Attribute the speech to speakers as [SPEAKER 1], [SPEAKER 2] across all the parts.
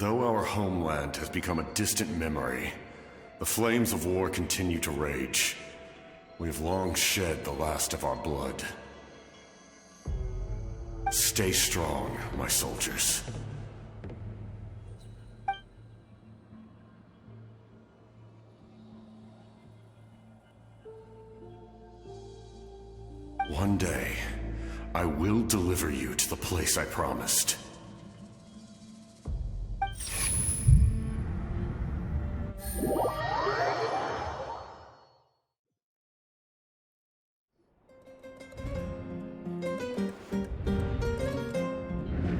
[SPEAKER 1] Though our homeland has become a distant memory, the flames of war continue to rage. We have long shed the last of our blood. Stay strong, my soldiers. One day, I will deliver you to the place I promised.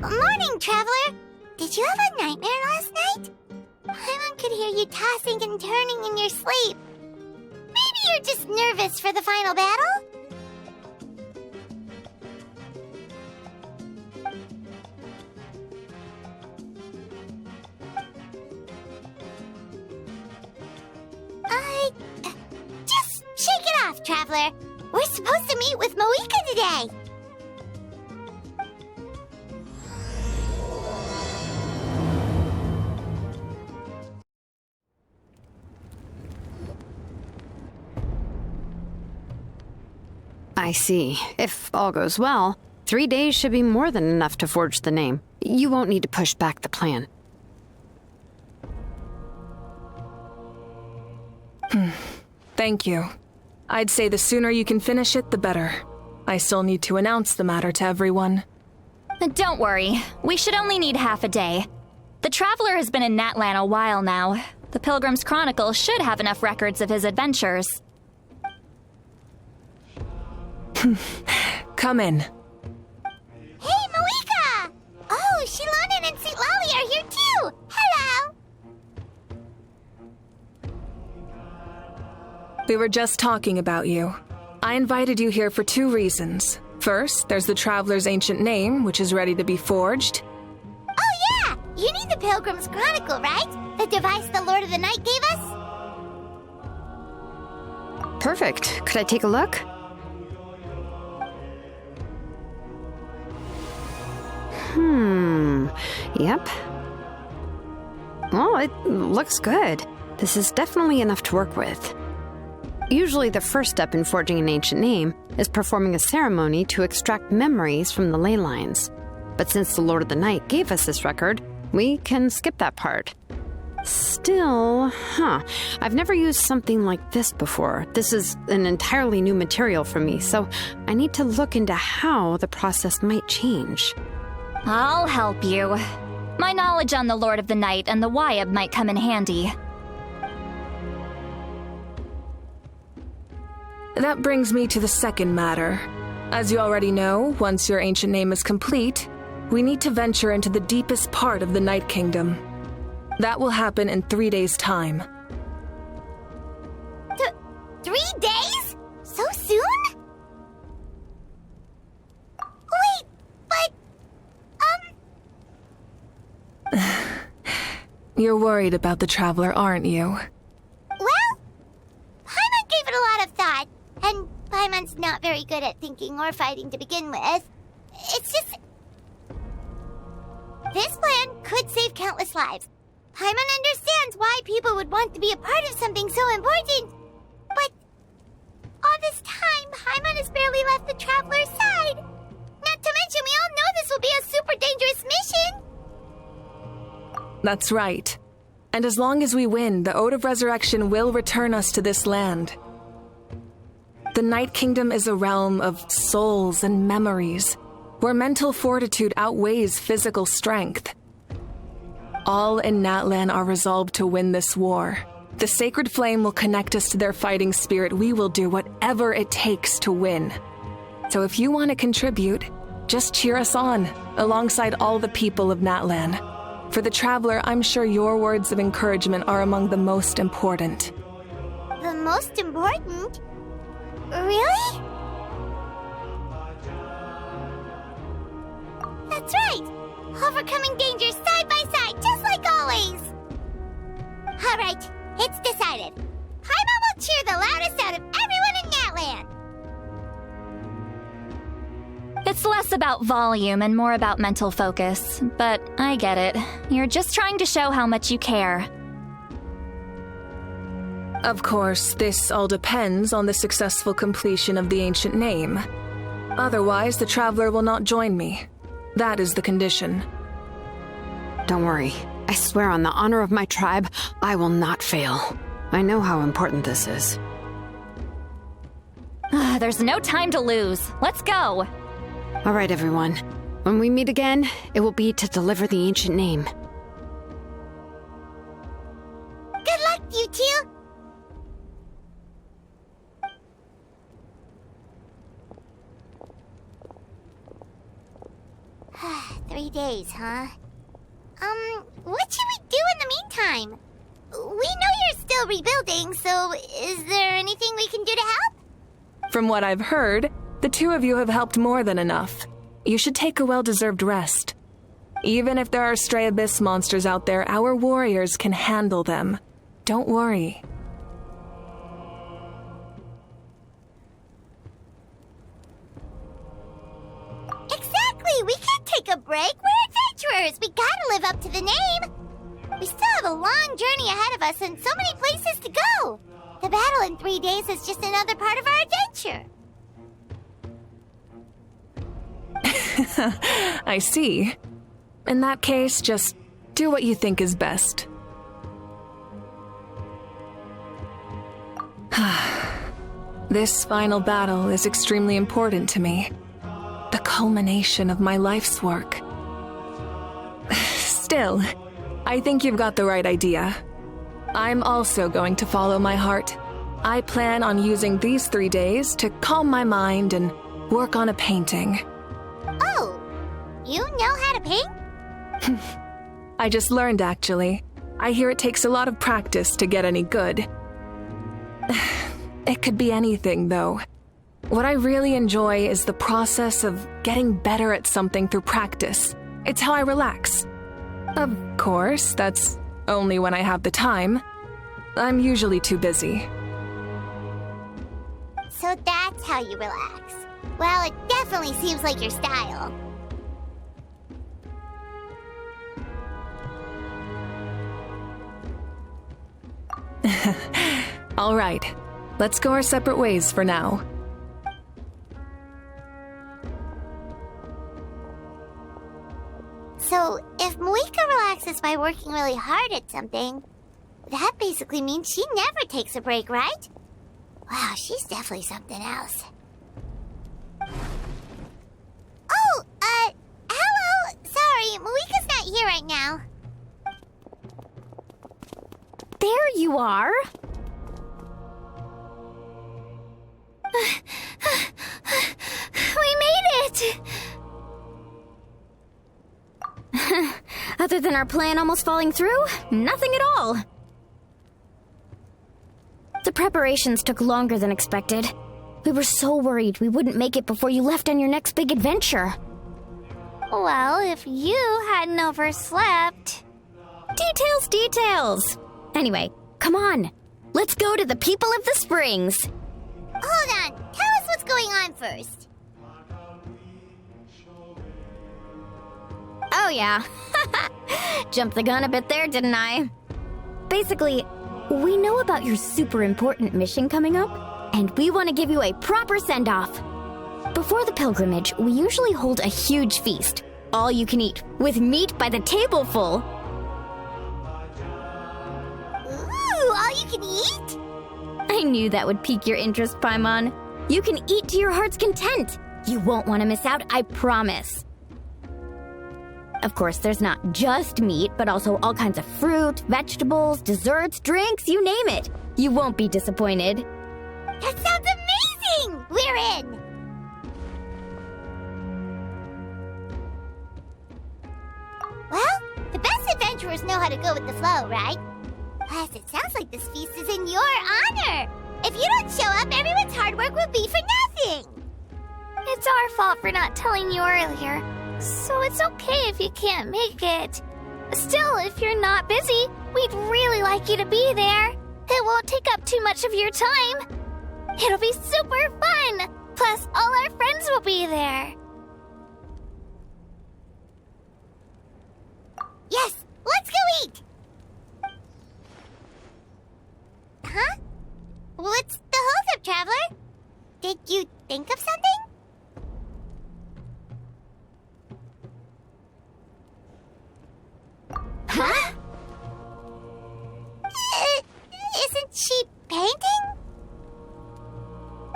[SPEAKER 2] Morning, Traveler! Did you have a nightmare last night? Paimon could hear you tossing and turning in your sleep. Maybe you're just nervous for the final battle? Just shake it off, Traveler. We're supposed to meet with Moika today.
[SPEAKER 3] I see. If all goes well, 3 days should be more than enough to forge the name. You won't need to push back the plan.
[SPEAKER 4] Thank you. I'd say the sooner you can finish it, the better. I still need to announce the matter to everyone.
[SPEAKER 5] Don't worry. We should only need half a day. The Traveler has been in Natlan a while now. The Pilgrim's Chronicle should have enough records of his adventures.
[SPEAKER 4] Come in.
[SPEAKER 2] Hey, Moika! Oh, Shilonen and St. Lolly are here too! Hello!
[SPEAKER 4] We were just talking about you. I invited you here for 2 reasons. First, there's the Traveler's ancient name, which is ready to be forged.
[SPEAKER 2] Oh yeah! You need the Pilgrim's Chronicle, right? The device the Lord of the Night gave us?
[SPEAKER 3] Perfect. Could I take a look? Yep. Well, it looks good. This is definitely enough to work with. Usually the first step in forging an ancient name is performing a ceremony to extract memories from the ley lines. But since the Lord of the Night gave us this record, we can skip that part. Still, I've never used something like this before. This is an entirely new material for me, so I need to look into how the process might change.
[SPEAKER 5] I'll help you. My knowledge on the Lord of the Night and the Wyab might come in handy.
[SPEAKER 4] That brings me to the second matter. As you already know, once your ancient name is complete, we need to venture into the deepest part of the Night Kingdom. That will happen in 3 days' time.
[SPEAKER 2] 3 days? So soon? Wait, but...
[SPEAKER 4] You're worried about the Traveler, aren't you?
[SPEAKER 2] Well, Paimon gave it a lot of thought, and Paimon's not very good at thinking or fighting to begin with. It's just... This plan could save countless lives. Paimon understands why people would want to be a part of something so important. But all this time, Paimon has barely left the Traveler's side. Not to mention, we all know this will be a super dangerous mission.
[SPEAKER 4] That's right. And as long as we win, the Ode of Resurrection will return us to this land. The Night Kingdom is a realm of souls and memories, where mental fortitude outweighs physical strength. All in Natlan are resolved to win this war. The sacred flame will connect us to their fighting spirit. We will do whatever it takes to win. So if you want to contribute, just cheer us on, alongside all the people of Natlan. For the Traveler, I'm sure your words of encouragement are among the most important.
[SPEAKER 2] The most important? Really? That's right! Overcoming dangers side by side, just like always! Alright, it's decided. Paimon will cheer the loudest out of everyone in Natlan!
[SPEAKER 5] It's less about volume and more about mental focus, but I get it. You're just trying to show how much you care.
[SPEAKER 4] Of course, this all depends on the successful completion of the ancient name. Otherwise, the Traveler will not join me. That is the condition.
[SPEAKER 3] Don't worry. I swear on the honor of my tribe, I will not fail. I know how important this is.
[SPEAKER 5] There's no time to lose. Let's go.
[SPEAKER 3] All right, everyone. When we meet again, it will be to deliver the ancient name.
[SPEAKER 2] Good luck, you two! 3 days, huh? What should we do in the meantime? We know you're still rebuilding, so is there anything we can do to help?
[SPEAKER 4] From what I've heard, the two of you have helped more than enough. You should take a well-deserved rest. Even if there are stray abyss monsters out there, our warriors can handle them. Don't worry.
[SPEAKER 2] Exactly! We can't take a break! We're adventurers! We gotta live up to the name! We still have a long journey ahead of us and so many places to go! The battle in 3 days is just another part of our adventure!
[SPEAKER 4] I see. In that case, just do what you think is best. This final battle is extremely important to me. The culmination of my life's work. Still, I think you've got the right idea. I'm also going to follow my heart. I plan on using these 3 days to calm my mind and work on a painting.
[SPEAKER 2] Oh, you know how to paint?
[SPEAKER 4] I just learned, actually. I hear it takes a lot of practice to get any good. It could be anything, though. What I really enjoy is the process of getting better at something through practice. It's how I relax. Of course, that's only when I have the time. I'm usually too busy.
[SPEAKER 2] So that's how you relax. Well, it definitely seems like your style.
[SPEAKER 4] All right, let's go our separate ways for now.
[SPEAKER 2] So, if Moika relaxes by working really hard at something, that basically means she never takes a break, right? Wow, she's definitely something else. Oh, hello! Sorry, Moika's not here right now.
[SPEAKER 6] There you are!
[SPEAKER 2] We made it!
[SPEAKER 6] Other than our plan almost falling through, nothing at all. The preparations took longer than expected. We were so worried we wouldn't make it before you left on your next big adventure.
[SPEAKER 2] Well, if you hadn't overslept...
[SPEAKER 6] Details! Anyway, come on. Let's go to the people of the springs.
[SPEAKER 2] Hold on, tell us what's going on first.
[SPEAKER 6] Oh yeah. Jumped the gun a bit there, didn't I? Basically, we know about your super important mission coming up, and we want to give you a proper send-off. Before the pilgrimage, we usually hold a huge feast, all you can eat, with meat by the tableful.
[SPEAKER 2] Ooh, all you can eat?
[SPEAKER 6] I knew that would pique your interest, Paimon. You can eat to your heart's content. You won't want to miss out, I promise. Of course, there's not just meat, but also all kinds of fruit, vegetables, desserts, drinks, you name it. You won't be disappointed.
[SPEAKER 2] That sounds amazing! We're in! Well, the best adventurers know how to go with the flow, right? Plus, it sounds like this feast is in your honor! If you don't show up, everyone's hard work will be for nothing! It's our fault for not telling you earlier, so it's okay if you can't make it. Still, if you're not busy, we'd really like you to be there. It won't take up too much of your time. It'll be super fun! Plus, all our friends will be there. Yes, let's go eat! Huh? What's the holdup, Traveler? Did you think of something? Huh? Isn't she painting?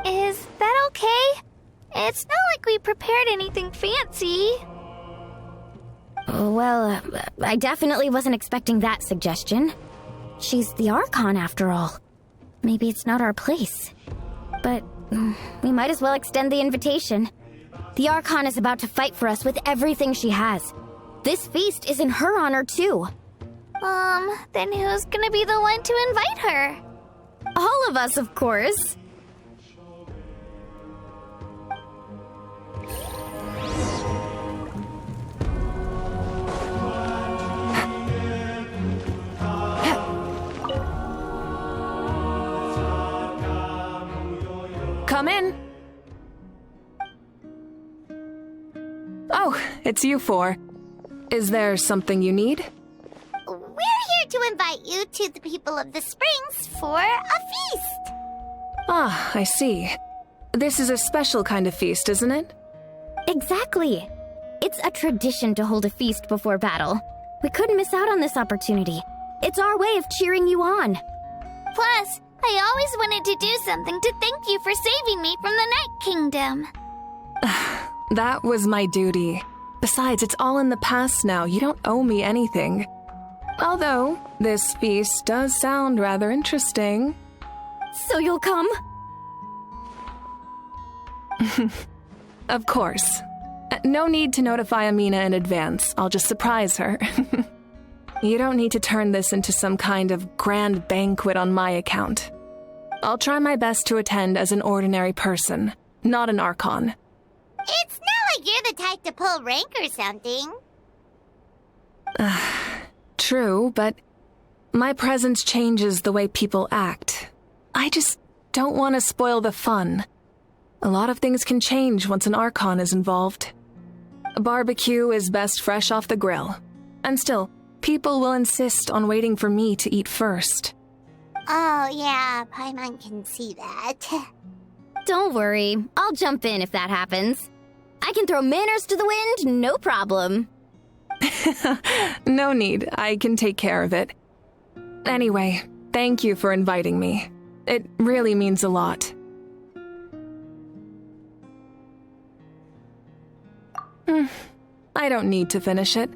[SPEAKER 7] Is that okay? It's not like we prepared anything fancy.
[SPEAKER 6] Well, I definitely wasn't expecting that suggestion. She's the Archon, after all. Maybe it's not our place. But we might as well extend the invitation. The Archon is about to fight for us with everything she has. This feast is in her honor, too.
[SPEAKER 7] Then who's gonna be the one to invite her?
[SPEAKER 6] All of us, of course.
[SPEAKER 4] Come in. Oh, it's you four. Is there something you need?
[SPEAKER 2] We're here to invite you to the people of the Springs for a feast.
[SPEAKER 4] Ah, I see. This is a special kind of feast, isn't it?
[SPEAKER 6] Exactly. It's a tradition to hold a feast before battle. We couldn't miss out on this opportunity. It's our way of cheering you on.
[SPEAKER 7] Plus, I always wanted to do something to thank you for saving me from the Night Kingdom.
[SPEAKER 4] That was my duty. Besides, it's all in the past now. You don't owe me anything. Although, this feast does sound rather interesting.
[SPEAKER 6] So you'll come?
[SPEAKER 4] Of course. No need to notify Amina in advance. I'll just surprise her. You don't need to turn this into some kind of grand banquet on my account. I'll try my best to attend as an ordinary person, not an Archon.
[SPEAKER 2] It's not like you're the type to pull rank or something.
[SPEAKER 4] True, but my presence changes the way people act. I just don't want to spoil the fun. A lot of things can change once an Archon is involved. A barbecue is best fresh off the grill. And still, people will insist on waiting for me to eat first.
[SPEAKER 2] Oh, yeah, Paimon can see that.
[SPEAKER 6] Don't worry. I'll jump in if that happens. I can throw manners to the wind, no problem.
[SPEAKER 4] No need. I can take care of it. Anyway, thank you for inviting me. It really means a lot. I don't need to finish it.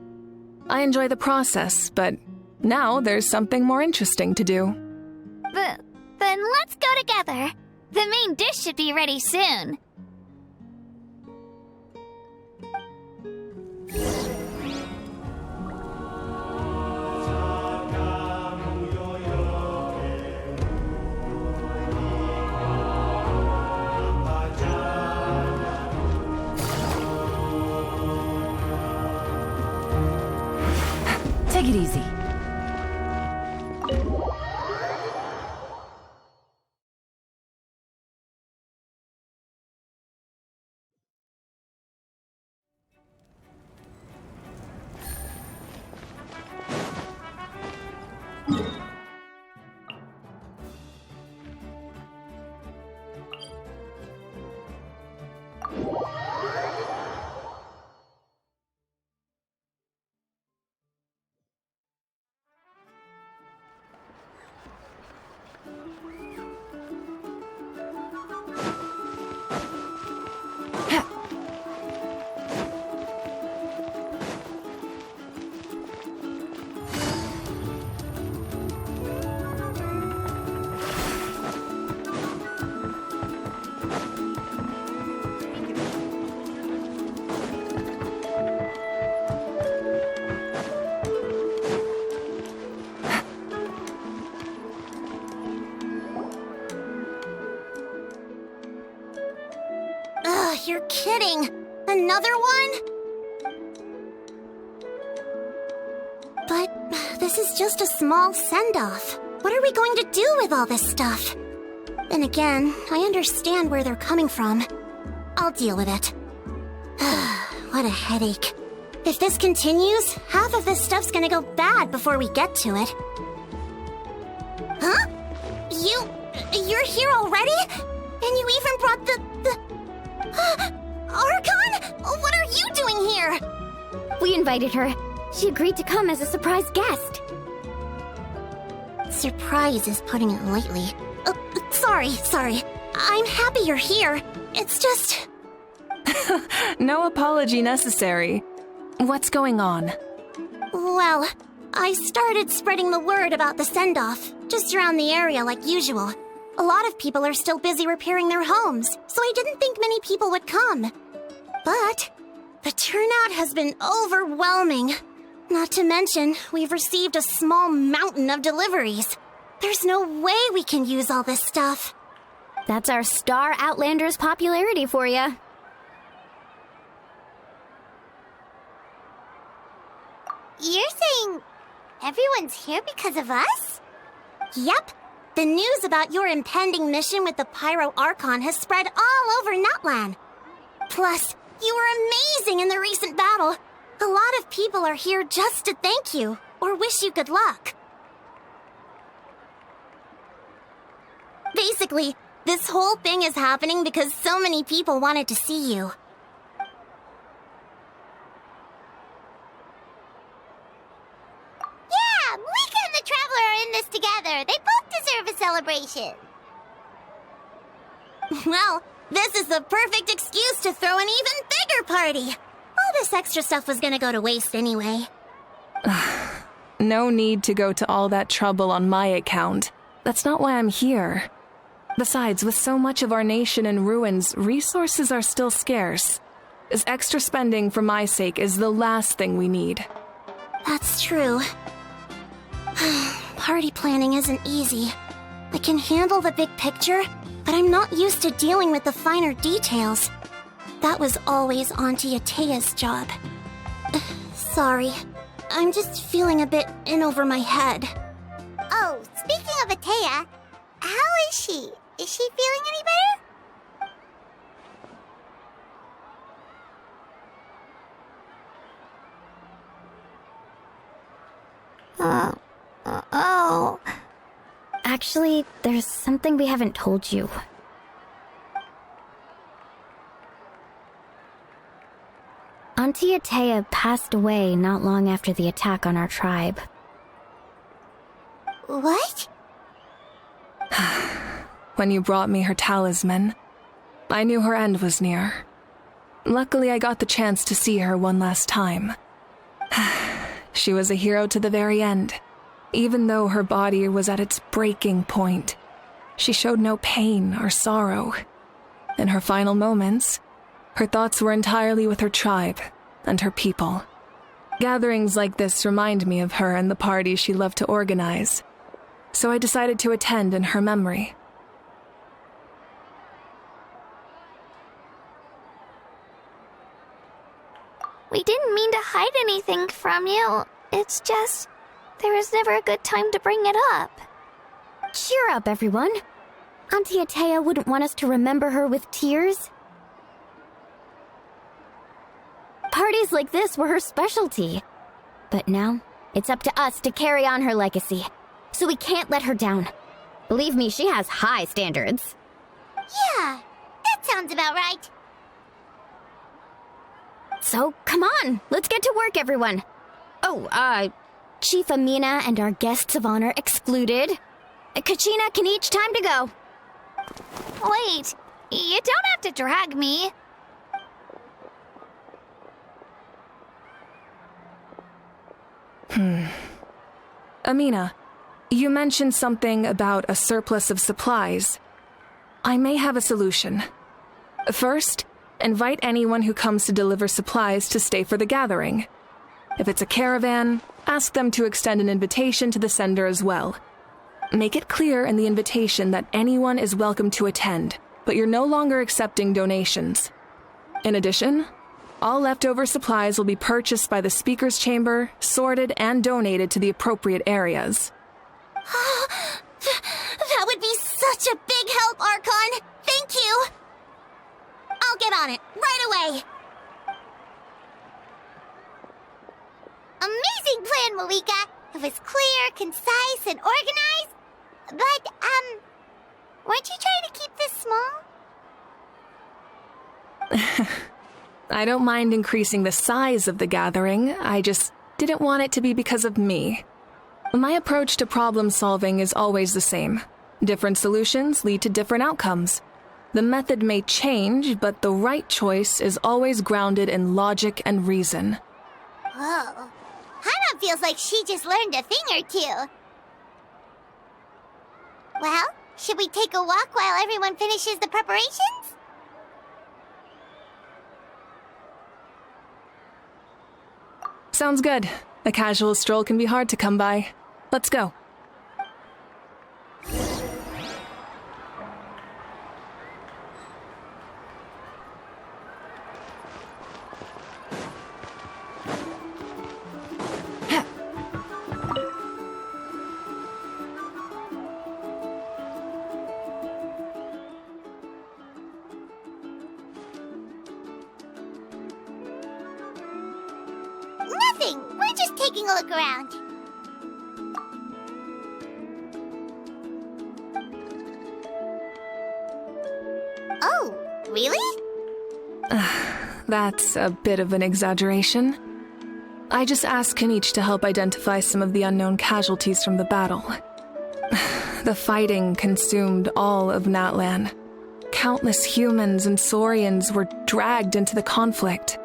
[SPEAKER 4] I enjoy the process, but now there's something more interesting to do.
[SPEAKER 7] Then let's go together. The main dish should be ready soon.
[SPEAKER 8] Take it easy.
[SPEAKER 2] You're kidding. Another one? But this is just a small send-off. What are we going to do with all this stuff? Then again, I understand where they're coming from. I'll deal with it. What a headache. If this continues, half of this stuff's gonna go bad before we get to it. Huh? You're here already? And you even brought the Archon? What are you doing here?
[SPEAKER 6] We invited her. She agreed to come as a surprise guest.
[SPEAKER 2] Surprise is putting it lightly. Sorry. I'm happy you're here. It's just...
[SPEAKER 4] No apology necessary. What's going on?
[SPEAKER 2] Well, I started spreading the word about the send-off, just around the area like usual. A lot of people are still busy repairing their homes, so I didn't think many people would come. But the turnout has been overwhelming. Not to mention, we've received a small mountain of deliveries. There's no way we can use all this stuff.
[SPEAKER 6] That's our Star Outlander's popularity for you.
[SPEAKER 2] You're saying everyone's here because of us? Yep. The news about your impending mission with the Pyro Archon has spread all over Nutland. Plus, you were amazing in the recent battle. A lot of people are here just to thank you, or wish you good luck. Basically, this whole thing is happening because so many people wanted to see you. Yeah, Mika and the Traveler are in this together. They both deserve a celebration. Well, this is the perfect excuse to throw an even bigger party. All this extra stuff was gonna go to waste anyway.
[SPEAKER 4] No need to go to all that trouble on my account. That's not why I'm here. Besides, with so much of our nation in ruins, resources are still scarce. This extra spending for my sake is the last thing we need.
[SPEAKER 2] That's true. Party planning isn't easy. I can handle the big picture, but I'm not used to dealing with the finer details. That was always Auntie Atea's job. Sorry. I'm just feeling a bit in over my head. Oh, speaking of Atea, how is she? Is she feeling any better? Oh.
[SPEAKER 6] Actually, there's something we haven't told you. Auntie Atea passed away not long after the attack on our tribe.
[SPEAKER 2] What?
[SPEAKER 4] When you brought me her talisman, I knew her end was near. Luckily, I got the chance to see her one last time. She was a hero to the very end. Even though her body was at its breaking point, she showed no pain or sorrow. In her final moments, her thoughts were entirely with her tribe and her people. Gatherings like this remind me of her and the parties she loved to organize, so I decided to attend in her memory.
[SPEAKER 7] We didn't mean to hide anything from you. It's just, there was never a good time to bring it up.
[SPEAKER 6] Cheer up, everyone. Auntie Atea wouldn't want us to remember her with tears. Parties like this were her specialty. But now, it's up to us to carry on her legacy. So we can't let her down. Believe me, she has high standards.
[SPEAKER 2] Yeah, that sounds about right.
[SPEAKER 6] So, come on, let's get to work, everyone. Oh, Chief Amina and our guests of honor excluded. Kachina can each time to go.
[SPEAKER 7] Wait, you don't have to drag me.
[SPEAKER 4] Amina, you mentioned something about a surplus of supplies. I may have a solution. First, invite anyone who comes to deliver supplies to stay for the gathering. If it's a caravan, ask them to extend an invitation to the sender as well. Make it clear in the invitation that anyone is welcome to attend, but you're no longer accepting donations. In addition, all leftover supplies will be purchased by the speaker's chamber, sorted, and donated to the appropriate areas.
[SPEAKER 2] That would be such a big help, Archon! Thank you! I'll get on it, right away! Amazing plan, Malika. It was clear, concise, and organized. But, weren't you trying to keep this small?
[SPEAKER 4] I don't mind increasing the size of the gathering, I just didn't want it to be because of me. My approach to problem solving is always the same. Different solutions lead to different outcomes. The method may change, but the right choice is always grounded in logic and reason.
[SPEAKER 2] Whoa. Hana feels like she just learned a thing or two. Well, should we take a walk while everyone finishes the preparations?
[SPEAKER 4] Sounds good. A casual stroll can be hard to come by. Let's go.
[SPEAKER 2] Nothing. We're just taking a look around. Oh, really?
[SPEAKER 4] That's a bit of an exaggeration. I just asked Kenichi to help identify some of the unknown casualties from the battle. The fighting consumed all of Natlan. Countless humans and Saurians were dragged into the conflict.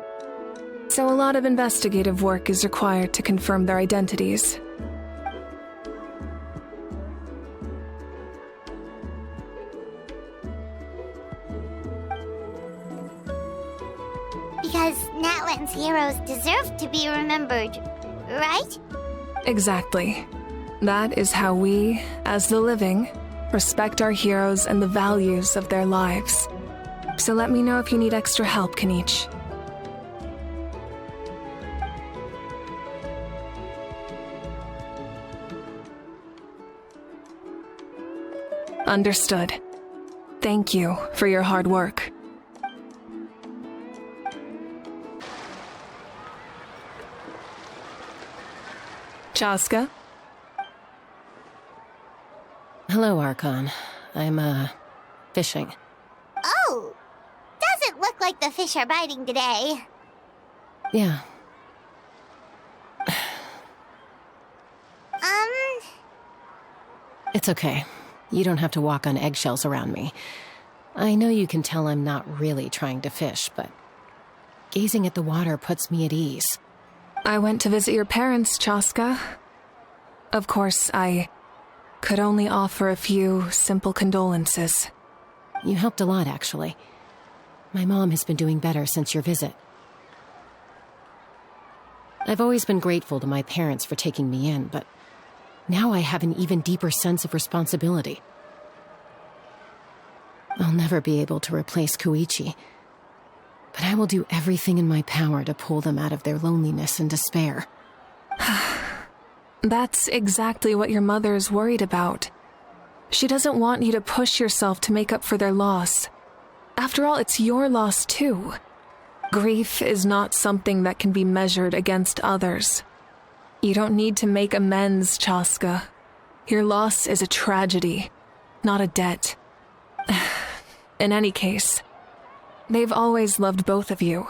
[SPEAKER 4] So a lot of investigative work is required to confirm their identities.
[SPEAKER 2] Because Natlan's heroes deserve to be remembered, right?
[SPEAKER 4] Exactly. That is how we, as the living, respect our heroes and the values of their lives. So let me know if you need extra help, Kenichi. Understood. Thank you for your hard work. Chaska?
[SPEAKER 8] Hello, Archon. I'm, fishing.
[SPEAKER 2] Oh! Doesn't look like the fish are biting today.
[SPEAKER 8] Yeah. It's okay. You don't have to walk on eggshells around me. I know you can tell I'm not really trying to fish, but gazing at the water puts me at ease.
[SPEAKER 4] I went to visit your parents, Chaska. Of course, I could only offer a few simple condolences.
[SPEAKER 8] You helped a lot, actually. My mom has been doing better since your visit. I've always been grateful to my parents for taking me in, but now I have an even deeper sense of responsibility. I'll never be able to replace Koichi, but I will do everything in my power to pull them out of their loneliness and despair.
[SPEAKER 4] That's exactly what your mother is worried about. She doesn't want you to push yourself to make up for their loss. After all, it's your loss too. Grief is not something that can be measured against others. You don't need to make amends, Chaska. Your loss is a tragedy, not a debt. In any case, they've always loved both of you.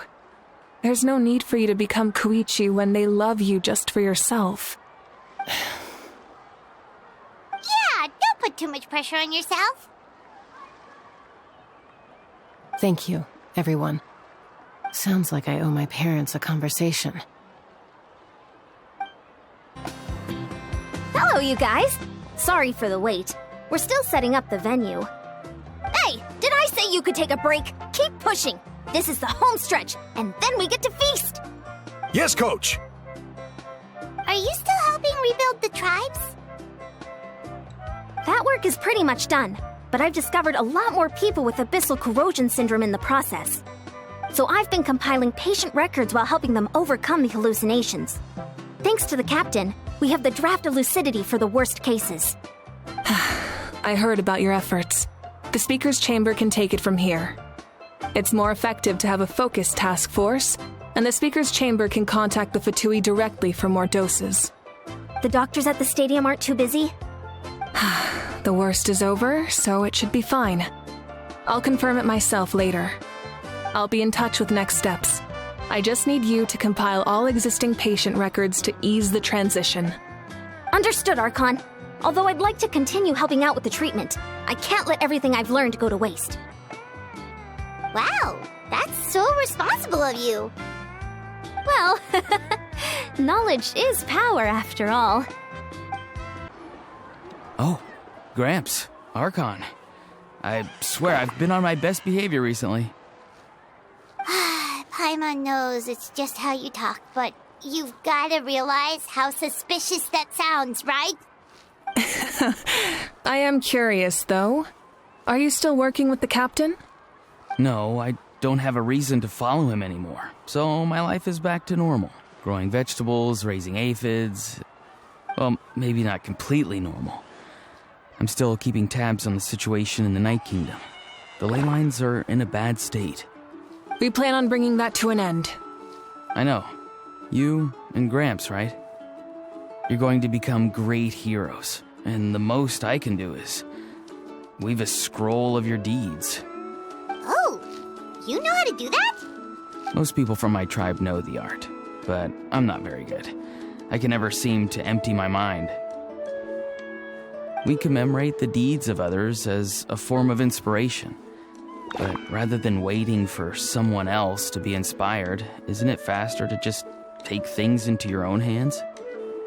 [SPEAKER 4] There's no need for you to become Koichi when they love you just for yourself.
[SPEAKER 2] Yeah, don't put too much pressure on yourself.
[SPEAKER 8] Thank you, everyone. Sounds like I owe my parents a conversation.
[SPEAKER 6] Hello, you guys. Sorry for the wait. We're still setting up the venue. Hey, did I say you could take a break? Keep pushing. This is the home stretch, and then we get to feast.
[SPEAKER 9] Yes, Coach.
[SPEAKER 2] Are you still helping rebuild the tribes?
[SPEAKER 6] That work is pretty much done, but I've discovered a lot more people with abyssal corrosion syndrome in the process. So I've been compiling patient records while helping them overcome the hallucinations. Thanks to the captain, we have the draft of lucidity for the worst cases.
[SPEAKER 4] I heard about your efforts. The speaker's chamber can take it from here. It's more effective to have a focused task force, and the speaker's chamber can contact the Fatui directly for more doses.
[SPEAKER 6] The doctors at the stadium aren't too busy?
[SPEAKER 4] The worst is over, so it should be fine. I'll confirm it myself later. I'll be in touch with next steps. I just need you to compile all existing patient records to ease the transition.
[SPEAKER 6] Understood, Archon. Although I'd like to continue helping out with the treatment, I can't let everything I've learned go to waste.
[SPEAKER 2] Wow, that's so responsible of you.
[SPEAKER 6] Well, knowledge is power after all.
[SPEAKER 9] Oh, Gramps, Archon. I swear I've been on my best behavior recently.
[SPEAKER 2] Paimon knows it's just how you talk, but you've gotta realize how suspicious that sounds, right?
[SPEAKER 4] I am curious, though. Are you still working with the captain?
[SPEAKER 9] No, I don't have a reason to follow him anymore, so my life is back to normal. Growing vegetables, raising aphids. Well, maybe not completely normal. I'm still keeping tabs on the situation in the Night Kingdom. The ley lines are in a bad state.
[SPEAKER 4] We plan on bringing that to an end.
[SPEAKER 9] I know. You and Gramps, right? You're going to become great heroes, and the most I can do is weave a scroll of your deeds.
[SPEAKER 2] Oh, you know how to do that?
[SPEAKER 9] Most people from my tribe know the art, but I'm not very good. I can never seem to empty my mind. We commemorate the deeds of others as a form of inspiration. But rather than waiting for someone else to be inspired, isn't it faster to just take things into your own hands?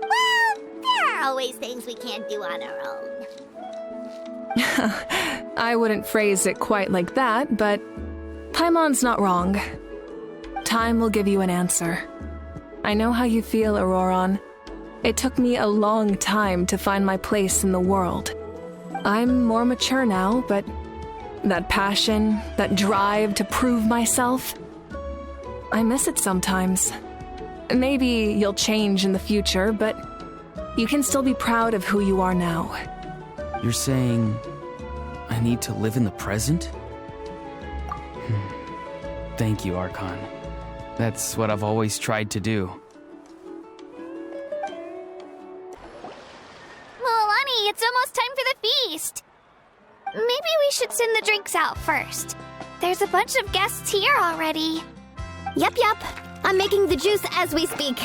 [SPEAKER 2] Well, there are always things we can't do on our own.
[SPEAKER 4] I wouldn't phrase it quite like that, but Paimon's not wrong. Time will give you an answer. I know how you feel, Auroron. It took me a long time to find my place in the world. I'm more mature now, but that passion, that drive to prove myself, I miss it sometimes. Maybe you'll change in the future, but you can still be proud of who you are now.
[SPEAKER 9] You're saying I need to live in the present? Thank you, Archon. That's what I've always tried to do.
[SPEAKER 7] Milani, it's almost time for the feast. Maybe we should send the drinks out first. There's a bunch of guests here already.
[SPEAKER 6] Yup. I'm making the juice as we speak.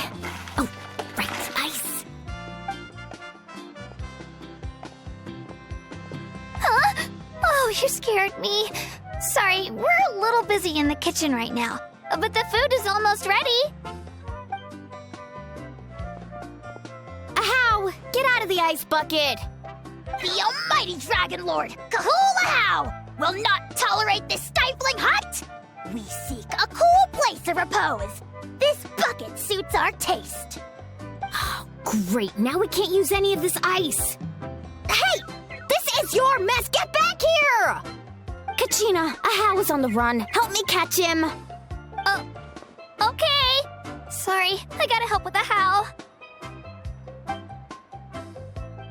[SPEAKER 6] Oh, right, ice.
[SPEAKER 7] Huh? Oh, you scared me. Sorry, we're a little busy in the kitchen right now, but the food is almost ready.
[SPEAKER 6] Ahow! Get out of the ice bucket!
[SPEAKER 2] The almighty Dragon Lord, Kahulahau, will not tolerate this stifling hut! We seek a cool place of repose. This bucket suits our taste.
[SPEAKER 6] Oh, great. Now we can't use any of this ice. Hey! This is your mess! Get back here! Kachina, Ahow is on the run. Help me catch him.
[SPEAKER 7] Okay. Sorry, I gotta help with the how.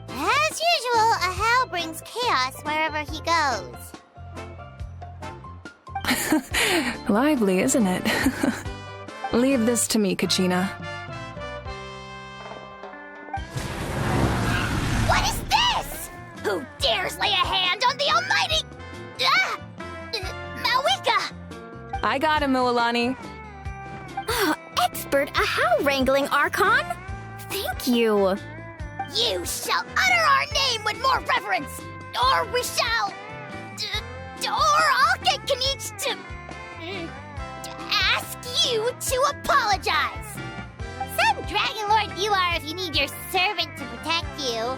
[SPEAKER 2] As usual, Ahau brings chaos wherever he goes.
[SPEAKER 4] Lively, isn't it? Leave this to me, Kachina.
[SPEAKER 2] What is this? Who dares lay a hand on the almighty... Mawika!
[SPEAKER 4] I got him, Milani.
[SPEAKER 6] Oh, expert Ahow wrangling, Archon. Thank you.
[SPEAKER 2] You shall utter our name with more reverence, or we shall... or I'll get Kanich to... ask you to apologize. Some Dragon Lord you are if you need your servant to protect you.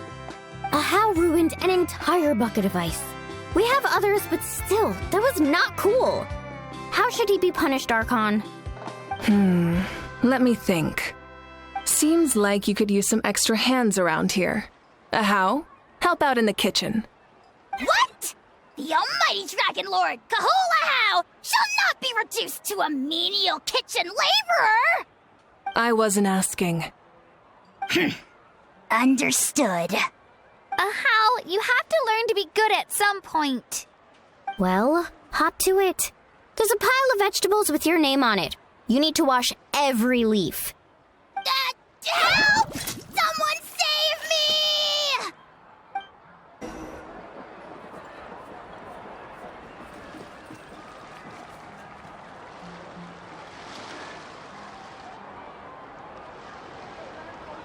[SPEAKER 6] Ahow ruined an entire bucket of ice. We have others, but still, that was not cool. How should he be punished, Archon?
[SPEAKER 4] Let me think. Seems like you could use some extra hands around here. Ahow, help out in the kitchen.
[SPEAKER 2] What? The almighty Dragon Lord, Kahulahau, shall not be reduced to a menial kitchen laborer!
[SPEAKER 4] I wasn't asking.
[SPEAKER 2] Understood.
[SPEAKER 7] How? You have to learn to be good at some point.
[SPEAKER 6] Well, hop to it. There's a pile of vegetables with your name on it. You need to wash every leaf.
[SPEAKER 2] Help! Someone save me!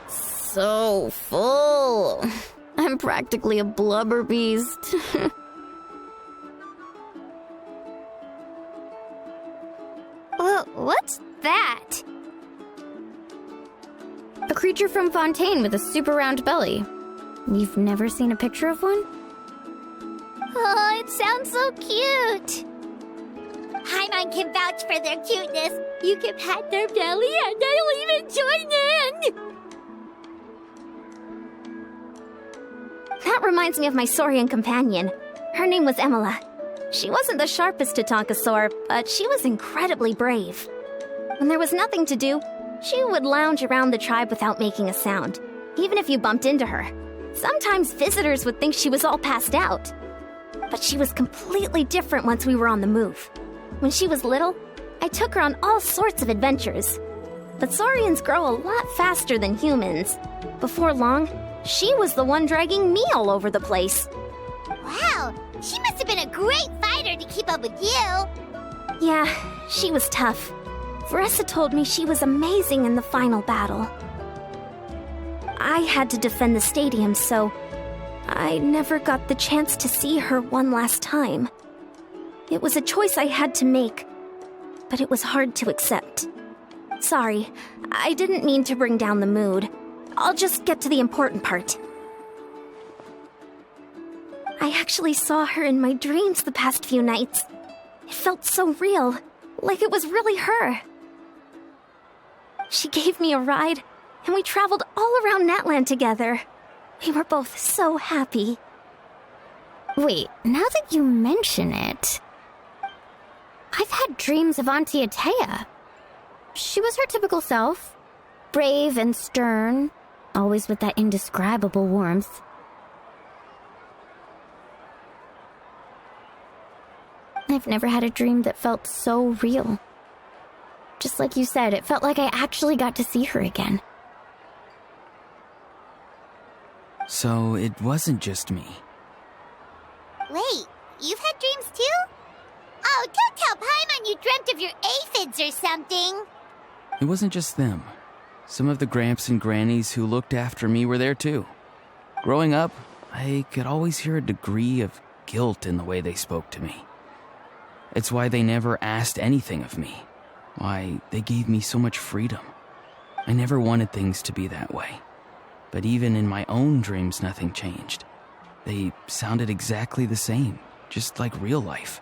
[SPEAKER 6] So full. I'm practically a blubber beast.
[SPEAKER 7] What's that?
[SPEAKER 6] A creature from Fontaine with a super round belly. You've never seen a picture of one?
[SPEAKER 7] Oh, it sounds so cute.
[SPEAKER 2] Paimon can vouch for their cuteness. You can pat their belly and they'll even join in!
[SPEAKER 6] That reminds me of my Saurian companion. Her name was Emila. She wasn't the sharpest Tatankasaur, but she was incredibly brave. When there was nothing to do, she would lounge around the tribe without making a sound, even if you bumped into her. Sometimes visitors would think she was all passed out. But she was completely different once we were on the move. When she was little, I took her on all sorts of adventures. But Saurians grow a lot faster than humans. Before long, she was the one dragging me all over the place.
[SPEAKER 2] Wow, she must have been a great fighter to keep up with you.
[SPEAKER 6] Yeah, she was tough. Veressa told me she was amazing in the final battle. I had to defend the stadium, so I never got the chance to see her one last time. It was a choice I had to make, but it was hard to accept. Sorry, I didn't mean to bring down the mood. I'll just get to the important part. I actually saw her in my dreams the past few nights. It felt so real, like it was really her. She gave me a ride, and we traveled all around Natland together. We were both so happy.
[SPEAKER 7] Wait, now that you mention it,
[SPEAKER 6] I've had dreams of Auntie Atea. She was her typical self, brave and stern, always with that indescribable warmth. I've never had a dream that felt so real. Just like you said, it felt like I actually got to see her again.
[SPEAKER 9] So it wasn't just me.
[SPEAKER 2] Wait, you've had dreams too? Oh, don't tell Paimon you dreamt of your aphids or something.
[SPEAKER 9] It wasn't just them. Some of the Gramps and Grannies who looked after me were there too. Growing up, I could always hear a degree of guilt in the way they spoke to me. It's why they never asked anything of me. Why they gave me so much freedom. I never wanted things to be that way. But even in my own dreams, nothing changed. They sounded exactly the same, just like real life.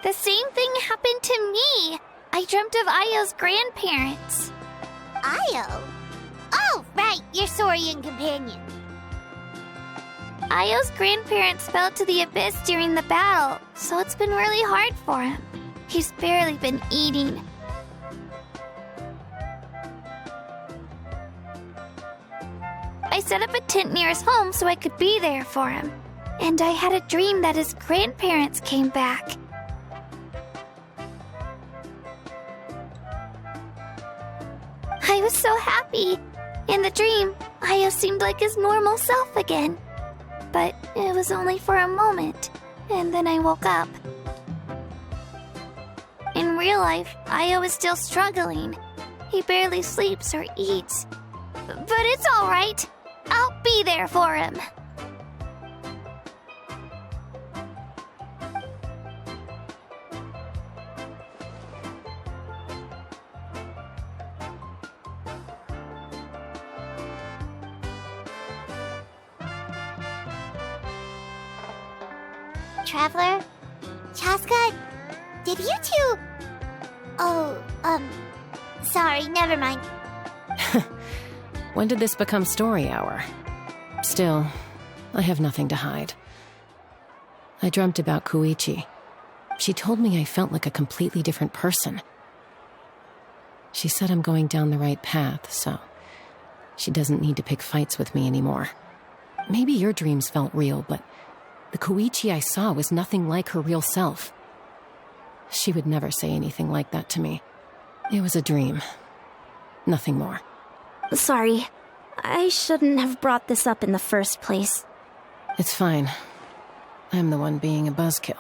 [SPEAKER 7] the same thing happened to me. I dreamt of Ayo's grandparents.
[SPEAKER 2] Ayo? Oh, right, your Saurian companion.
[SPEAKER 7] Ayo's grandparents fell to the abyss during the battle, so it's been really hard for him. He's barely been eating. I set up a tent near his home so I could be there for him. And I had a dream that his grandparents came back. I was so happy. In the dream, Ayo seemed like his normal self again. But it was only for a moment, and then I woke up. In real life, Ayo is still struggling. He barely sleeps or eats. But it's all right. I'll be there for him.
[SPEAKER 2] Traveler? Chaska? Did you two... Oh, sorry, never mind.
[SPEAKER 8] When did this become story hour? Still, I have nothing to hide. I dreamt about Koichi. She told me I felt like a completely different person. She said I'm going down the right path, so she doesn't need to pick fights with me anymore. Maybe your dreams felt real, but the Koichi I saw was nothing like her real self. She would never say anything like that to me. It was a dream. Nothing more.
[SPEAKER 7] Sorry. I shouldn't have brought this up in the first place.
[SPEAKER 8] It's fine. I'm the one being a buzzkill.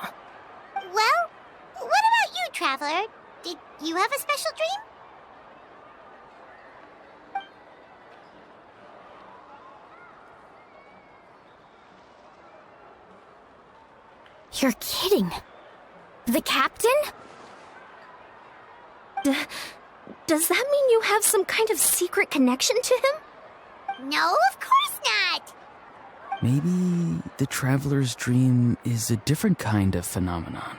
[SPEAKER 2] Well, what about you, Traveler? Did you have a special dream?
[SPEAKER 6] You're kidding. The captain?
[SPEAKER 7] Does that mean you have some kind of secret connection to him?
[SPEAKER 2] No, of course not.
[SPEAKER 9] Maybe the traveler's dream is a different kind of phenomenon.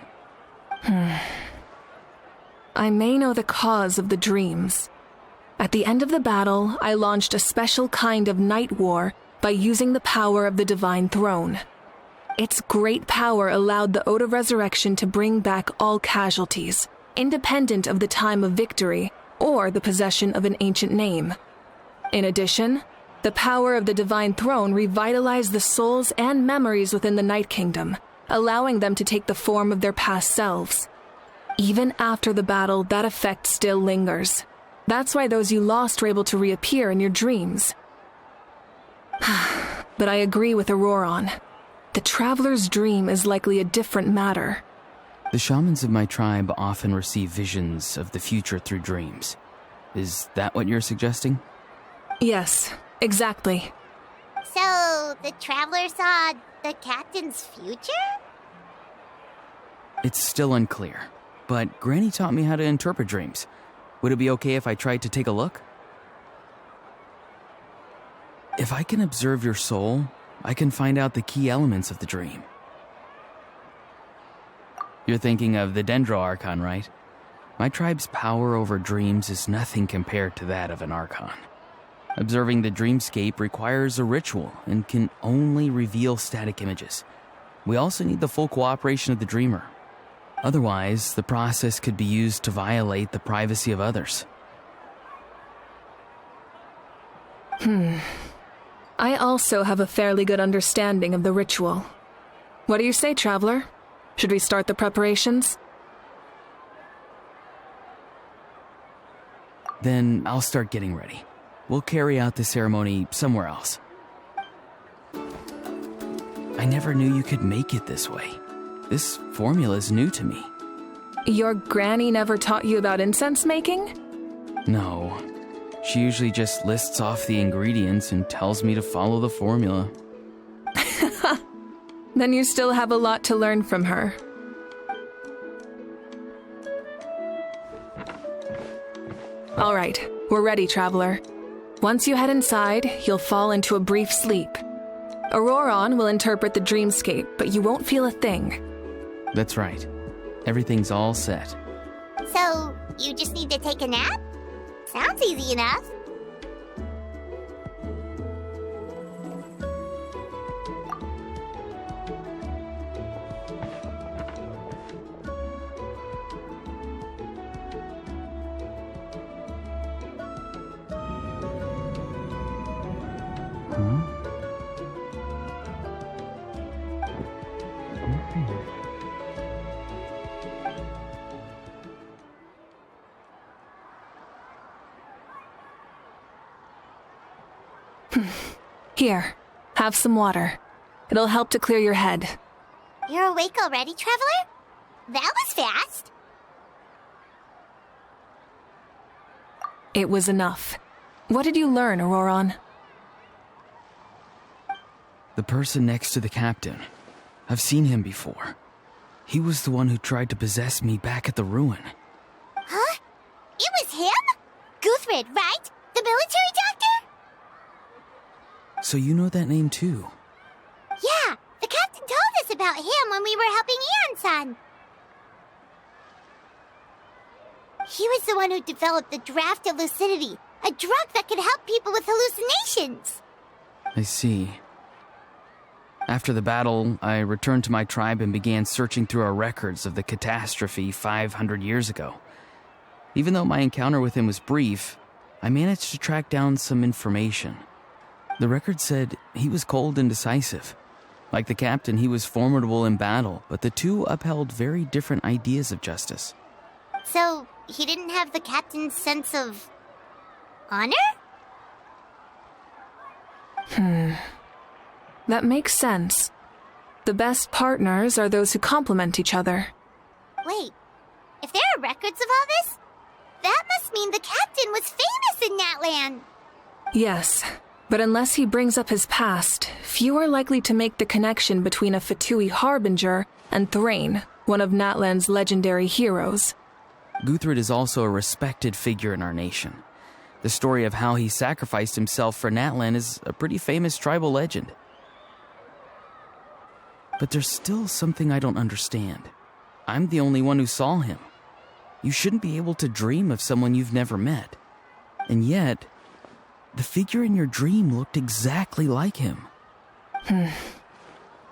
[SPEAKER 4] I may know the cause of the dreams. At the end of the battle, I launched a special kind of night war by using the power of the Divine Throne. Its great power allowed the Ode of Resurrection to bring back all casualties, independent of the time of victory or the possession of an ancient name. In addition, the power of the Divine Throne revitalized the souls and memories within the Night Kingdom, allowing them to take the form of their past selves. Even after the battle, that effect still lingers. That's why those you lost were able to reappear in your dreams. But I agree with Auroron. The Traveler's dream is likely a different matter.
[SPEAKER 9] The shamans of my tribe often receive visions of the future through dreams. Is that what you're suggesting?
[SPEAKER 4] Yes, exactly.
[SPEAKER 2] So, the Traveler saw the captain's future?
[SPEAKER 9] It's still unclear, but Granny taught me how to interpret dreams. Would it be okay if I tried to take a look? If I can observe your soul, I can find out the key elements of the dream. You're thinking of the Dendro Archon, right? My tribe's power over dreams is nothing compared to that of an Archon. Observing the dreamscape requires a ritual and can only reveal static images. We also need the full cooperation of the dreamer. Otherwise, the process could be used to violate the privacy of others.
[SPEAKER 4] I also have a fairly good understanding of the ritual. What do you say, Traveler? Should we start the preparations?
[SPEAKER 9] Then I'll start getting ready. We'll carry out the ceremony somewhere else. I never knew you could make it this way. This formula is new to me.
[SPEAKER 4] Your granny never taught you about incense making?
[SPEAKER 9] No. She usually just lists off the ingredients and tells me to follow the formula.
[SPEAKER 4] Then you still have a lot to learn from her. All right, we're ready, Traveler. Once you head inside, you'll fall into a brief sleep. Auroron will interpret the dreamscape, but you won't feel a thing.
[SPEAKER 9] That's right. Everything's all set.
[SPEAKER 2] So, you just need to take a nap? Sounds easy enough.
[SPEAKER 4] Here, have some water. It'll help to clear your head.
[SPEAKER 2] You're awake already, Traveler? That was fast.
[SPEAKER 4] It was enough. What did you learn, Auroron?
[SPEAKER 9] The person next to the captain. I've seen him before. He was the one who tried to possess me back at the ruin.
[SPEAKER 2] Huh? It was him? Guthrid, right? The military doctor?
[SPEAKER 9] So you know that name too?
[SPEAKER 2] Yeah, the captain told us about him when we were helping Ian-san. He was the one who developed the draft of lucidity, a drug that could help people with hallucinations.
[SPEAKER 9] I see. After the battle, I returned to my tribe and began searching through our records of the catastrophe 500 years ago. Even though my encounter with him was brief, I managed to track down some information. The record said he was cold and decisive. Like the captain, he was formidable in battle, but the two upheld very different ideas of justice.
[SPEAKER 2] So, he didn't have the captain's sense of honor?
[SPEAKER 4] That makes sense. The best partners are those who complement each other.
[SPEAKER 2] Wait, if there are records of all this, that must mean the captain was famous in Natlan.
[SPEAKER 4] Yes, but unless he brings up his past, few are likely to make the connection between a Fatui harbinger and Thrain, one of Natlan's legendary heroes.
[SPEAKER 9] Guthred is also a respected figure in our nation. The story of how he sacrificed himself for Natlan is a pretty famous tribal legend. But there's still something I don't understand. I'm the only one who saw him. You shouldn't be able to dream of someone you've never met. And yet, the figure in your dream looked exactly like him.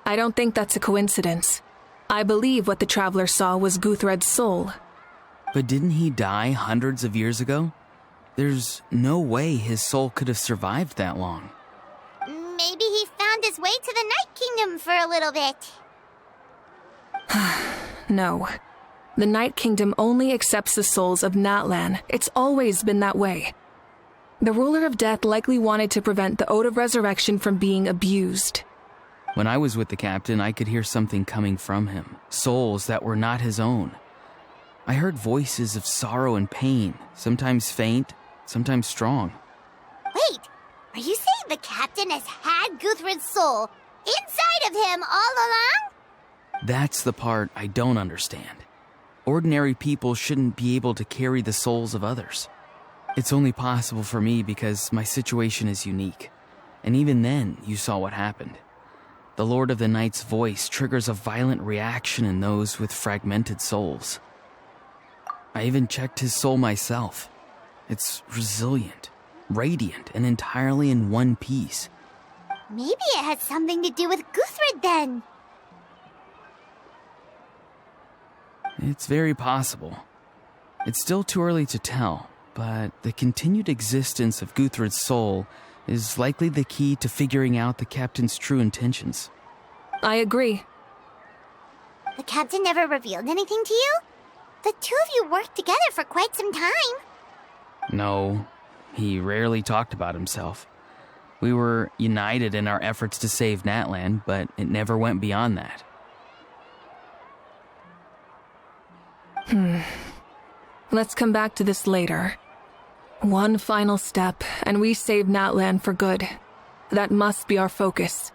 [SPEAKER 4] I don't think that's a coincidence. I believe what the traveler saw was Guthred's soul.
[SPEAKER 9] But didn't he die hundreds of years ago? There's no way his soul could have survived that long.
[SPEAKER 2] Maybe he found his way to the Night Kingdom for a little bit.
[SPEAKER 4] No. The Night Kingdom only accepts the souls of Natlan. It's always been that way. The ruler of death likely wanted to prevent the Ode of Resurrection from being abused.
[SPEAKER 9] When I was with the captain, I could hear something coming from him, souls that were not his own. I heard voices of sorrow and pain, sometimes faint, sometimes strong.
[SPEAKER 2] Wait, are you saying the captain has had Guthred's soul inside of him all along?
[SPEAKER 9] That's the part I don't understand. Ordinary people shouldn't be able to carry the souls of others. It's only possible for me because my situation is unique. And even then, you saw what happened. The Lord of the Night's voice triggers a violent reaction in those with fragmented souls. I even checked his soul myself. It's resilient, radiant, and entirely in one piece.
[SPEAKER 2] Maybe it has something to do with Guthred then.
[SPEAKER 9] It's very possible. It's still too early to tell, but the continued existence of Guthred's soul is likely the key to figuring out the captain's true intentions.
[SPEAKER 4] I agree.
[SPEAKER 2] The captain never revealed anything to you? The two of you worked together for quite some time.
[SPEAKER 9] No, he rarely talked about himself. We were united in our efforts to save Natlan, but it never went beyond that.
[SPEAKER 4] Let's come back to this later. One final step, and we save Natlan for good. That must be our focus.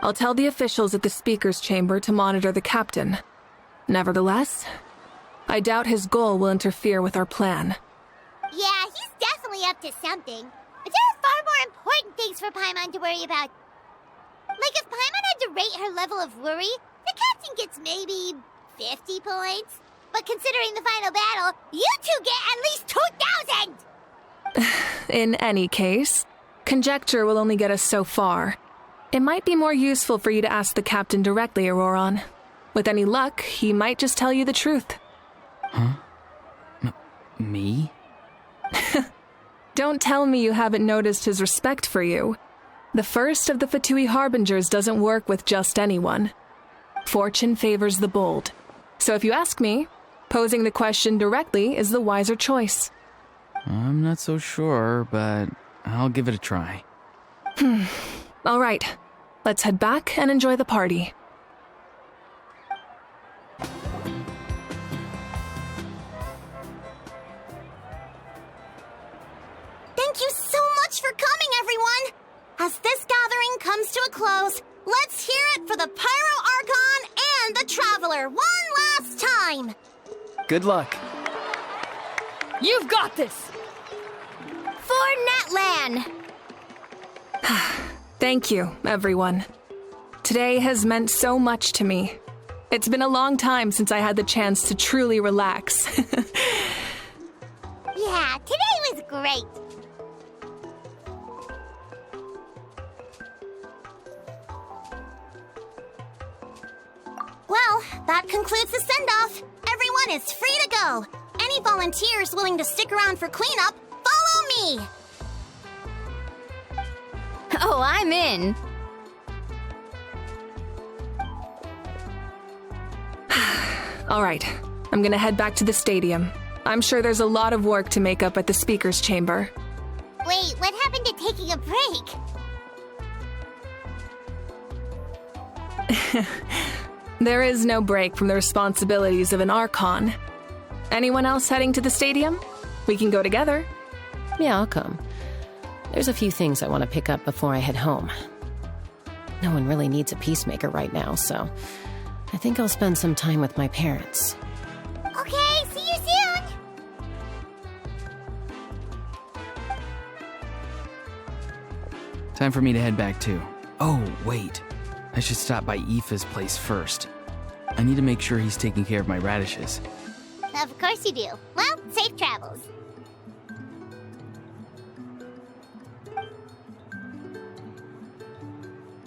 [SPEAKER 4] I'll tell the officials at the speaker's chamber to monitor the captain. Nevertheless, I doubt his goal will interfere with our plan.
[SPEAKER 2] Yeah, he's definitely up to something. But there are far more important things for Paimon to worry about. Like if Paimon had to rate her level of worry, the captain gets maybe 50 points. But considering the final battle, you two get at least 2,000!
[SPEAKER 4] In any case, conjecture will only get us so far. It might be more useful for you to ask the captain directly, Auroron. With any luck, he might just tell you the truth.
[SPEAKER 9] Huh? Me?
[SPEAKER 4] Don't tell me you haven't noticed his respect for you. The first of the Fatui Harbingers doesn't work with just anyone. Fortune favors the bold. So if you ask me, posing the question directly is the wiser choice.
[SPEAKER 9] I'm not so sure, but I'll give it a try.
[SPEAKER 4] All right, let's head back and enjoy the party.
[SPEAKER 2] Thank you so much for coming, everyone! As this gathering comes to a close, let's hear it for the Pyro Archon and the Traveler one last time!
[SPEAKER 9] Good luck.
[SPEAKER 5] You've got this!
[SPEAKER 6] For Natlan!
[SPEAKER 4] Thank you, everyone. Today has meant so much to me. It's been a long time since I had the chance to truly relax.
[SPEAKER 2] Yeah, today was great. Well, that concludes the send-off. Everyone is free to go. Any volunteers willing to stick around for cleanup, follow me!
[SPEAKER 6] Oh, I'm in.
[SPEAKER 4] All right, I'm gonna head back to the stadium. I'm sure there's a lot of work to make up at the speaker's chamber.
[SPEAKER 2] Wait, what happened to taking a break?
[SPEAKER 4] There is no break from the responsibilities of an Archon. Anyone else heading to the stadium? We can go together.
[SPEAKER 8] Yeah, I'll come. There's a few things I want to pick up before I head home. No one really needs a peacemaker right now, so I think I'll spend some time with my parents.
[SPEAKER 2] Okay, see you soon!
[SPEAKER 9] Time for me to head back too. Oh, wait. I should stop by Aoife's place first. I need to make sure he's taking care of my radishes.
[SPEAKER 2] Of course you do. Well, safe travels.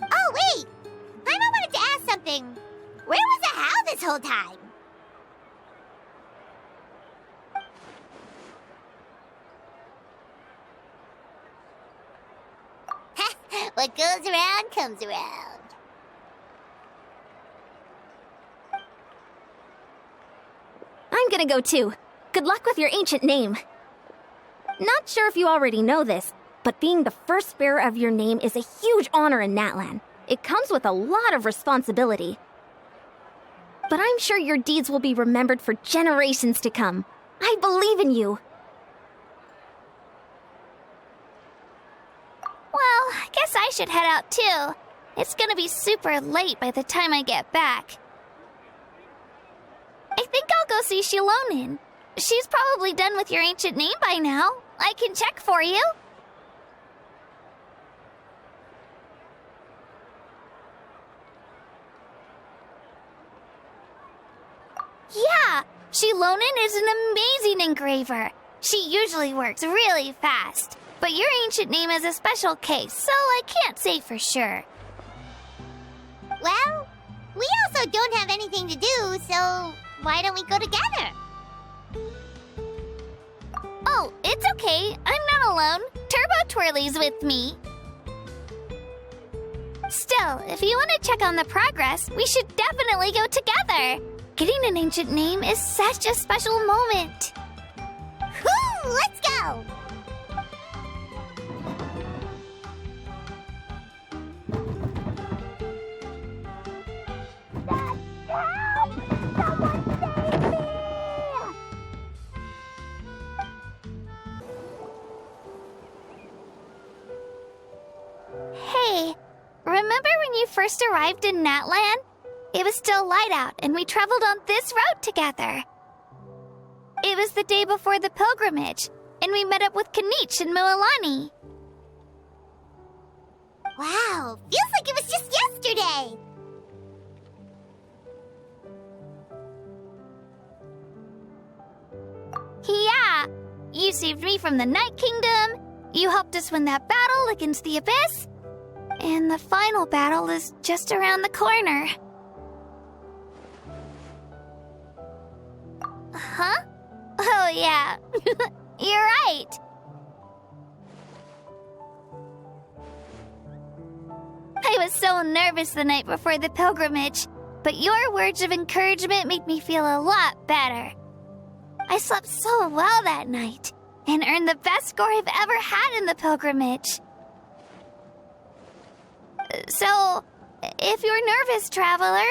[SPEAKER 2] Oh, wait! Paimon wanted to ask something. Where was the How this whole time? What goes around comes around.
[SPEAKER 6] I'm gonna go too. Good luck with your ancient name. Not sure if you already know this, but being the first bearer of your name is a huge honor in Natlan. It comes with a lot of responsibility. But I'm sure your deeds will be remembered for generations to come. I believe in you.
[SPEAKER 7] Well, I guess I should head out too. It's gonna be super late by the time I get back. I think I'll go see Shilonin. She's probably done with your ancient name by now. I can check for you. Yeah, Shilonin is an amazing engraver. She usually works really fast. But your ancient name is a special case, so I can't say for sure.
[SPEAKER 2] Well, we also don't have anything to do, so why don't we go together?
[SPEAKER 7] Oh, it's okay. I'm not alone. Turbo Twirly's with me. Still, if you want to check on the progress, we should definitely go together. Getting an ancient name is such a special moment.
[SPEAKER 2] Woo! Let's go!
[SPEAKER 7] Hey, remember when you first arrived in Natlan? It was still light out, and we traveled on this road together. It was the day before the pilgrimage, and we met up with Kanich and Mualani.
[SPEAKER 2] Wow, feels like it was just yesterday!
[SPEAKER 7] Yeah, you saved me from the Night Kingdom, you helped us win that battle against the Abyss, and the final battle is just around the corner. Huh? Oh yeah, you're right. I was so nervous the night before the pilgrimage, but your words of encouragement made me feel a lot better. I slept so well that night, and earned the best score I've ever had in the pilgrimage. So, if you're nervous, traveler,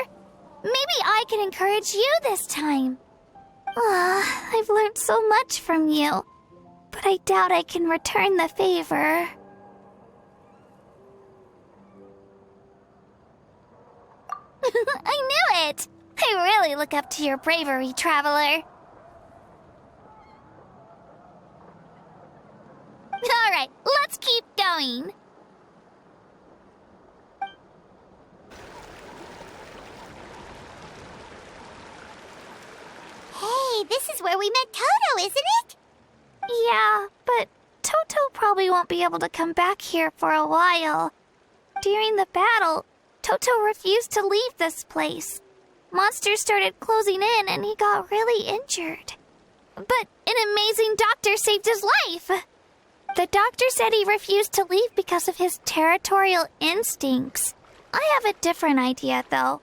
[SPEAKER 7] maybe I can encourage you this time. I've learned so much from you, but I doubt I can return the favor. I knew it! I really look up to your bravery, traveler. Alright, let's keep going.
[SPEAKER 2] Hey, this is where we met Toto, isn't it?
[SPEAKER 7] Yeah, but Toto probably won't be able to come back here for a while. During the battle, Toto refused to leave this place. Monsters started closing in and he got really injured. But an amazing doctor saved his life. The doctor said he refused to leave because of his territorial instincts. I have a different idea, though.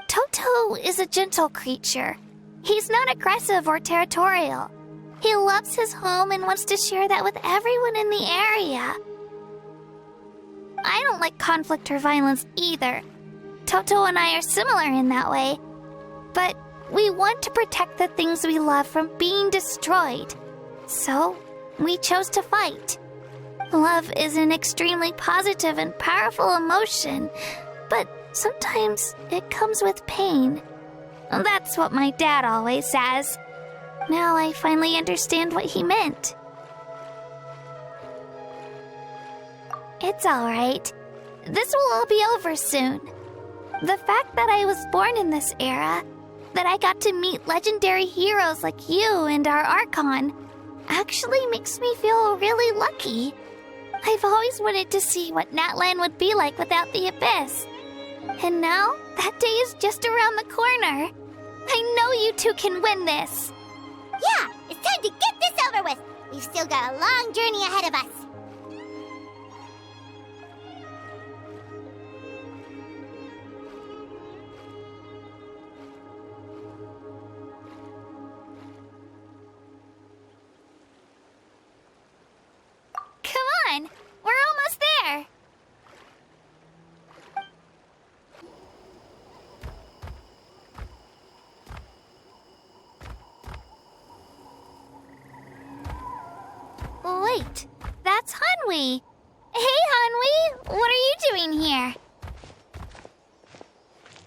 [SPEAKER 7] Toto is a gentle creature. He's not aggressive or territorial. He loves his home and wants to share that with everyone in the area. I don't like conflict or violence either. Toto and I are similar in that way. But we want to protect the things we love from being destroyed. So, we chose to fight. Love is an extremely positive and powerful emotion, but sometimes it comes with pain. That's what my dad always says. Now I finally understand what he meant. It's alright. This will all be over soon. The fact that I was born in this era, that I got to meet legendary heroes like you and our Archon, actually makes me feel really lucky. I've always wanted to see what Natlan would be like without the Abyss. And now, that day is just around the corner. I know you two can win this.
[SPEAKER 2] Yeah, it's time to get this over with. We've still got a long journey ahead of us.
[SPEAKER 7] Come on, we're almost there. Wait, that's Hanwi. Hey, Hanwi, what are you doing here?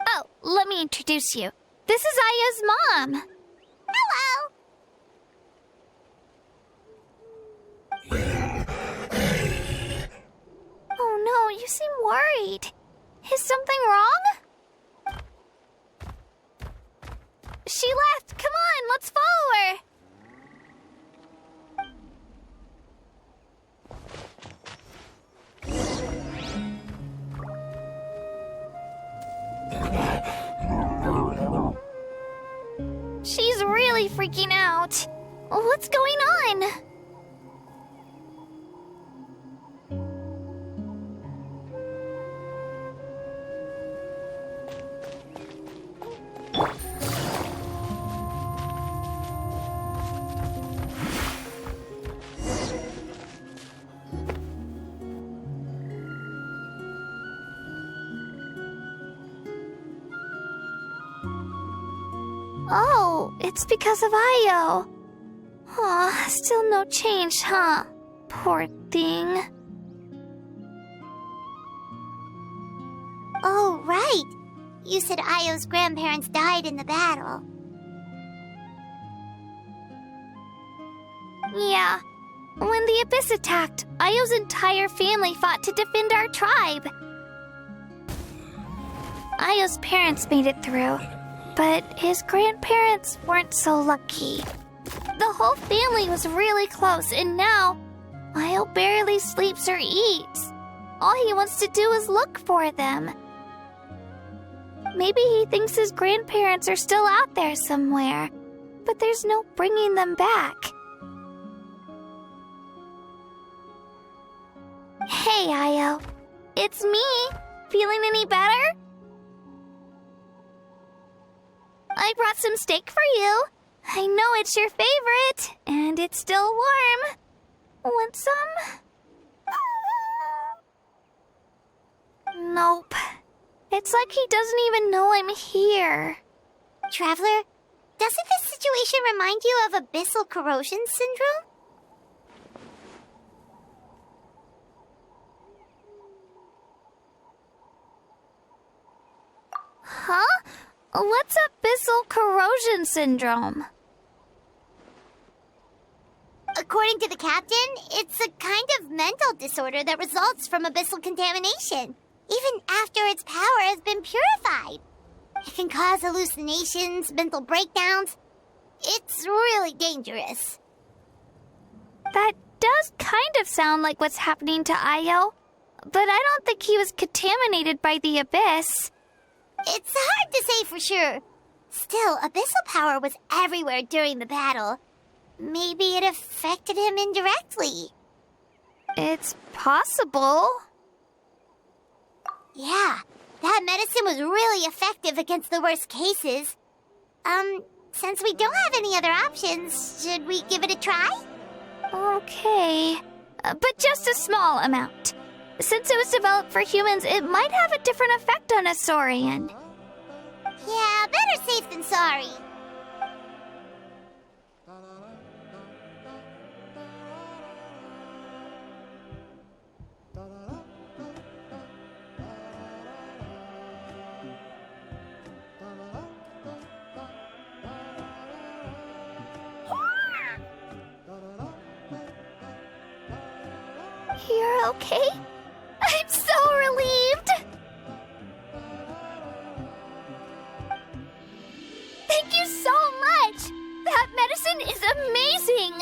[SPEAKER 7] Oh, let me introduce you. This is Aya's mom.
[SPEAKER 2] Hello!
[SPEAKER 7] Oh no, you seem worried. Is something wrong? She left. Come on, let's follow her. She's really freaking out. What's going on? Oh, it's because of Io. Aw, still no change, huh? Poor thing.
[SPEAKER 2] Oh, right. You said Io's grandparents died in the battle.
[SPEAKER 7] Yeah. When the Abyss attacked, Io's entire family fought to defend our tribe. Io's parents made it through, but his grandparents weren't so lucky. The whole family was really close, and now Io barely sleeps or eats. All he wants to do is look for them. Maybe he thinks his grandparents are still out there somewhere, but there's no bringing them back. Hey, Io. It's me. Feeling any better? I brought some steak for you. I know it's your favorite, and it's still warm. Want some? Nope. It's like he doesn't even know I'm here.
[SPEAKER 2] Traveler, doesn't this situation remind you of abyssal corrosion syndrome?
[SPEAKER 7] Huh? What's abyssal corrosion syndrome?
[SPEAKER 2] According to the captain, it's a kind of mental disorder that results from abyssal contamination, even after its power has been purified. It can cause hallucinations, mental breakdowns. It's really dangerous.
[SPEAKER 7] That does kind of sound like what's happening to Io, but I don't think he was contaminated by the Abyss.
[SPEAKER 2] It's hard to say for sure. Still, abyssal power was everywhere during the battle. Maybe it affected him indirectly.
[SPEAKER 7] It's possible.
[SPEAKER 2] Yeah, that medicine was really effective against the worst cases. since we don't have any other options, should we give it a try?
[SPEAKER 7] Okay. But just a small amount. Since it was developed for humans, it might have a different effect on a Saurian.
[SPEAKER 2] Yeah, better safe than sorry.
[SPEAKER 7] You're okay? I'm so relieved! Thank you so much! That medicine is amazing!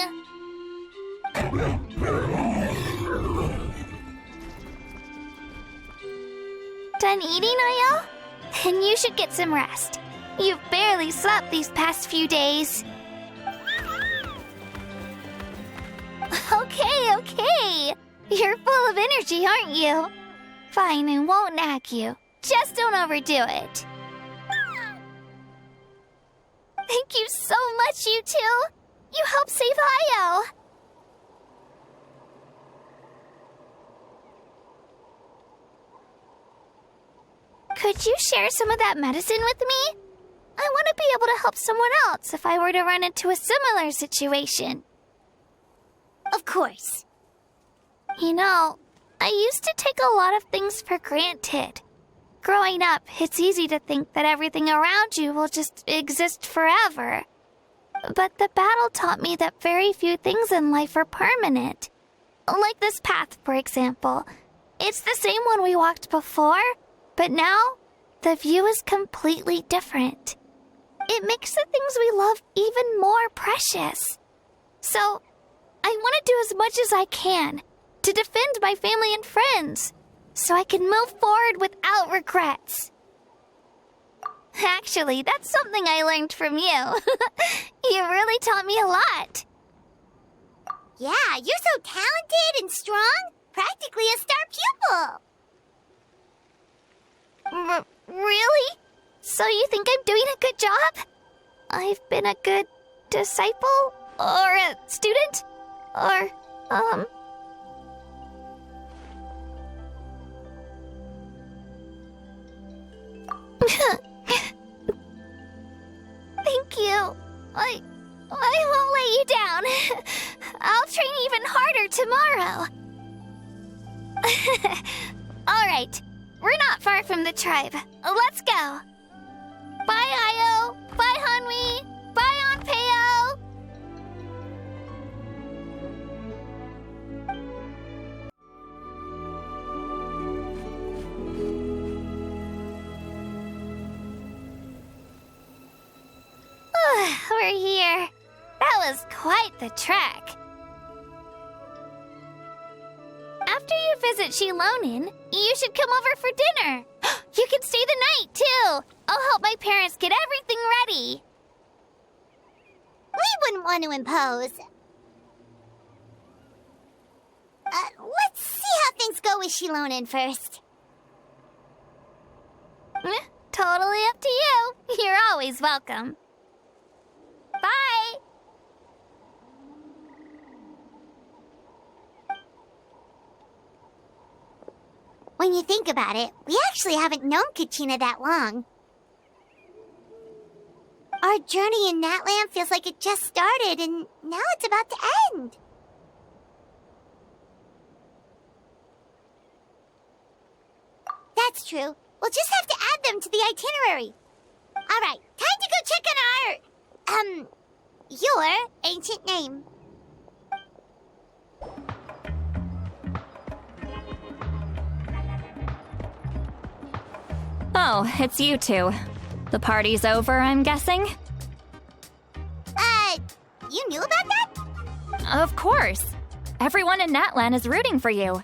[SPEAKER 7] Done eating, Ayel? Then you should get some rest. You've barely slept these past few days. Okay. You're full of energy, aren't you? Fine, I won't nag you. Just don't overdo it. Thank you so much, you two. You helped save Ayel. Could you share some of that medicine with me? I want to be able to help someone else if I were to run into a similar situation.
[SPEAKER 2] Of course.
[SPEAKER 7] You know, I used to take a lot of things for granted. Growing up, it's easy to think that everything around you will just exist forever. But the battle taught me that very few things in life are permanent. Like this path, for example. It's the same one we walked before, but now the view is completely different. It makes the things we love even more precious. So, I want to do as much as I can to defend my family and friends, so I can move forward without regrets. Actually, that's something I learned from you. You really taught me a lot.
[SPEAKER 2] Yeah, you're so talented and strong. Practically a star pupil.
[SPEAKER 7] Really? So you think I'm doing a good job? I've been a good disciple? Or a student? Or, Thank you. I won't let you down. I'll train even harder tomorrow. All right. We're not far from the tribe. Let's go. Bye, Io. Bye, Hanwi. Bye, Onpeo. We're here. That was quite the trek. After you visit Shilonin, you should come over for dinner. You can stay the night, too. I'll help my parents get everything ready.
[SPEAKER 2] We wouldn't want to impose. Let's see how things go with Shilonin first.
[SPEAKER 7] Totally up to you. You're always welcome. Bye.
[SPEAKER 2] When you think about it, we actually haven't known Kachina that long. Our journey in Natland feels like it just started, and now it's about to end. That's true. We'll just have to add them to the itinerary. All right, time to go check on your ancient name.
[SPEAKER 5] Oh, it's you two. The party's over, I'm guessing?
[SPEAKER 2] You knew about that?
[SPEAKER 5] Of course. Everyone in Natlan is rooting for you.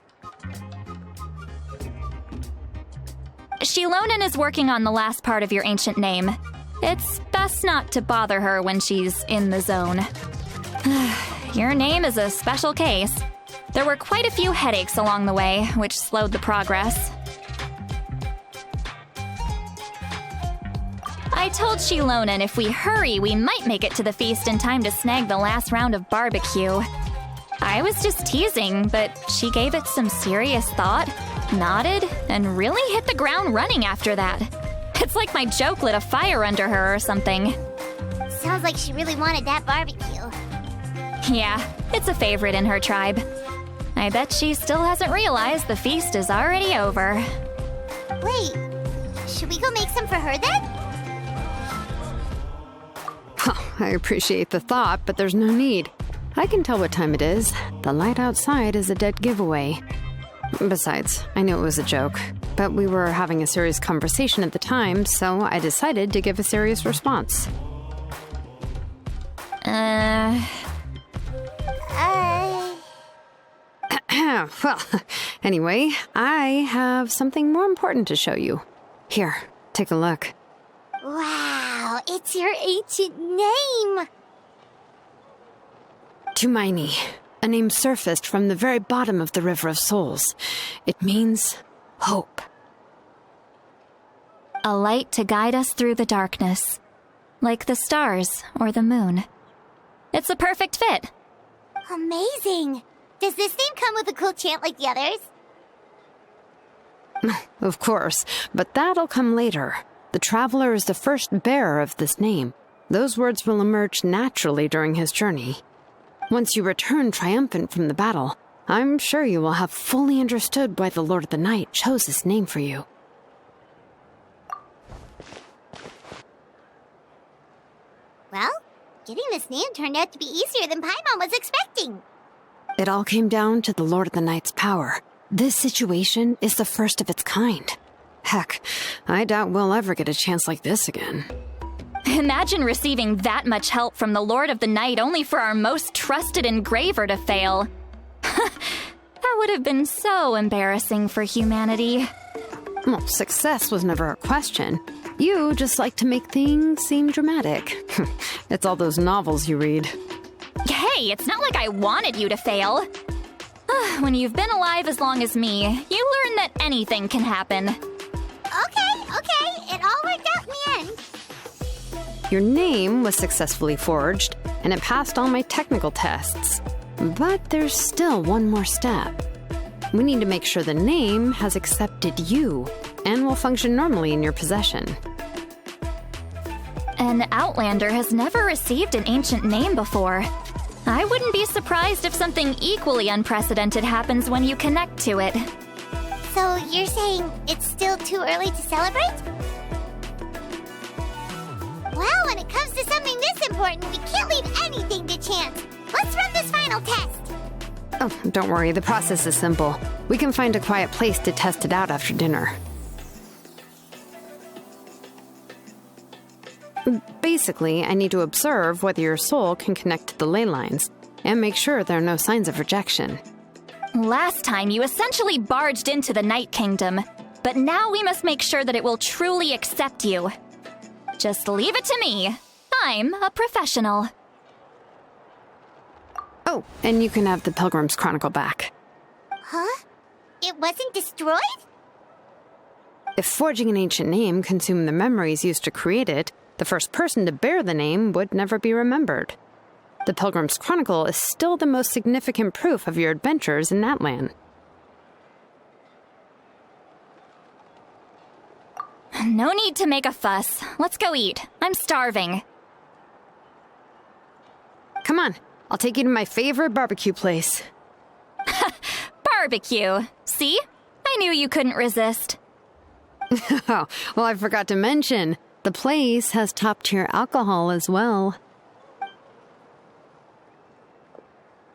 [SPEAKER 5] Shilonin is working on the last part of your ancient name. It's best not to bother her when she's in the zone. Your name is a special case. There were quite a few headaches along the way, which slowed the progress. I told Shilonan if we hurry, we might make it to the feast in time to snag the last round of barbecue. I was just teasing, but she gave it some serious thought, nodded, and really hit the ground running after that. It's like my joke lit a fire under her or something.
[SPEAKER 2] Sounds like she really wanted that barbecue.
[SPEAKER 5] Yeah, it's a favorite in her tribe. I bet she still hasn't realized the feast is already over.
[SPEAKER 2] Wait, should we go make some for her then?
[SPEAKER 3] I appreciate the thought, but there's no need. I can tell what time it is. The light outside is a dead giveaway. Besides, I knew it was a joke, but we were having a serious conversation at the time, so I decided to give a serious response. Well, anyway, I have something more important to show you. Here, take a look.
[SPEAKER 2] Wow, it's your ancient name!
[SPEAKER 3] Tumaini, a name surfaced from the very bottom of the River of Souls. It means hope.
[SPEAKER 5] A light to guide us through the darkness, like the stars or the moon. It's a perfect fit.
[SPEAKER 2] Amazing! Does this name come with a cool chant like the others?
[SPEAKER 3] Of course, but that'll come later. The Traveler is the first bearer of this name. Those words will emerge naturally during his journey. Once you return triumphant from the battle, I'm sure you will have fully understood why the Lord of the Night chose this name for you.
[SPEAKER 2] Well, getting this name turned out to be easier than Paimon was expecting.
[SPEAKER 3] It all came down to the Lord of the Night's power. This situation is the first of its kind. Heck, I doubt we'll ever get a chance like this again.
[SPEAKER 5] Imagine receiving that much help from the Lord of the Night only for our most trusted engraver to fail. That would have been so embarrassing for humanity.
[SPEAKER 3] Well, success was never a question. You just like to make things seem dramatic. It's all those novels you read.
[SPEAKER 5] Hey, it's not like I wanted you to fail. When you've been alive as long as me, you learn that anything can happen.
[SPEAKER 2] Okay, it all worked out in the end.
[SPEAKER 3] Your name was successfully forged, and it passed all my technical tests. But there's still one more step. We need to make sure the name has accepted you, and will function normally in your possession.
[SPEAKER 5] An Outlander has never received an ancient name before. I wouldn't be surprised if something equally unprecedented happens when you connect to it.
[SPEAKER 2] So you're saying it's still too early to celebrate? Well, when it comes to something this important, we can't leave anything to chance. Let's run this final test.
[SPEAKER 3] Oh, don't worry, the process is simple. We can find a quiet place to test it out after dinner. Basically, I need to observe whether your soul can connect to the ley lines, and make sure there are no signs of rejection.
[SPEAKER 5] Last time, you essentially barged into the Night Kingdom, but now we must make sure that it will truly accept you. Just leave it to me. I'm a professional.
[SPEAKER 3] Oh, and you can have the Pilgrim's Chronicle back.
[SPEAKER 2] Huh? It wasn't destroyed?
[SPEAKER 3] If forging an ancient name consumed the memories used to create it, the first person to bear the name would never be remembered. The Pilgrim's Chronicle is still the most significant proof of your adventures in that land.
[SPEAKER 5] No need to make a fuss. Let's go eat. I'm starving.
[SPEAKER 3] Come on, I'll take you to my favorite barbecue place.
[SPEAKER 5] Barbecue. See? I knew you couldn't resist.
[SPEAKER 3] Oh, well, I forgot to mention, the place has top-tier alcohol as well.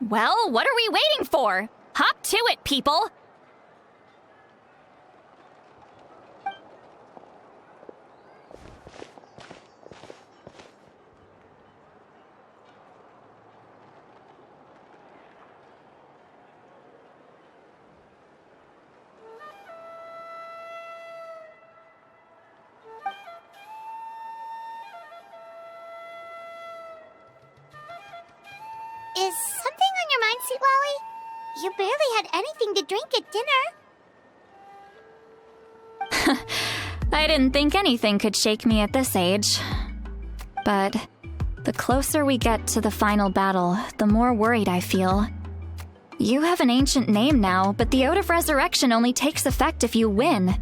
[SPEAKER 5] Well, what are we waiting for? Hop to it, people!
[SPEAKER 2] Is something on your mind, Sweet Lolly? You barely had anything to drink at dinner.
[SPEAKER 5] I didn't think anything could shake me at this age. But the closer we get to the final battle, the more worried I feel. You have an ancient name now, but the Ode of Resurrection only takes effect if you win.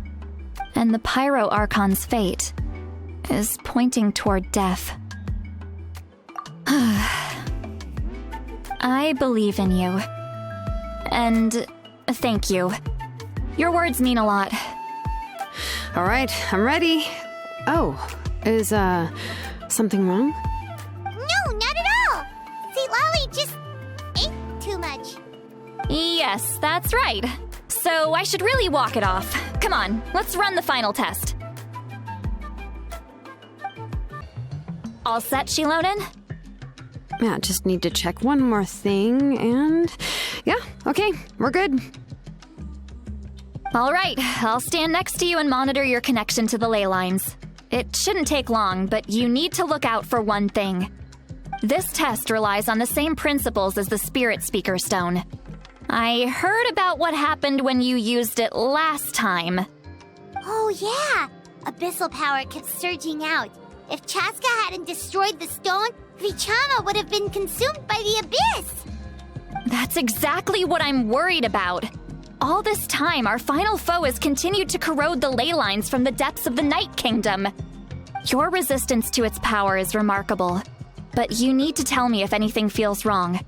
[SPEAKER 5] And the Pyro Archon's fate is pointing toward death. I believe in you. And thank you. Your words mean a lot.
[SPEAKER 3] All right, I'm ready. Oh, is, something wrong?
[SPEAKER 2] No, not at all! See, Lolly just ate too much.
[SPEAKER 5] Yes, that's right. So I should really walk it off. Come on, let's run the final test. All set, Shilonen?
[SPEAKER 3] Yeah, just need to check one more thing, and... yeah, okay, we're good.
[SPEAKER 5] All right, I'll stand next to you and monitor your connection to the ley lines. It shouldn't take long, but you need to look out for one thing. This test relies on the same principles as the Spirit Speaker Stone. I heard about what happened when you used it last time.
[SPEAKER 2] Oh, yeah! Abyssal power kept surging out. If Chaska hadn't destroyed the stone, Vichama would have been consumed by the abyss!
[SPEAKER 5] That's exactly what I'm worried about. All this time, our final foe has continued to corrode the ley lines from the depths of the Night Kingdom. Your resistance to its power is remarkable, but you need to tell me if anything feels wrong.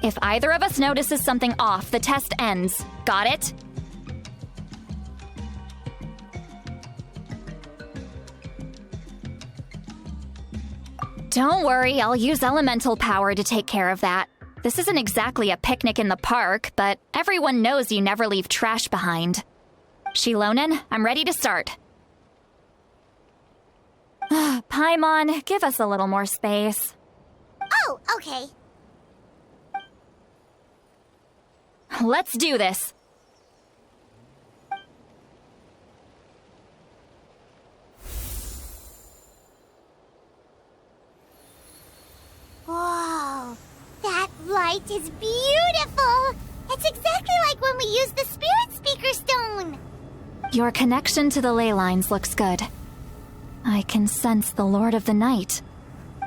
[SPEAKER 5] If either of us notices something off, the test ends. Got it? Don't worry, I'll use elemental power to take care of that. This isn't exactly a picnic in the park, but everyone knows you never leave trash behind. Shilonen, I'm ready to start. Paimon, give us a little more space.
[SPEAKER 2] Oh, okay.
[SPEAKER 5] Let's do this.
[SPEAKER 2] Whoa, that light is beautiful! It's exactly like when we used the Spirit Speaker Stone!
[SPEAKER 5] Your connection to the ley lines looks good. I can sense the Lord of the Night.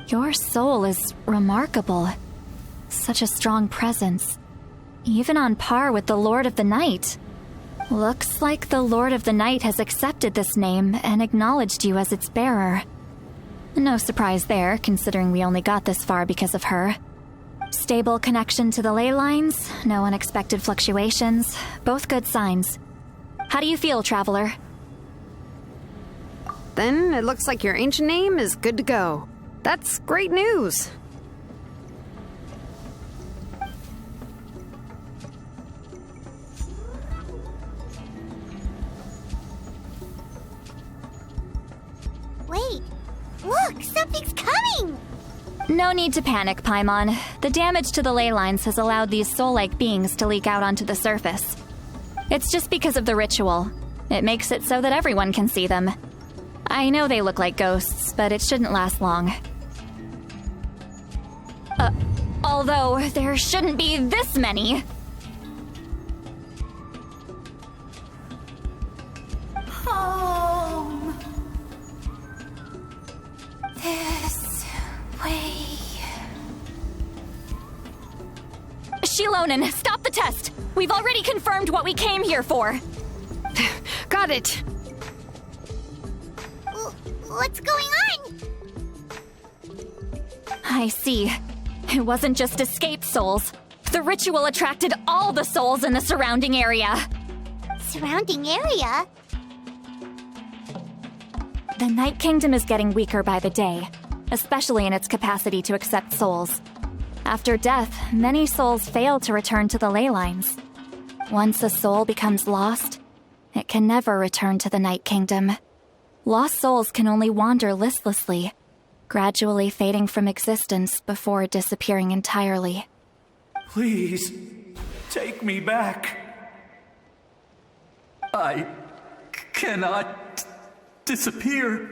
[SPEAKER 5] Your soul is remarkable. Such a strong presence. Even on par with the Lord of the Night. Looks like the Lord of the Night has accepted this name and acknowledged you as its bearer. No surprise there, considering we only got this far because of her. Stable connection to the ley lines, no unexpected fluctuations, both good signs. How do you feel, Traveler?
[SPEAKER 3] Then it looks like your ancient name is good to go. That's great news.
[SPEAKER 2] Wait, look, something's coming!
[SPEAKER 5] No need to panic, Paimon. The damage to the ley lines has allowed these soul-like beings to leak out onto the surface. It's just because of the ritual. It makes it so that everyone can see them. I know they look like ghosts, but it shouldn't last long. Although there shouldn't be this many.
[SPEAKER 7] Home. This way.
[SPEAKER 5] Shilonen, stop the test! We've already confirmed what we came here for.
[SPEAKER 3] Got it.
[SPEAKER 2] What's going on?
[SPEAKER 5] I see. It wasn't just escaped souls. The ritual attracted all the souls in the surrounding area.
[SPEAKER 2] Surrounding area?
[SPEAKER 5] The Night Kingdom is getting weaker by the day, especially in its capacity to accept souls. After death, many souls fail to return to the ley lines. Once a soul becomes lost, it can never return to the Night Kingdom. Lost souls can only wander listlessly, gradually fading from existence before disappearing entirely.
[SPEAKER 10] Please, take me back. I cannot disappear.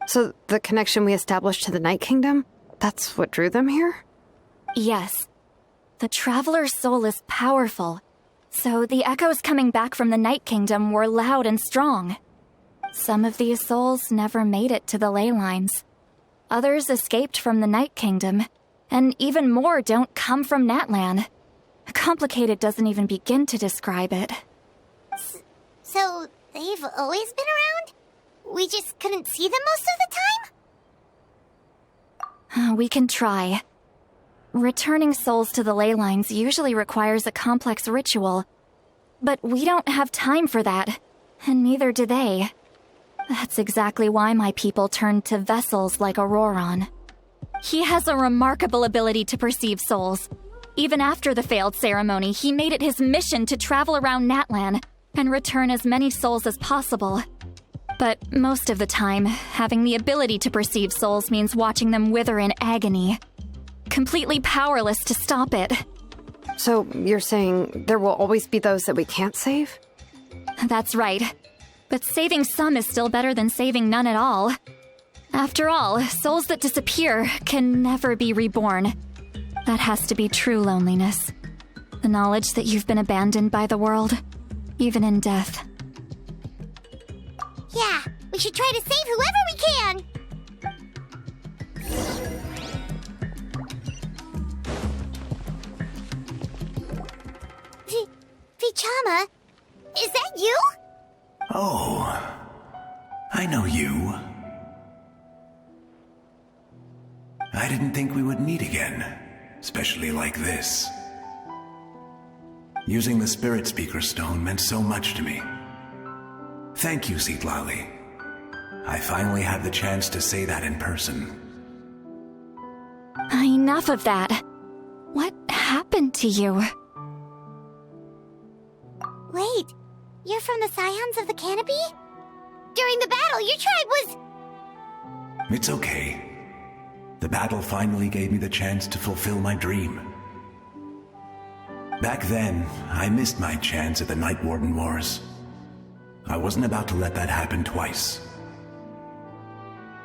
[SPEAKER 3] So the connection we established to the Night Kingdom, that's what drew them here?
[SPEAKER 5] Yes. The Traveler's soul is powerful, so the echoes coming back from the Night Kingdom were loud and strong. Some of these souls never made it to the ley lines. Others escaped from the Night Kingdom, and even more don't come from Natlan. Complicated doesn't even begin to describe it.
[SPEAKER 2] So, they've always been around? We just couldn't see them most of the time?
[SPEAKER 5] We can try. Returning souls to the ley lines usually requires a complex ritual, but we don't have time for that, and neither do they. That's exactly why my people turned to vessels like Auroron. He has a remarkable ability to perceive souls. Even after the failed ceremony, he made it his mission to travel around Natlan and return as many souls as possible. But most of the time, having the ability to perceive souls means watching them wither in agony. Completely powerless to stop it.
[SPEAKER 3] So you're saying there will always be those that we can't save?
[SPEAKER 5] That's right. But saving some is still better than saving none at all. After all, souls that disappear can never be reborn. That has to be true loneliness. The knowledge that you've been abandoned by the world, even in death.
[SPEAKER 2] Yeah, we should try to save whoever we can! Vichama, is that you?
[SPEAKER 10] Oh, I know you. I didn't think we would meet again, especially like this. Using the Spirit Speaker Stone meant so much to me. Thank you, Citlali. I finally have the chance to say that in person.
[SPEAKER 5] Enough of that. What happened to you?
[SPEAKER 2] Wait, you're from the Scions of the Canopy? During the battle, your tribe was...
[SPEAKER 10] It's okay. The battle finally gave me the chance to fulfill my dream. Back then, I missed my chance at the Night Warden Wars. I wasn't about to let that happen twice.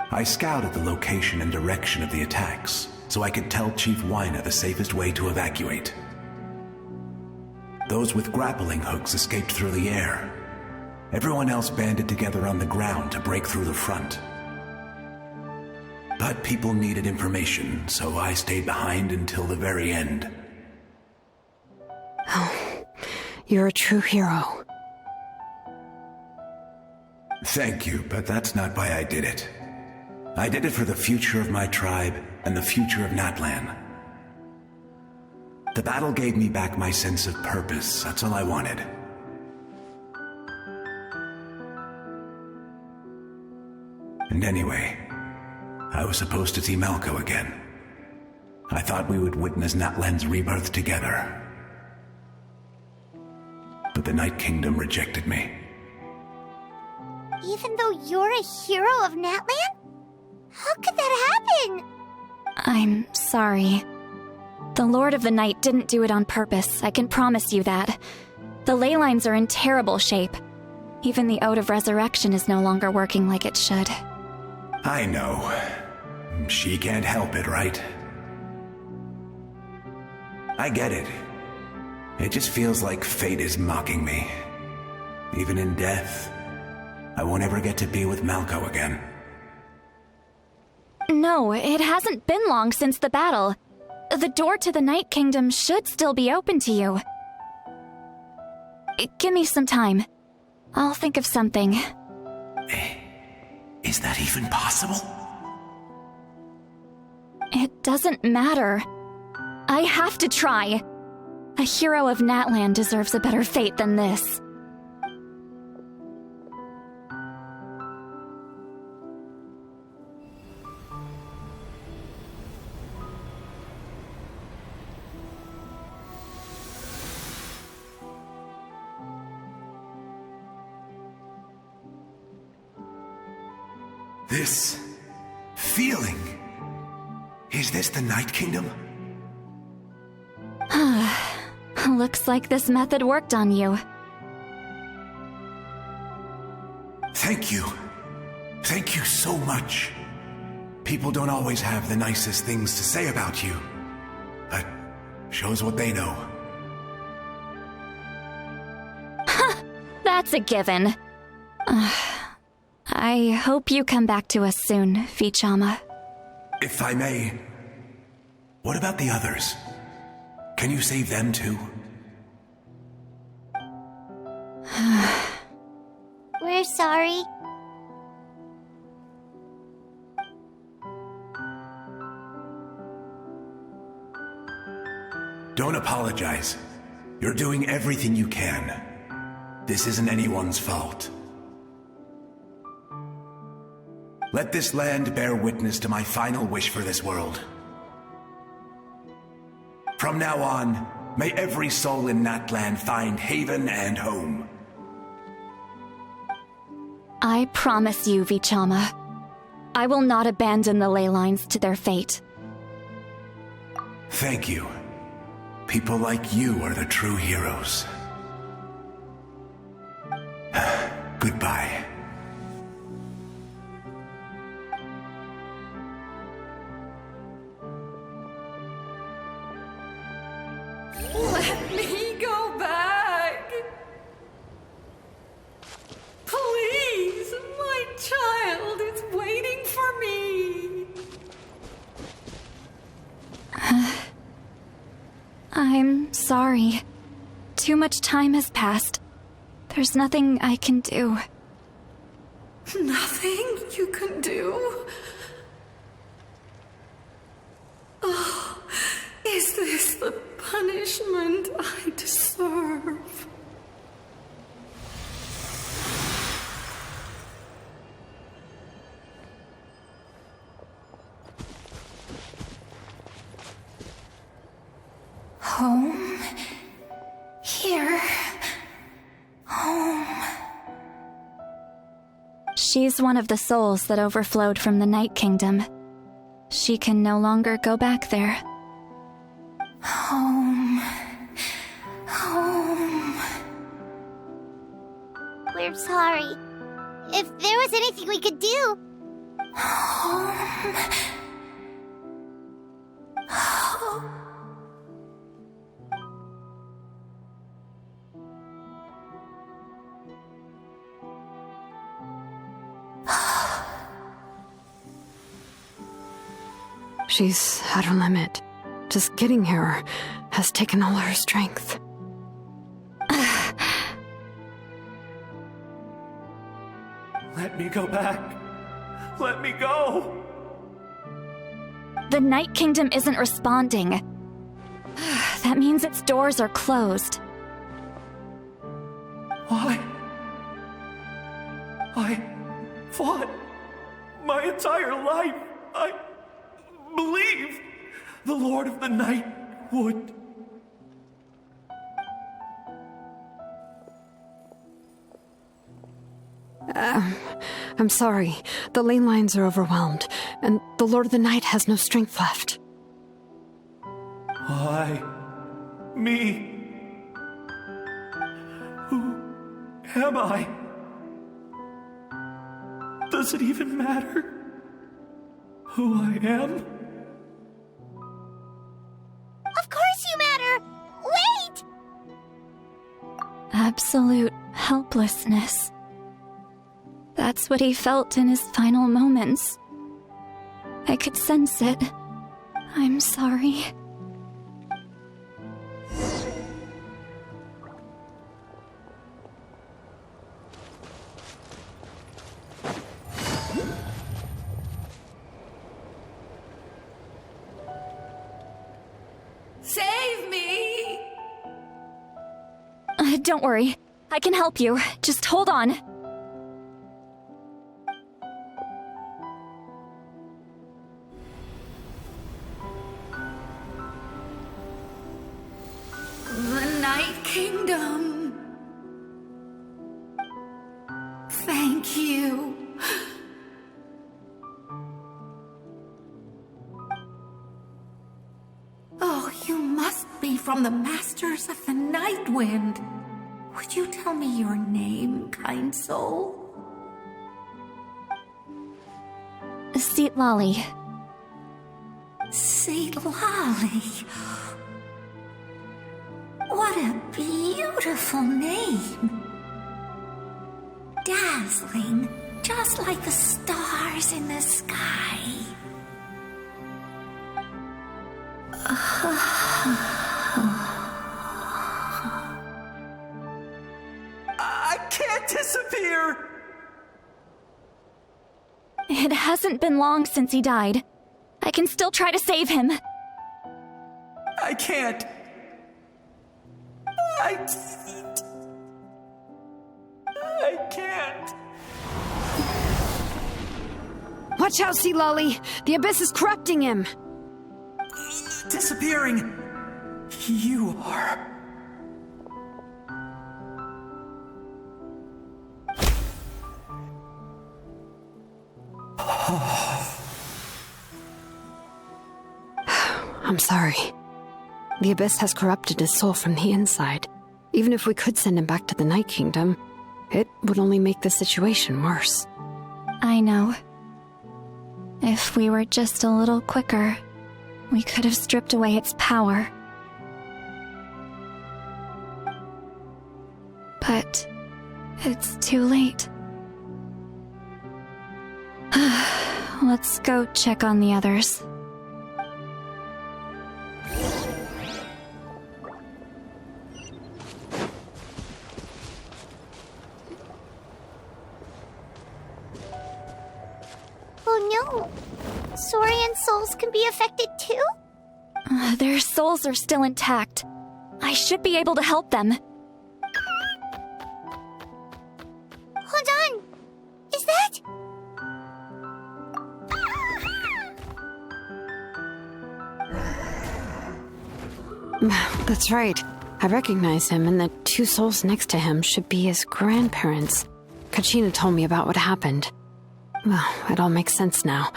[SPEAKER 10] I scouted the location and direction of the attacks, so I could tell Chief Wyna the safest way to evacuate. Those with grappling hooks escaped through the air. Everyone else banded together on the ground to break through the front. But people needed information, so I stayed behind until the very end.
[SPEAKER 3] Oh, you're a true hero.
[SPEAKER 10] Thank you, but that's not why I did it. I did it for the future of my tribe and the future of Natlan. The battle gave me back my sense of purpose. That's all I wanted. And anyway, I was supposed to see Malko again. I thought we would witness Natlan's rebirth together. But the Night Kingdom rejected me.
[SPEAKER 2] Even though you're a hero of Natlan? How could that happen?
[SPEAKER 5] I'm sorry. The Lord of the Night didn't do it on purpose, I can promise you that. The ley lines are in terrible shape. Even the Ode of Resurrection is no longer working like it should.
[SPEAKER 10] I know. She can't help it, right? I get it. It just feels like fate is mocking me. Even in death, I won't ever get to be with Malko again.
[SPEAKER 5] No, it hasn't been long since the battle. The door to the Night Kingdom should still be open to you. Give me some time. I'll think of something.
[SPEAKER 10] Is that even possible?
[SPEAKER 5] It doesn't matter. I have to try. A hero of Natlan deserves a better fate than this.
[SPEAKER 10] This feeling. Is this the Night Kingdom?
[SPEAKER 5] Looks like this method worked on you.
[SPEAKER 10] Thank you. Thank you so much. People don't always have the nicest things to say about you. But shows what they know.
[SPEAKER 5] That's a given. I hope you come back to us soon, Vichama.
[SPEAKER 10] If I may, what about the others? Can you save them too?
[SPEAKER 2] We're sorry.
[SPEAKER 10] Don't apologize. You're doing everything you can. This isn't anyone's fault. Let this land bear witness to my final wish for this world. From now on, may every soul in Natlan find haven and home.
[SPEAKER 5] I promise you, Vichama, I will not abandon the ley lines to their fate.
[SPEAKER 10] Thank you. People like you are the true heroes. Goodbye.
[SPEAKER 11] Let me go back. Please, my child is waiting for me.
[SPEAKER 5] I'm sorry. Too much time has passed. There's nothing I can do.
[SPEAKER 11] Nothing you can do? Oh, is this the punishment I deserve? Home? Here? Home?
[SPEAKER 5] She's one of the souls that overflowed from the Night Kingdom. She can no longer go back there.
[SPEAKER 11] Home. Home.
[SPEAKER 2] We're sorry. If there was anything we could do...
[SPEAKER 11] Home. Home.
[SPEAKER 3] She's at her limit. Just getting here has taken all her strength.
[SPEAKER 12] Let me go back. Let me go.
[SPEAKER 5] The Night Kingdom isn't responding. That means its doors are closed.
[SPEAKER 12] Why? I fought my entire life. I believed the Lord of the Night would.
[SPEAKER 3] I'm sorry. The ley lines are overwhelmed, and the Lord of the Night has no strength left.
[SPEAKER 12] Why? Me? Who am I? Does it even matter who I am?
[SPEAKER 2] Of course you matter! Wait!
[SPEAKER 5] Absolute helplessness. That's what he felt in his final moments. I could sense it. I'm sorry.
[SPEAKER 11] Save me!
[SPEAKER 5] Don't worry. I can help you. Just hold on.
[SPEAKER 11] The Night Kingdom. Thank you. Oh, you must be from the Masters of the Night Wind. Would you tell me your name, kind soul?
[SPEAKER 5] Seat Lolly.
[SPEAKER 11] Seat Lolly. What a beautiful name. Dazzling, just like the stars in the sky.
[SPEAKER 12] I can't disappear!
[SPEAKER 5] It hasn't been long since he died. I can still try to save him.
[SPEAKER 12] I can't. I can't.
[SPEAKER 3] Watch out, Sea Lolly! The Abyss is corrupting him!
[SPEAKER 12] Disappearing. You are.
[SPEAKER 3] I'm sorry. The Abyss has corrupted his soul from the inside. Even if we could send him back to the Night Kingdom, it would only make the situation worse.
[SPEAKER 5] I know. If we were just a little quicker, we could have stripped away its power. But it's too late. Let's go check on the others.
[SPEAKER 2] Oh no! Saurian souls can be affected too?
[SPEAKER 5] Their souls are still intact. I should be able to help them.
[SPEAKER 2] Hold on! Is that...
[SPEAKER 3] That's right. I recognize him, and the two souls next to him should be his grandparents. Kachina told me about what happened. Well, it all makes sense now.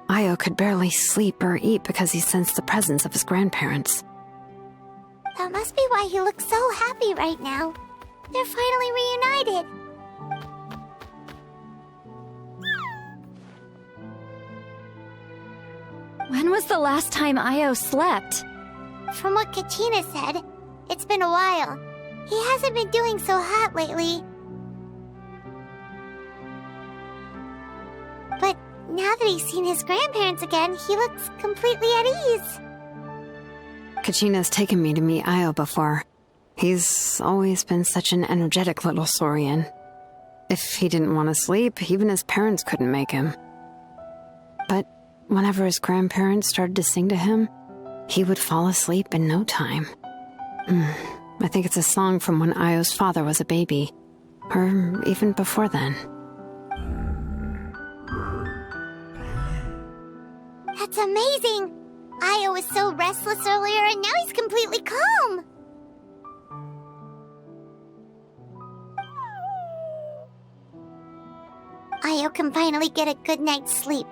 [SPEAKER 3] Io could barely sleep or eat because he sensed the presence of his grandparents.
[SPEAKER 2] That must be why he looks so happy right now. They're finally reunited.
[SPEAKER 5] When was the last time Io slept?
[SPEAKER 2] From what Kachina said, it's been a while. He hasn't been doing so hot lately. But now that he's seen his grandparents again, he looks completely at ease.
[SPEAKER 3] Kachina's taken me to meet Io before. He's always been such an energetic little Saurian. If he didn't want to sleep, even his parents couldn't make him. But whenever his grandparents started to sing to him, he would fall asleep in no time. I think it's a song from when Io's father was a baby, or even before then.
[SPEAKER 2] That's amazing! Io was so restless earlier, and now he's completely calm! Io can finally get a good night's sleep.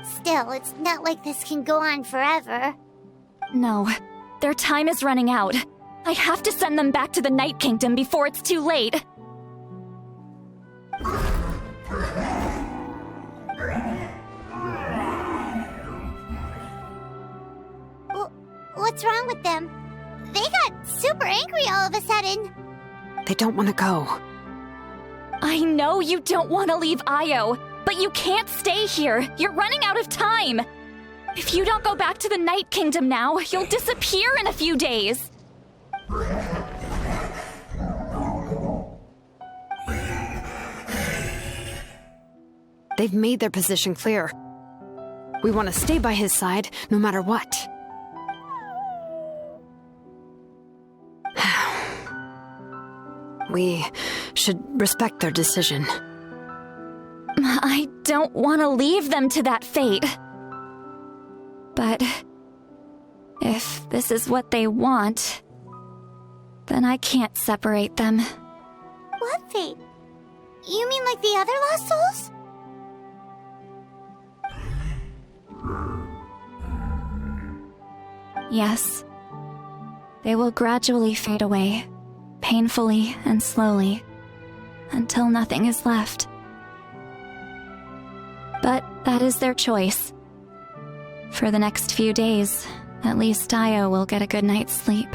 [SPEAKER 2] Still, it's not like this can go on forever.
[SPEAKER 5] No, their time is running out. I have to send them back to the Night Kingdom before it's too late.
[SPEAKER 2] What's wrong with them? They got super angry all of a sudden.
[SPEAKER 3] They don't want to go.
[SPEAKER 5] I know you don't want to leave Io, but you can't stay here. You're running out of time. If you don't go back to the Night Kingdom now, you'll disappear in a few days.
[SPEAKER 3] They've made their position clear. We want to stay by his side, no matter what. We should respect their decision.
[SPEAKER 5] I don't want to leave them to that fate. But if this is what they want, then I can't separate them.
[SPEAKER 2] What fate? You mean like the other lost souls?
[SPEAKER 5] Yes. They will gradually fade away, painfully and slowly, until nothing is left. But that is their choice. For the next few days, at least Io will get a good night's sleep.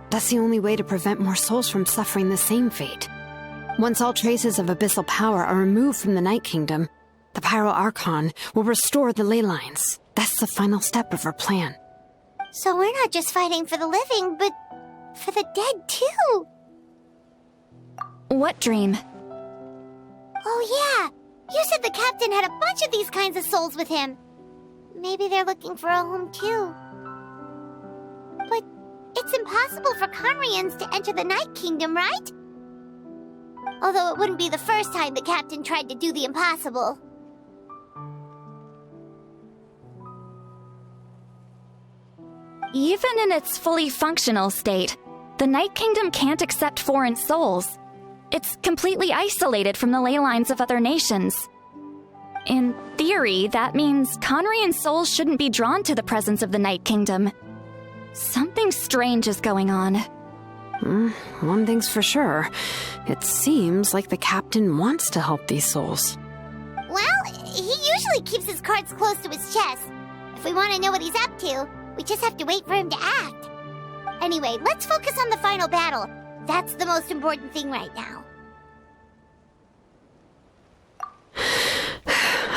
[SPEAKER 3] That's the only way to prevent more souls from suffering the same fate. Once all traces of abyssal power are removed from the Night Kingdom, the Pyro Archon will restore the ley lines. That's the final step of our plan.
[SPEAKER 2] So we're not just fighting for the living, but for the dead too.
[SPEAKER 5] What dream?
[SPEAKER 2] Oh yeah, you said the captain had a bunch of these kinds of souls with him. Maybe they're looking for a home too. But it's impossible for Conrians to enter the Night Kingdom, right? Although it wouldn't be the first time the captain tried to do the impossible.
[SPEAKER 5] Even in its fully functional state, the Night Kingdom can't accept foreign souls. It's completely isolated from the ley lines of other nations. In theory, that means Conrian souls shouldn't be drawn to the presence of the Night Kingdom. Something strange is going on.
[SPEAKER 3] One thing's for sure. It seems like the captain wants to help these souls.
[SPEAKER 2] Well, he usually keeps his cards close to his chest. If we want to know what he's up to, we just have to wait for him to act. Anyway, let's focus on the final battle. That's the most important thing right now.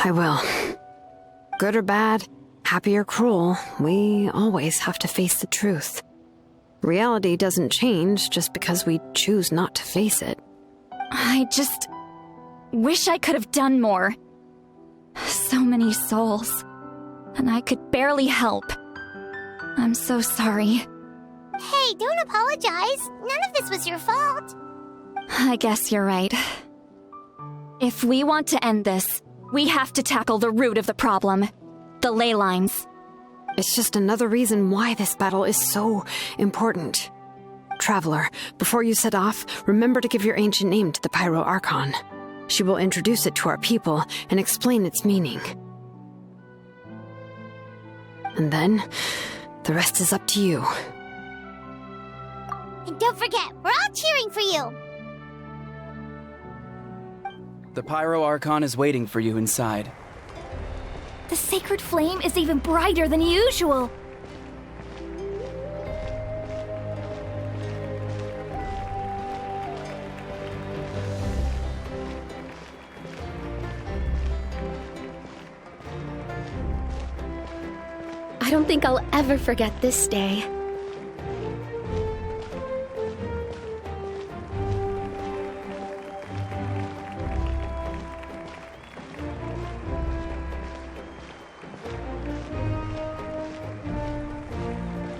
[SPEAKER 3] I will. Good or bad, happy or cruel, we always have to face the truth. Reality doesn't change just because we choose not to face it.
[SPEAKER 5] I just wish I could have done more. So many souls, and I could barely help. I'm so sorry.
[SPEAKER 2] Hey, don't apologize. None of this was your fault.
[SPEAKER 5] I guess you're right. If we want to end this, we have to tackle the root of the problem. The ley lines.
[SPEAKER 3] It's just another reason why this battle is so important. Traveler, before you set off, remember to give your ancient name to the Pyro Archon. She will introduce it to our people and explain its meaning. And then, the rest is up to you.
[SPEAKER 2] And don't forget, we're all cheering for you!
[SPEAKER 13] The Pyro Archon is waiting for you inside.
[SPEAKER 6] The sacred flame is even brighter than usual. I don't think I'll ever forget this day.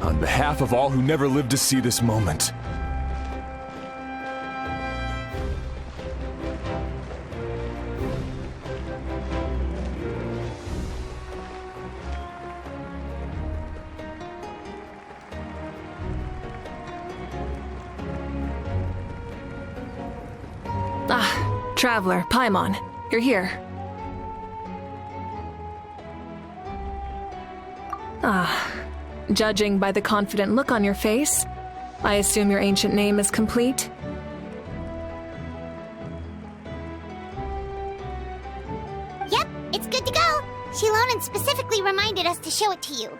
[SPEAKER 14] On behalf of all who never lived to see this moment.
[SPEAKER 4] Traveler, Paimon, you're here. Judging by the confident look on your face, I assume your ancient name is complete?
[SPEAKER 2] Yep, it's good to go. Shilonen specifically reminded us to show it to you.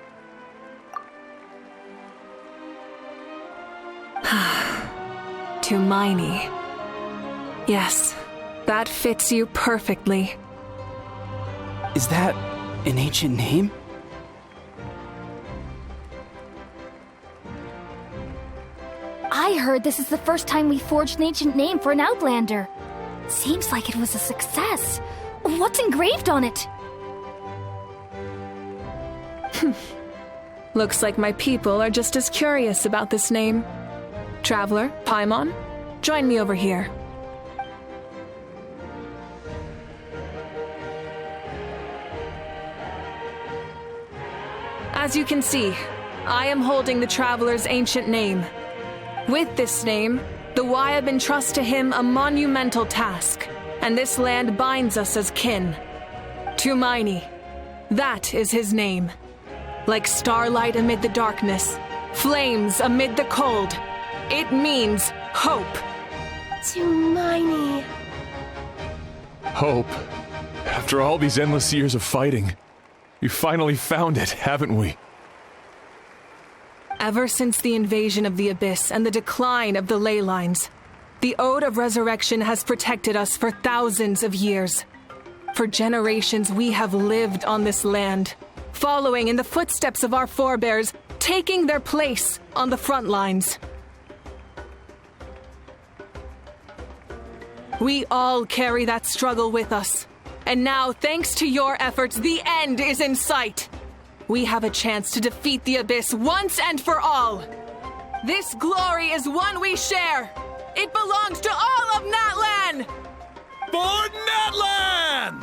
[SPEAKER 4] Tumaini. Yes, that fits you perfectly.
[SPEAKER 13] Is that an ancient name?
[SPEAKER 6] I heard this is the first time we forged an ancient name for an Outlander. Seems like it was a success. What's engraved on it?
[SPEAKER 4] Looks like my people are just as curious about this name. Traveler, Paimon, join me over here. As you can see, I am holding the Traveler's ancient name. With this name, the Wyab entrusts to him a monumental task, and this land binds us as kin. Tumaini, that is his name. Like starlight amid the darkness, flames amid the cold, it means hope.
[SPEAKER 6] Tumaini.
[SPEAKER 14] Hope. After all these endless years of fighting, we finally found it, haven't we?
[SPEAKER 4] Ever since the invasion of the Abyss and the decline of the ley lines, The Ode of Resurrection has protected us for thousands of years. For generations, we have lived on this land, following in the footsteps of our forebears, taking their place on the front lines. We all carry that struggle with us. And now, thanks to your efforts, the end is in sight. We have a chance to defeat the Abyss once and for all. This glory is one we share. It belongs to all of Natlan!
[SPEAKER 15] For Natlan!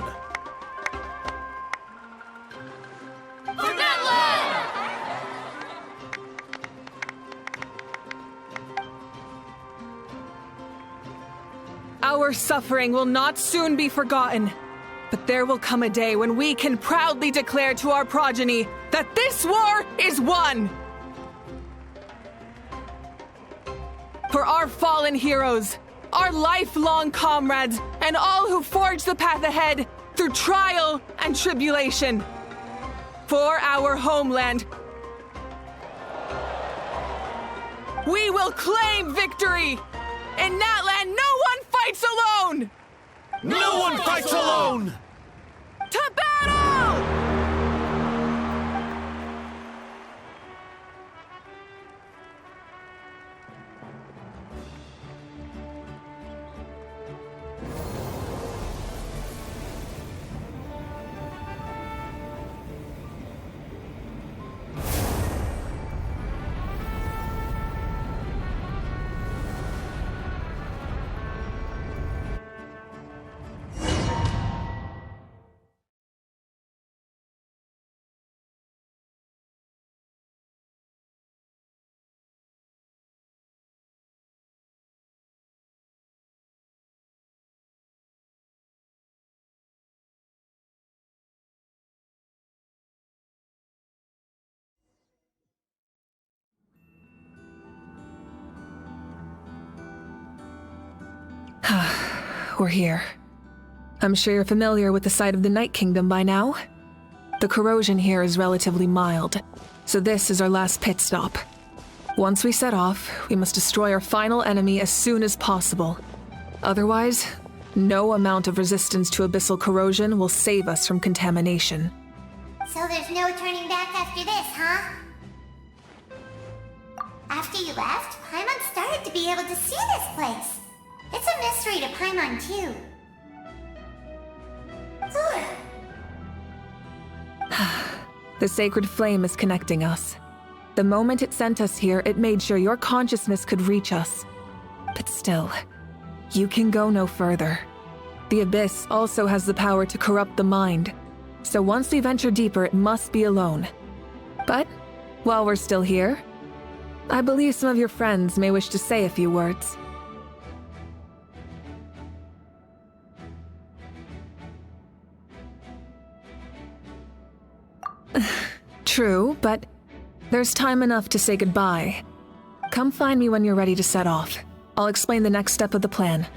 [SPEAKER 7] For Natlan!
[SPEAKER 4] Our suffering will not soon be forgotten. But there will come a day when we can proudly declare to our progeny that this war is won! For our fallen heroes, our lifelong comrades, and all who forge the path ahead through trial and tribulation. For our homeland, we will claim victory! In Natlan, no one fights alone!
[SPEAKER 15] No one fights alone!
[SPEAKER 4] To battle! We're here. I'm sure you're familiar with the site of the Night Kingdom by now. The corrosion here is relatively mild, so this is our last pit stop. Once we set off, we must destroy our final enemy as soon as possible. Otherwise, no amount of resistance to abyssal corrosion will save us from contamination.
[SPEAKER 2] So there's no turning back after this, huh? After you left, Paimon started to be able to see this place. It's a mystery to Paimon, too.
[SPEAKER 4] The sacred flame is connecting us. The moment it sent us here, it made sure your consciousness could reach us. But still, you can go no further. The Abyss also has the power to corrupt the mind, so once we venture deeper, it must be alone. But, while we're still here, I believe some of your friends may wish to say a few words. True, but there's time enough to say goodbye. Come find me when you're ready to set off. I'll explain the next step of the plan.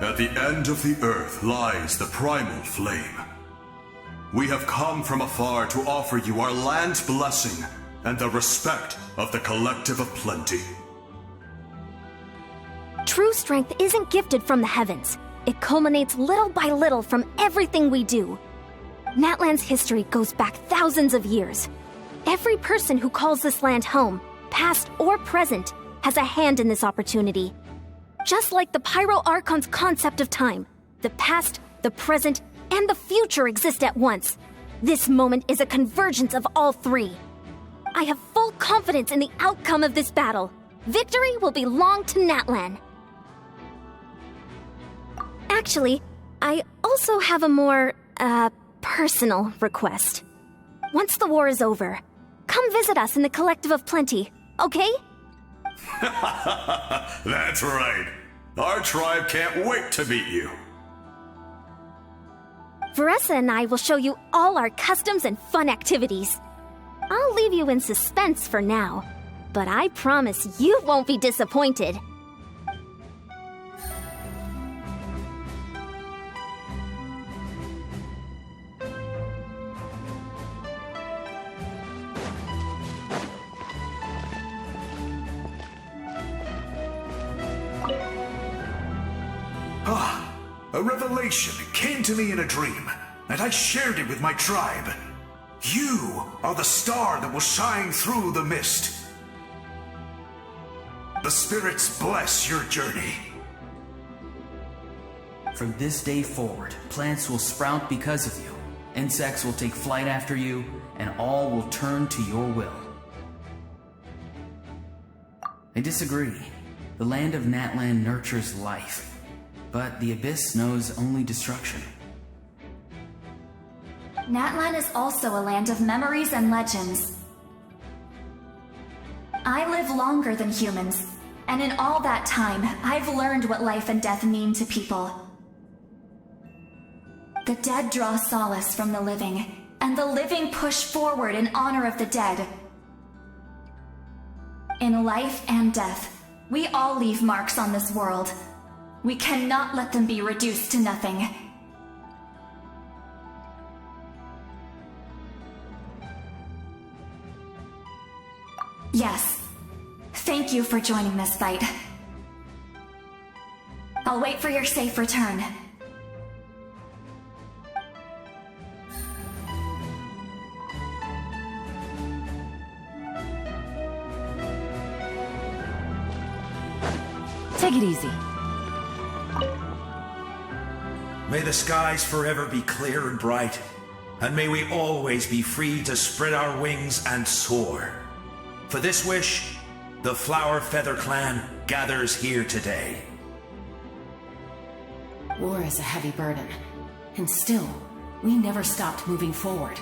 [SPEAKER 16] At the end of the earth lies the primal flame. We have come from afar to offer you our land's blessing and the respect of the Collective of Plenty.
[SPEAKER 6] True strength isn't gifted from the heavens. It culminates little by little from everything we do. Natlan's history goes back thousands of years. Every person who calls this land home, past or present, has a hand in this opportunity. Just like the Pyro Archon's concept of time, the past, the present, and the future exist at once. This moment is a convergence of all three. I have full confidence in the outcome of this battle. Victory will belong to Natlan. Actually, I also have a more, personal request. Once the war is over, come visit us in the Collective of Plenty, okay?
[SPEAKER 16] That's right. Our tribe can't wait to meet you.
[SPEAKER 6] Veressa and I will show you all our customs and fun activities. I'll leave you in suspense for now, but I promise you won't be disappointed.
[SPEAKER 10] A revelation came to me in a dream, and I shared it with my tribe. You are the star that will shine through the mist. The spirits bless your journey.
[SPEAKER 9] From this day forward, plants will sprout because of you, insects will take flight after you, and all will turn to your will. I disagree. The land of Natlan nurtures life. But the Abyss knows only destruction.
[SPEAKER 5] Natlan is also a land of memories and legends. I live longer than humans, and in all that time, I've learned what life and death mean to people. The dead draw solace from the living, and the living push forward in honor of the dead. In life and death, we all leave marks on this world. We cannot let them be reduced to nothing. Yes. Thank you for joining this fight. I'll wait for your safe return.
[SPEAKER 8] Take it easy.
[SPEAKER 10] May the skies forever be clear and bright, and may we always be free to spread our wings and soar. For this wish, the Flower Feather Clan gathers here today.
[SPEAKER 8] War is a heavy burden, and still, we never stopped moving forward.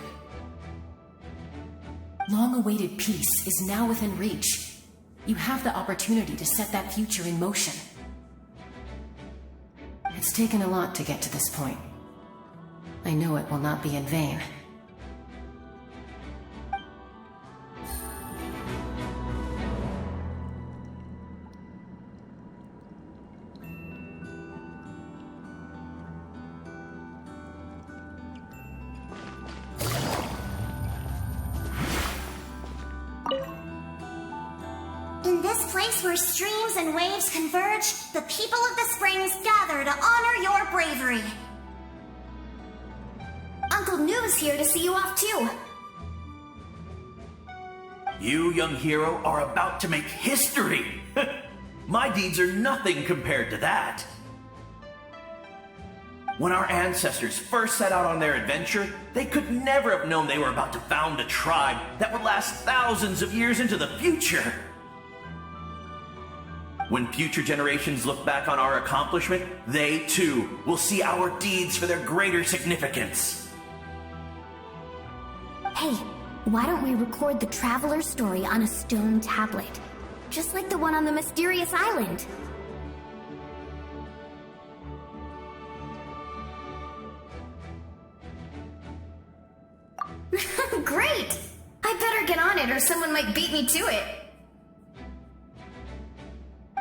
[SPEAKER 8] Long-awaited peace is now within reach. You have the opportunity to set that future in motion. It's taken a lot to get to this point. I know it will not be in vain.
[SPEAKER 2] In this place where streams and waves converge, the people of the springs gather to honor your bravery. Uncle Noo's here to see you off too.
[SPEAKER 12] You, young hero, are about to make history. My deeds are nothing compared to that. When our ancestors first set out on their adventure, they could never have known they were about to found a tribe that would last thousands of years into the future. When future generations look back on our accomplishment, they too will see our deeds for their greater significance.
[SPEAKER 6] Hey, why don't we record the traveler's story on a stone tablet? Just like the one on the mysterious island.
[SPEAKER 17] Great! I better get on it or someone might beat me to it.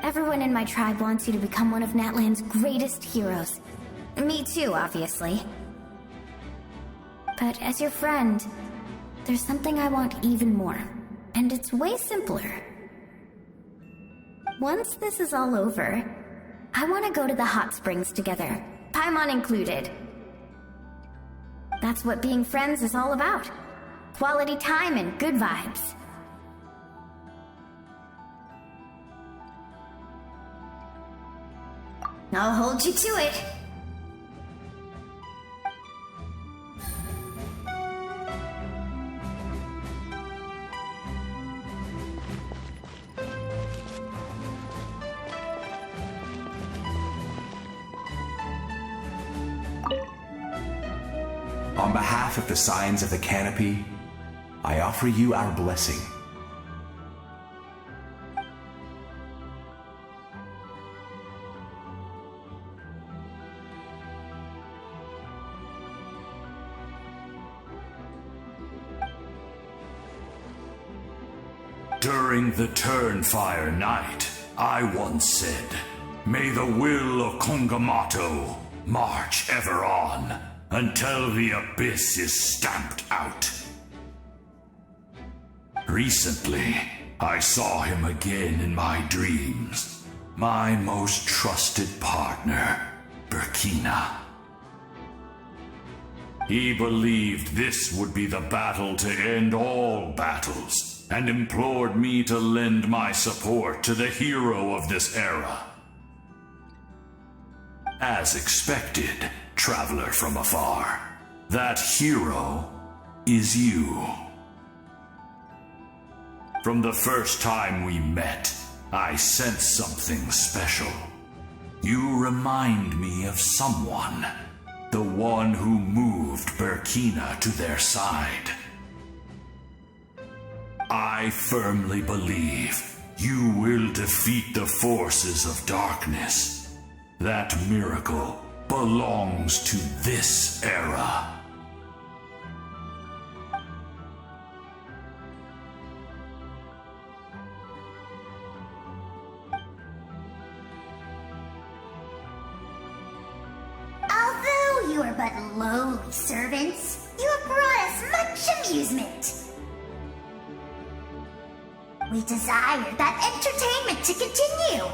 [SPEAKER 6] Everyone in my tribe wants you to become one of Natlan's greatest heroes. Me too, obviously. But as your friend, there's something I want even more. And it's way simpler. Once this is all over, I want to go to the hot springs together, Paimon included. That's what being friends is all about. Quality time and good vibes.
[SPEAKER 17] I'll hold you to it.
[SPEAKER 10] On behalf of the Scions of the Canopy, I offer you our blessing.
[SPEAKER 18] During the Turnfire Night, I once said, "May the will of Kongamato march ever on until the abyss is stamped out." Recently, I saw him again in my dreams, my most trusted partner, Burkina. He believed this would be the battle to end all battles, and implored me to lend my support to the hero of this era. As expected, traveler from afar, that hero is you. From the first time we met, I sensed something special. You remind me of someone, the one who moved Burkina to their side. I firmly believe you will defeat the forces of darkness. That miracle belongs to this era.
[SPEAKER 2] Although you are but lowly servants, you have brought us much amusement. We desire that entertainment to continue.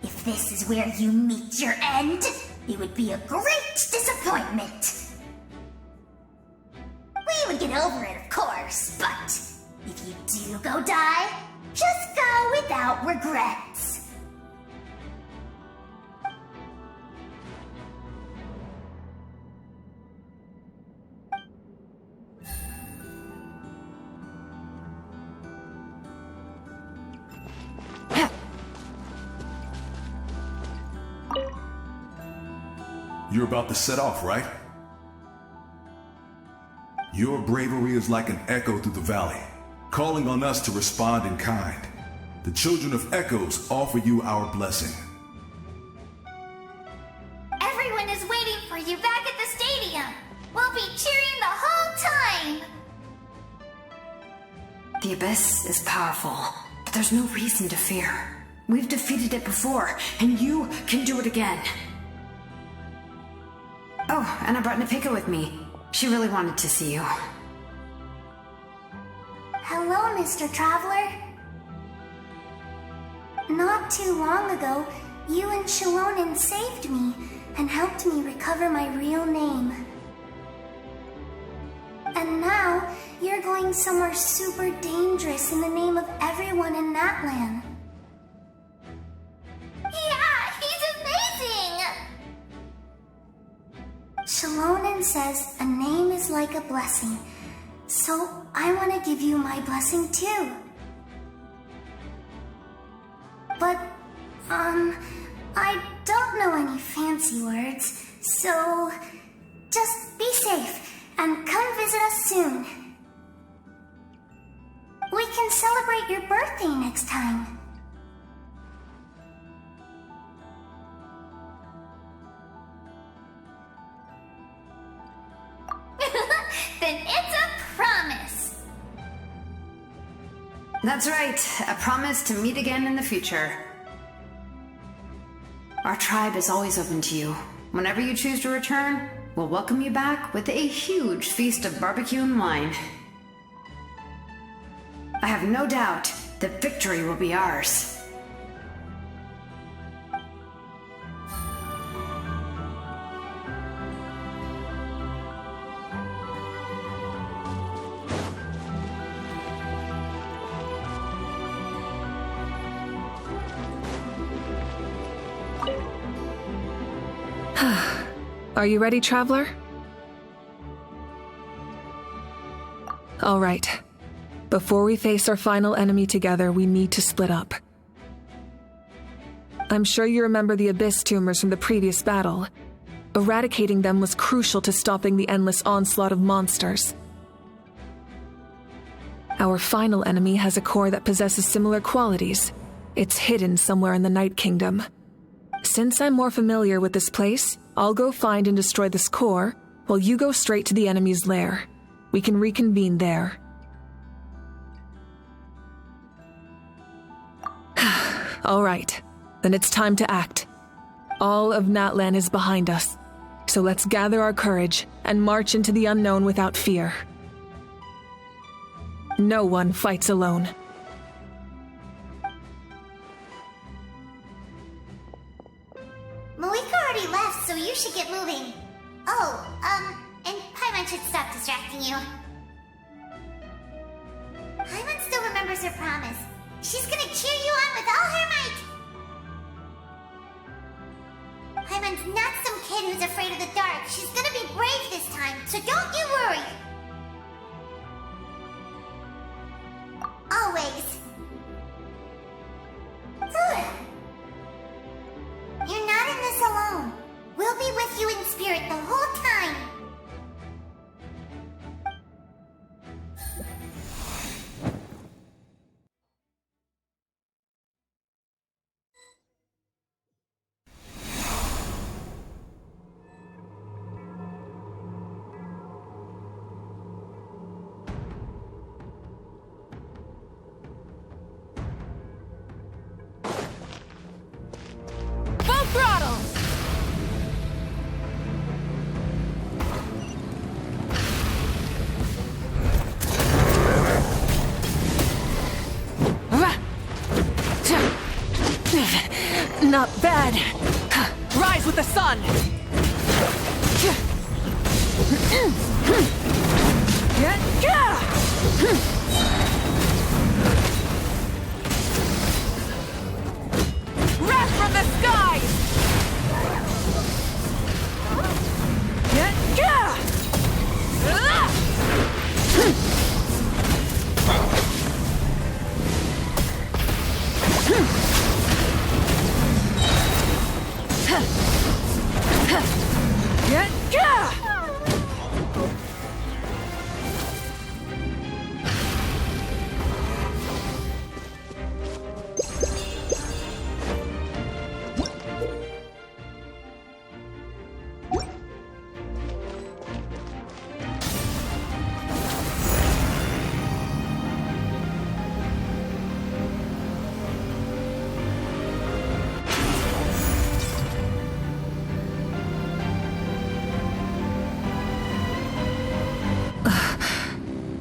[SPEAKER 2] If this is where you meet your end, it would be a great disappointment. We would get over it, of course, but if you do go die, just go without regrets.
[SPEAKER 16] You're about to set off, right? Your bravery is like an echo through the valley, calling on us to respond in kind. The Children of Echoes offer you our blessing.
[SPEAKER 7] Everyone is waiting for you back at the stadium. We'll be cheering the whole time.
[SPEAKER 3] The Abyss is powerful, but there's no reason to fear. We've defeated it before, and you can do it again. Oh, and I brought Napika with me. She really wanted to see you.
[SPEAKER 2] Hello, Mr. Traveler. Not too long ago, you and Shilonen saved me and helped me recover my real name. And now, you're going somewhere super dangerous in the name of everyone in that land.
[SPEAKER 7] Yeah, he's amazing!
[SPEAKER 2] Shilonen says a name is like a blessing, so I want to give you my blessing too. But, I don't know any fancy words, so just be safe and come visit us soon. We can celebrate your birthday next time.
[SPEAKER 7] Then it's a promise.
[SPEAKER 3] That's right, a promise to meet again in the future. Our tribe is always open to you. Whenever you choose to return, we'll welcome you back with a huge feast of barbecue and wine. I have no doubt that victory will be ours.
[SPEAKER 4] Are you ready, traveler? All right. Before we face our final enemy together, we need to split up. I'm sure you remember the Abyss tumors from the previous battle. Eradicating them was crucial to stopping the endless onslaught of monsters. Our final enemy has a core that possesses similar qualities. It's hidden somewhere in the Night Kingdom. Since I'm more familiar with this place, I'll go find and destroy this core, while you go straight to the enemy's lair. We can reconvene there. All right, then it's time to act. All of Natlan is behind us, so let's gather our courage and march into the unknown without fear. No one fights alone.
[SPEAKER 2] Malika already left, so you should get moving. Oh, and Paimon should stop distracting you. Paimon still remembers her promise. She's gonna cheer you on with all her might. Paimon's not some kid who's afraid of the dark. She's gonna be brave this time, so don't you worry. Always. You're not in this alone. We'll be with you in spirit the whole time.
[SPEAKER 4] Not bad. Rise with the sun! Wrath from the skies!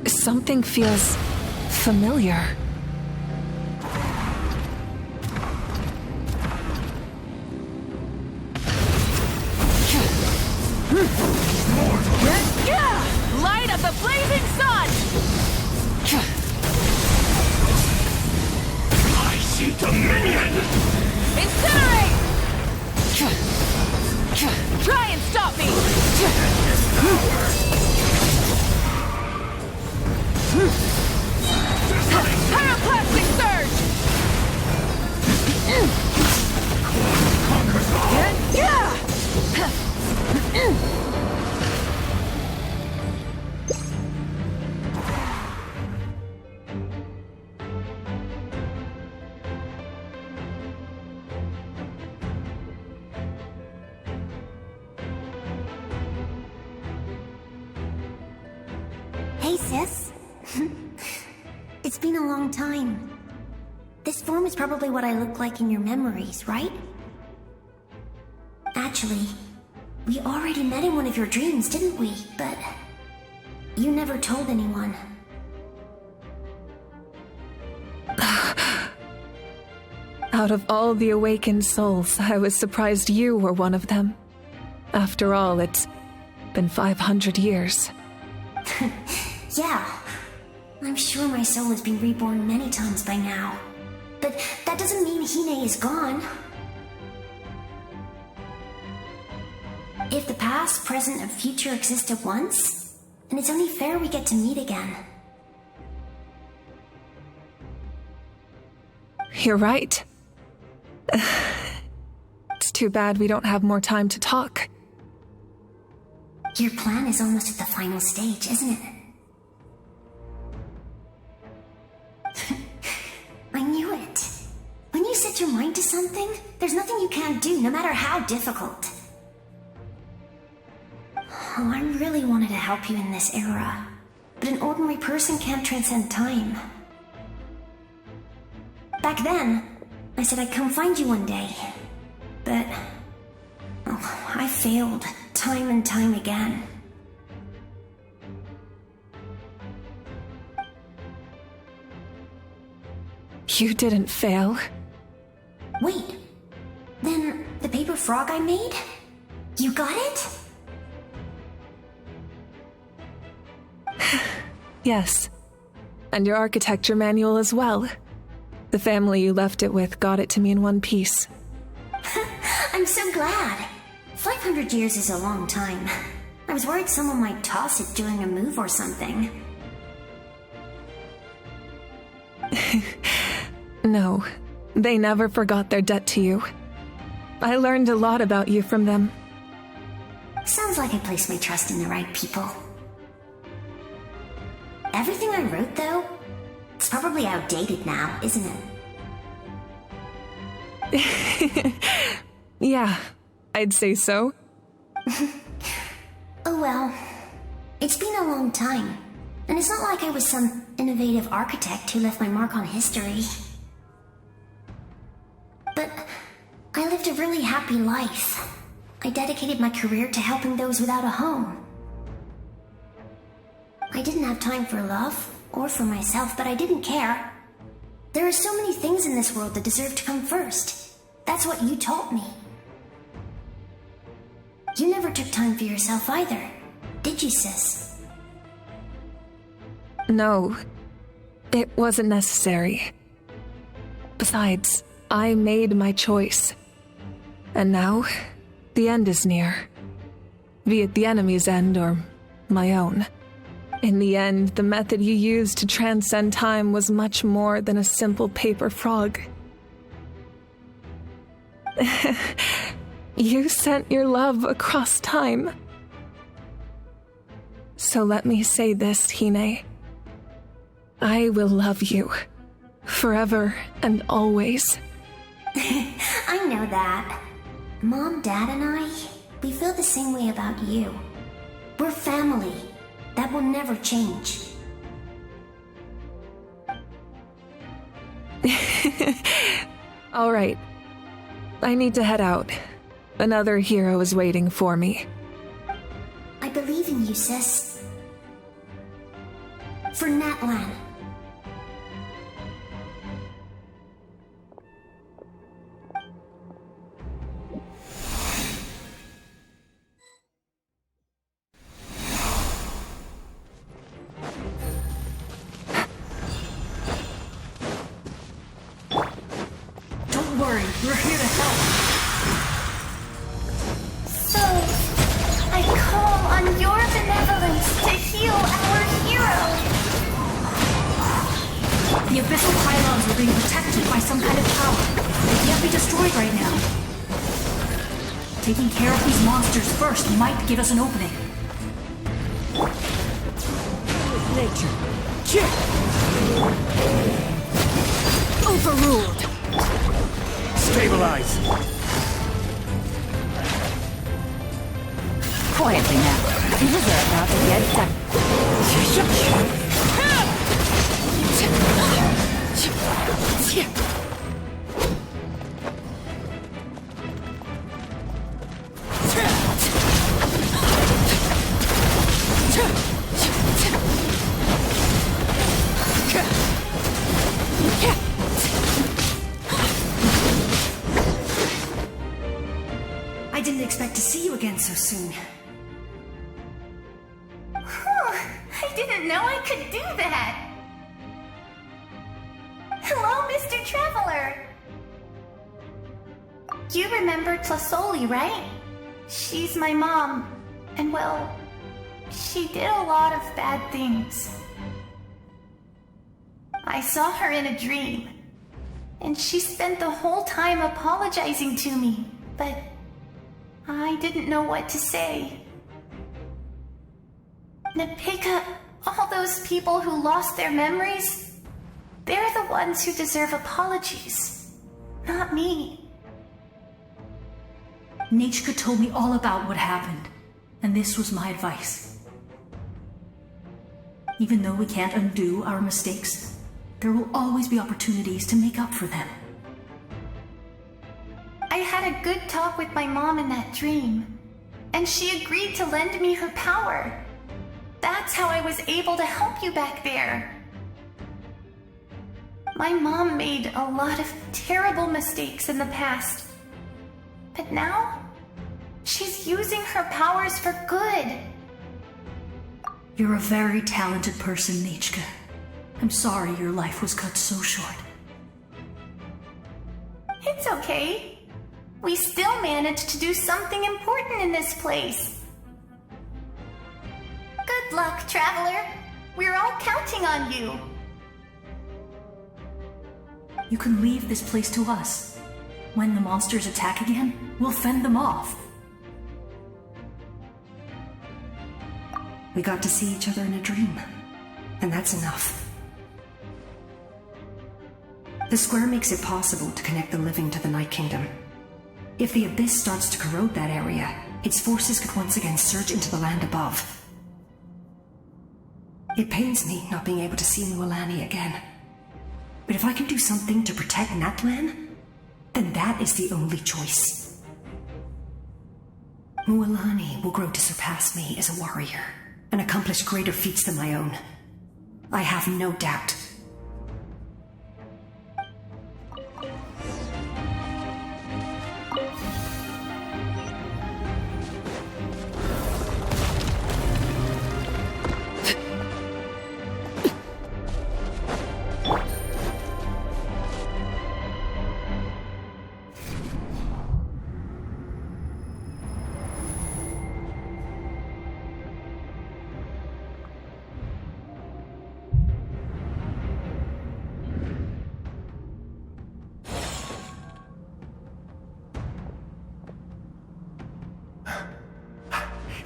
[SPEAKER 4] Something feels familiar. Light of the blazing sun!
[SPEAKER 15] I see dominion!
[SPEAKER 4] Incinerate! Try and stop me! Pyroclastic surge!
[SPEAKER 6] Hey, sis. It's been a long time. This form is probably what I look like in your memories, right? Actually, we already met in one of your dreams, didn't we? But you never told anyone.
[SPEAKER 4] Out of all the awakened souls, I was surprised you were one of them. After all, it's been 500 years.
[SPEAKER 6] Yeah. I'm sure my soul has been reborn many times by now. But that doesn't mean Hine is gone. If the past, present, and future exist at once, then it's only fair we get to meet again.
[SPEAKER 4] You're right. It's too bad we don't have more time to talk.
[SPEAKER 17] Your plan is almost at the final stage, isn't it? I knew it. When you set your mind to something, there's nothing you can't do, no matter how difficult. Oh, I really wanted to help you in this era, but an ordinary person can't transcend time. Back then, I said I'd come find you one day, but I failed time and time again.
[SPEAKER 4] You didn't fail.
[SPEAKER 17] Wait, then the paper frog I made? You got it?
[SPEAKER 4] Yes. And your architecture manual as well. The family you left it with got it to me in one piece.
[SPEAKER 17] I'm so glad. 500 years is a long time. I was worried someone might toss it during a move or something.
[SPEAKER 4] No, they never forgot their debt to you. I learned a lot about you from them.
[SPEAKER 17] Sounds like I placed my trust in the right people. Everything I wrote, though, it's probably outdated now, isn't
[SPEAKER 4] it? Yeah, I'd say so.
[SPEAKER 17] Oh well, it's been a long time, and it's not like I was some innovative architect who left my mark on history. But I lived a really happy life. I dedicated my career to helping those without a home. I didn't have time for love, or for myself, but I didn't care. There are so many things in this world that deserve to come first. That's what you taught me. You never took time for yourself either, did you, sis?
[SPEAKER 4] No, it wasn't necessary. Besides, I made my choice. And now, the end is near. Be it the enemy's end or my own. In the end, the method you used to transcend time was much more than a simple paper frog. You sent your love across time. So let me say this, Hine. I will love you. Forever and always.
[SPEAKER 17] I know that. Mom, Dad, and I, we feel the same way about you. We're family. That will never change.
[SPEAKER 4] All right. I need to head out. Another hero is waiting for me.
[SPEAKER 17] I believe in you, sis. For Natlan.
[SPEAKER 11] We're here to help.
[SPEAKER 7] So, I call on your benevolence to heal our hero.
[SPEAKER 11] The abyssal pylons are being protected by some kind of power. They can't be destroyed right now. Taking care of these monsters first might give us an opening.
[SPEAKER 19] Nature. Kick! Overruled.
[SPEAKER 12] Stabilize!
[SPEAKER 19] Quietly now. These are about to get done.
[SPEAKER 11] I didn't expect to see you again so soon.
[SPEAKER 7] I didn't know I could do that. Hello, Mr. Traveler. You remember Tlasoli, right? She's my mom. And well, she did a lot of bad things. I saw her in a dream. And she spent the whole time apologizing to me, but I didn't know what to say. Napika, all those people who lost their memories, they're the ones who deserve apologies, not me.
[SPEAKER 20] Nichka told me all about what happened, and this was my advice. Even though we can't undo our mistakes, there will always be opportunities to make up for them.
[SPEAKER 7] I had a good talk with my mom in that dream, and she agreed to lend me her power. That's how I was able to help you back there. My mom made a lot of terrible mistakes in the past, but now she's using her powers for good.
[SPEAKER 20] You're a very talented person, Nichka. I'm sorry your life was cut so short.
[SPEAKER 7] It's okay. We still managed to do something important in this place. Good luck, Traveler. We're all counting on you.
[SPEAKER 20] You can leave this place to us. When the monsters attack again, we'll fend them off. We got to see each other in a dream, and that's enough. The square makes it possible to connect the living to the Night Kingdom. If the Abyss starts to corrode that area, its forces could once again surge into the land above. It pains me not being able to see Mualani again. But if I can do something to protect Natlan, then that is the only choice. Mualani will grow to surpass me as a warrior and accomplish greater feats than my own. I have no doubt.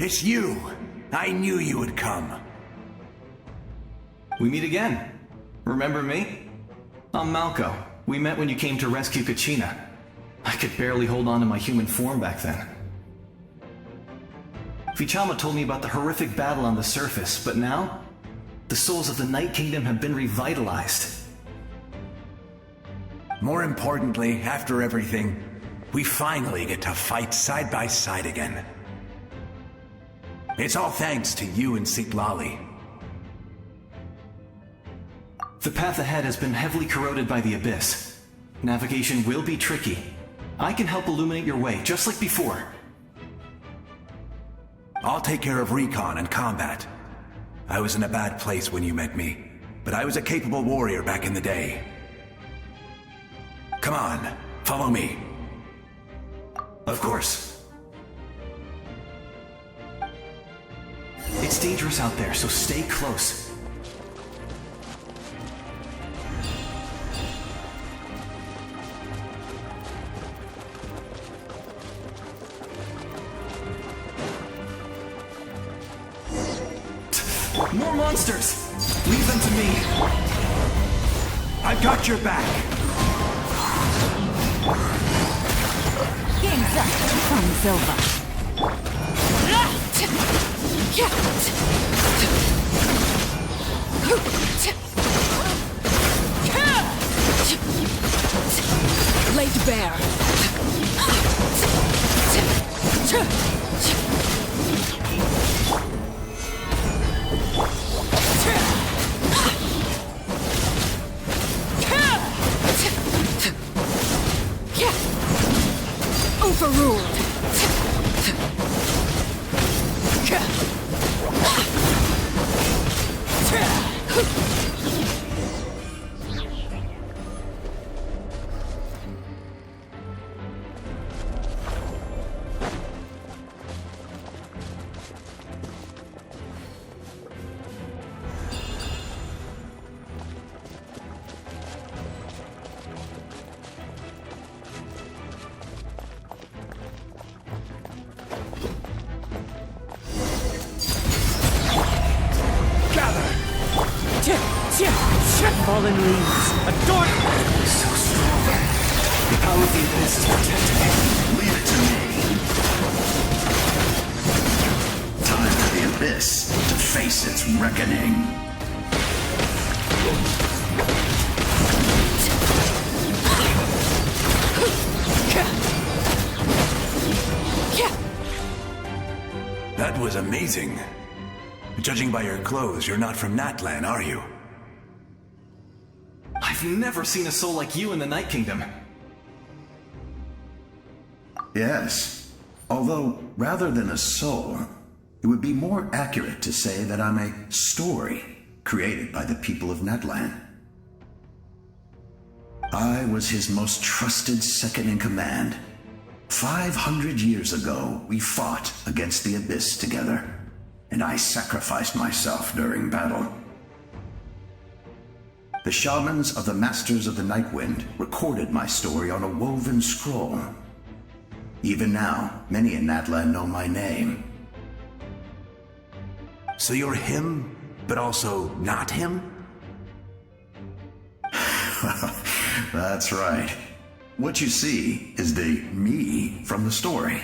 [SPEAKER 10] It's you! I knew you would come.
[SPEAKER 13] We meet again. Remember me? I'm Malco. We met when you came to rescue Kachina. I could barely hold on to my human form back then. Vichama told me about the horrific battle on the surface, but now, the souls of the Night Kingdom have been revitalized.
[SPEAKER 10] More importantly, after everything, we finally get to fight side by side again. It's all thanks to you and Sitlali.
[SPEAKER 13] The path ahead has been heavily corroded by the Abyss. Navigation will be tricky. I can help illuminate your way, just like before.
[SPEAKER 10] I'll take care of recon and combat. I was in a bad place when you met me, but I was a capable warrior back in the day. Come on, follow me.
[SPEAKER 13] Of course. It's dangerous out there, so stay close. More monsters! Leave them to me!
[SPEAKER 10] I've got your back!
[SPEAKER 19] Game's up. Fun's over. Laid bare. Overruled.
[SPEAKER 12] Fallen leaves. Adorn!
[SPEAKER 13] So strong. The power of the abyss is protecting him.
[SPEAKER 21] Leave it to me. Time for the abyss to face its reckoning.
[SPEAKER 10] That was amazing. Judging by your clothes, you're not from Natlan, are you?
[SPEAKER 13] I've never seen a soul like you in the Night Kingdom.
[SPEAKER 21] Yes. Although, rather than a soul, it would be more accurate to say that I'm a story created by the people of Natlan. I was his most trusted second-in-command. 500 years ago, we fought against the Abyss together, and I sacrificed myself during battle. The shamans of the Masters of the Night Wind recorded my story on a woven scroll. Even now, many in Natlan know my name.
[SPEAKER 10] So you're him, but also not him?
[SPEAKER 21] That's right. What you see is the me from the story.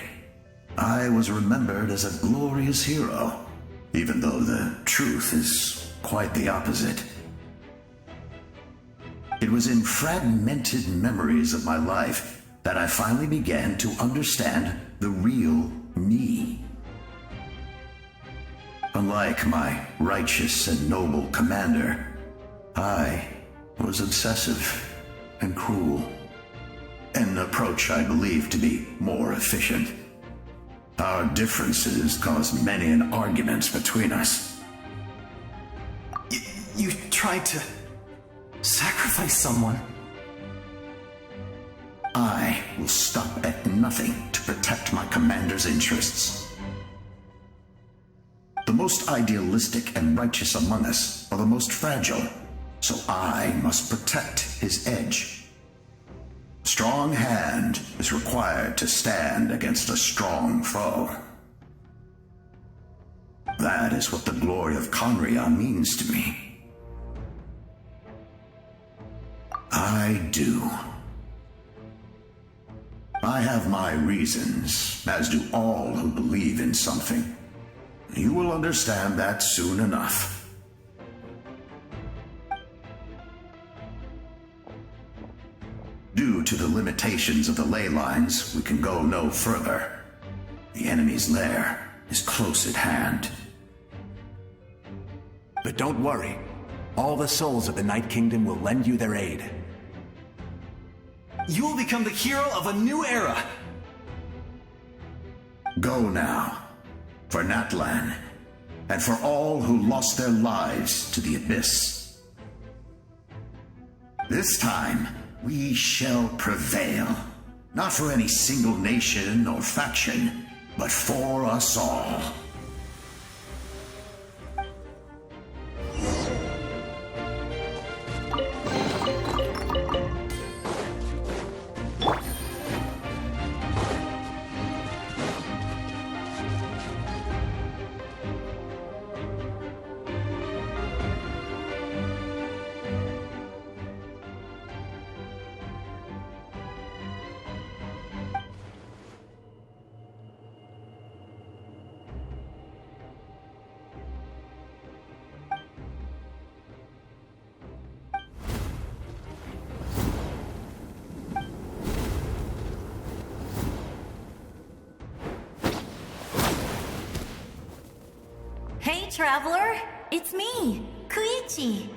[SPEAKER 21] I was remembered as a glorious hero, even though the truth is quite the opposite. It was in fragmented memories of my life that I finally began to understand the real me. Unlike my righteous and noble commander, I was obsessive and cruel. An approach I believe to be more efficient. Our differences caused many an arguments between us.
[SPEAKER 13] You tried to sacrifice someone.
[SPEAKER 21] I will stop at nothing to protect my commander's interests. The most idealistic and righteous among us are the most fragile, so I must protect his edge. Strong hand is required to stand against a strong foe. That is what the glory of Conria means to me. I do. I have my reasons, as do all who believe in something. You will understand that soon enough. Due to the limitations of the ley lines, we can go no further. The enemy's lair is close at hand.
[SPEAKER 10] But don't worry. All the souls of the Night Kingdom will lend you their aid.
[SPEAKER 13] You will become the hero of a new era!
[SPEAKER 21] Go now, for Natlan, and for all who lost their lives to the Abyss. This time, we shall prevail, not for any single nation or faction, but for us all.
[SPEAKER 22] Hey, traveler! It's me, Koichi.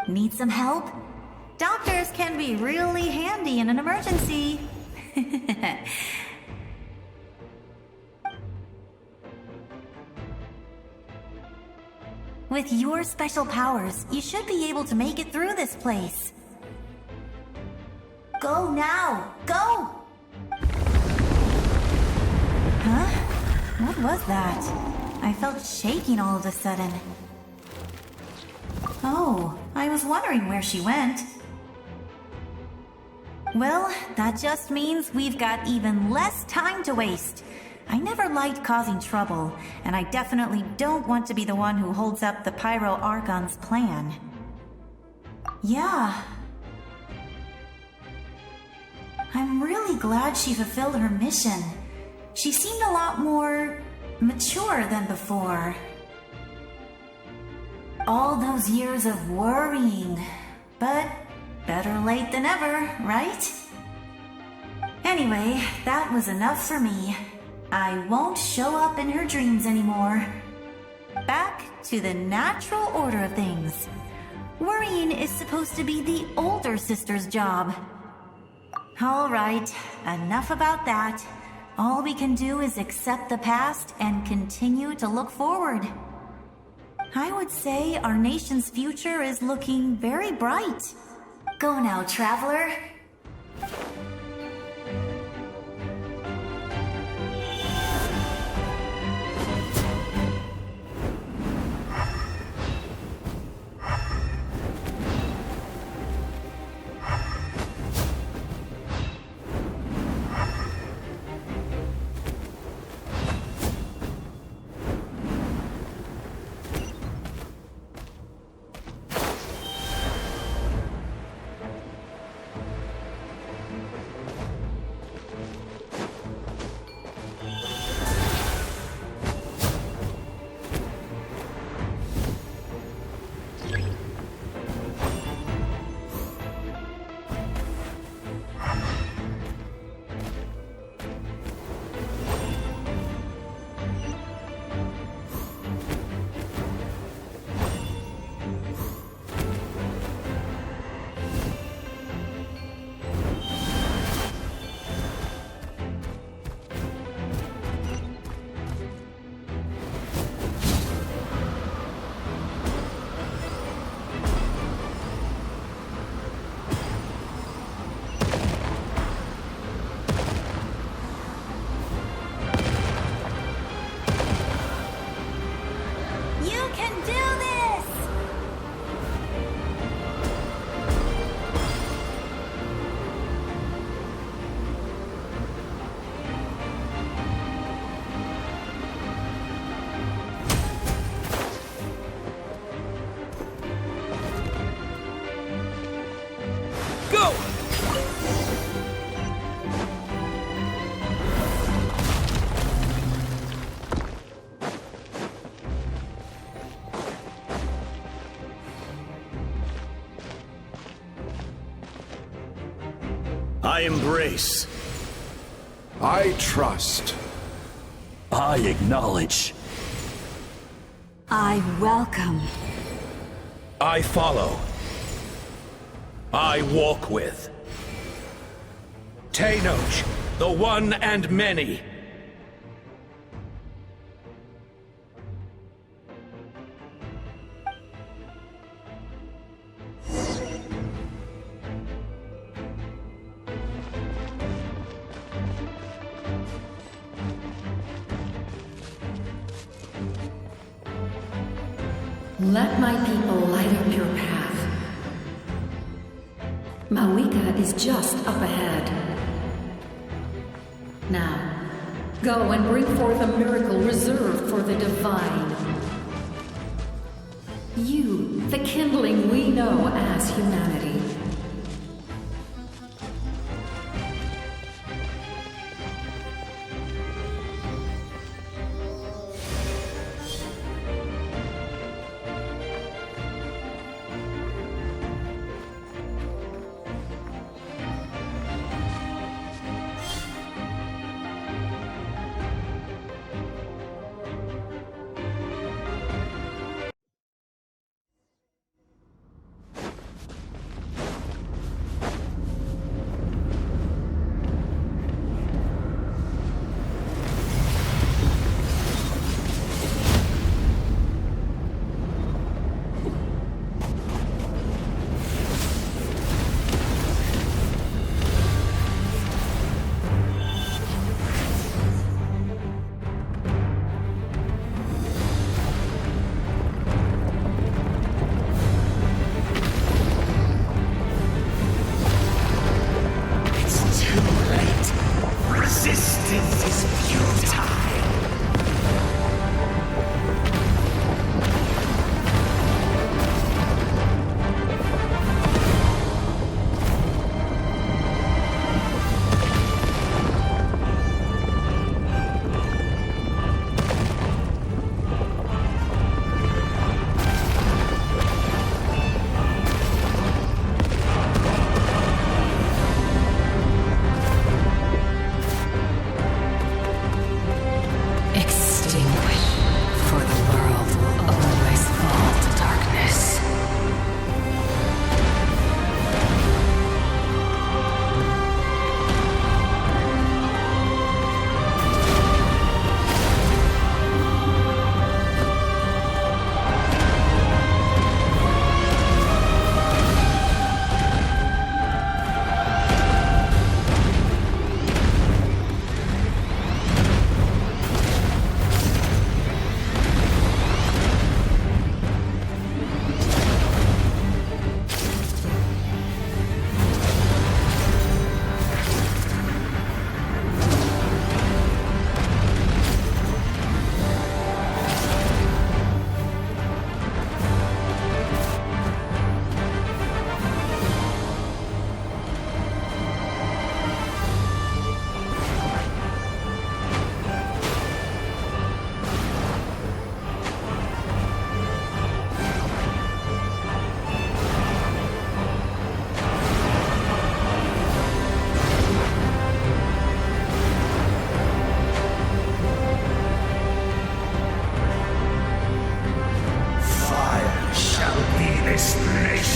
[SPEAKER 22] Need some help? Doctors can be really handy in an emergency. With your special powers, you should be able to make it through this place. Go now! Go! Huh? What was that? I felt shaking all of a sudden. Oh, I was wondering where she went. Well, that just means we've got even less time to waste. I never liked causing trouble, and I definitely don't want to be the one who holds up the Pyro Archon's plan. Yeah. I'm really glad she fulfilled her mission. She seemed a lot more mature than before. All those years of worrying, but better late than ever, right? Anyway, that was enough for me. I won't show up in her dreams anymore. Back to the natural order of things. Worrying is supposed to be the older sister's job. All right, enough about that. All we can do is accept the past and continue to look forward. I would say our nation's future is looking very bright. Go now, traveler.
[SPEAKER 1] I embrace.
[SPEAKER 14] I trust.
[SPEAKER 1] I acknowledge.
[SPEAKER 19] I welcome.
[SPEAKER 1] I follow. I walk with. Tenoch, the one and many.
[SPEAKER 23] Let my people light up your path. Mawika is just up ahead. Now, go and bring forth a miracle reserved for the divine. You, the kindling we know as humanity.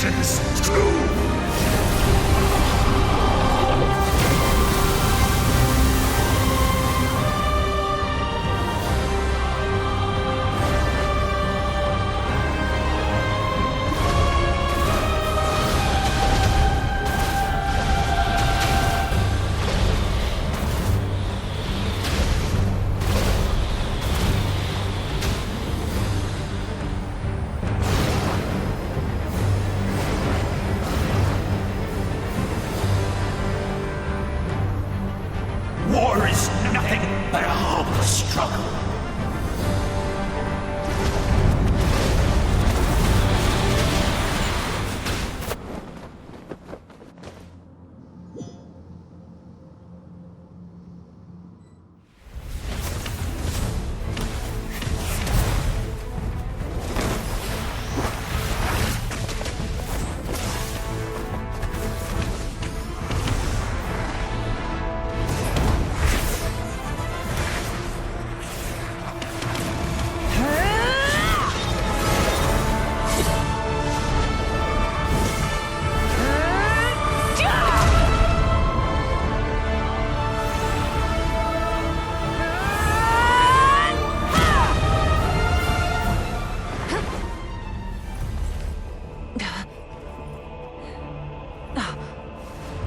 [SPEAKER 15] nations too! War is nothing but a hopeless struggle.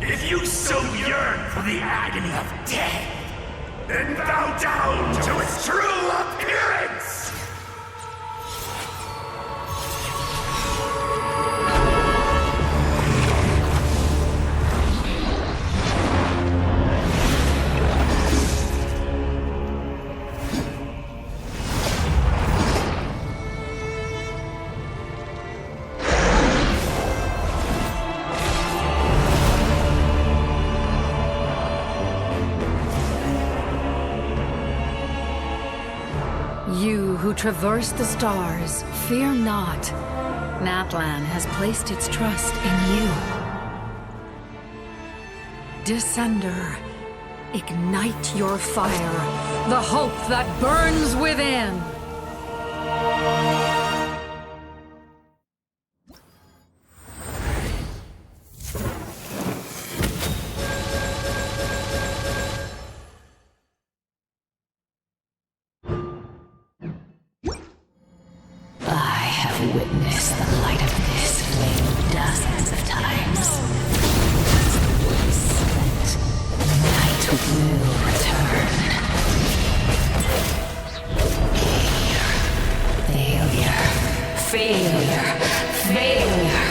[SPEAKER 15] If you so yearn for the agony of death, then bow down to its true appearance!
[SPEAKER 19] You who traverse the stars, fear not. Natlan has placed its trust in you. Descender, ignite your fire, the hope that burns within.
[SPEAKER 5] Witness the light of this flame dozens of times. The night will return. Failure. Failure. Failure.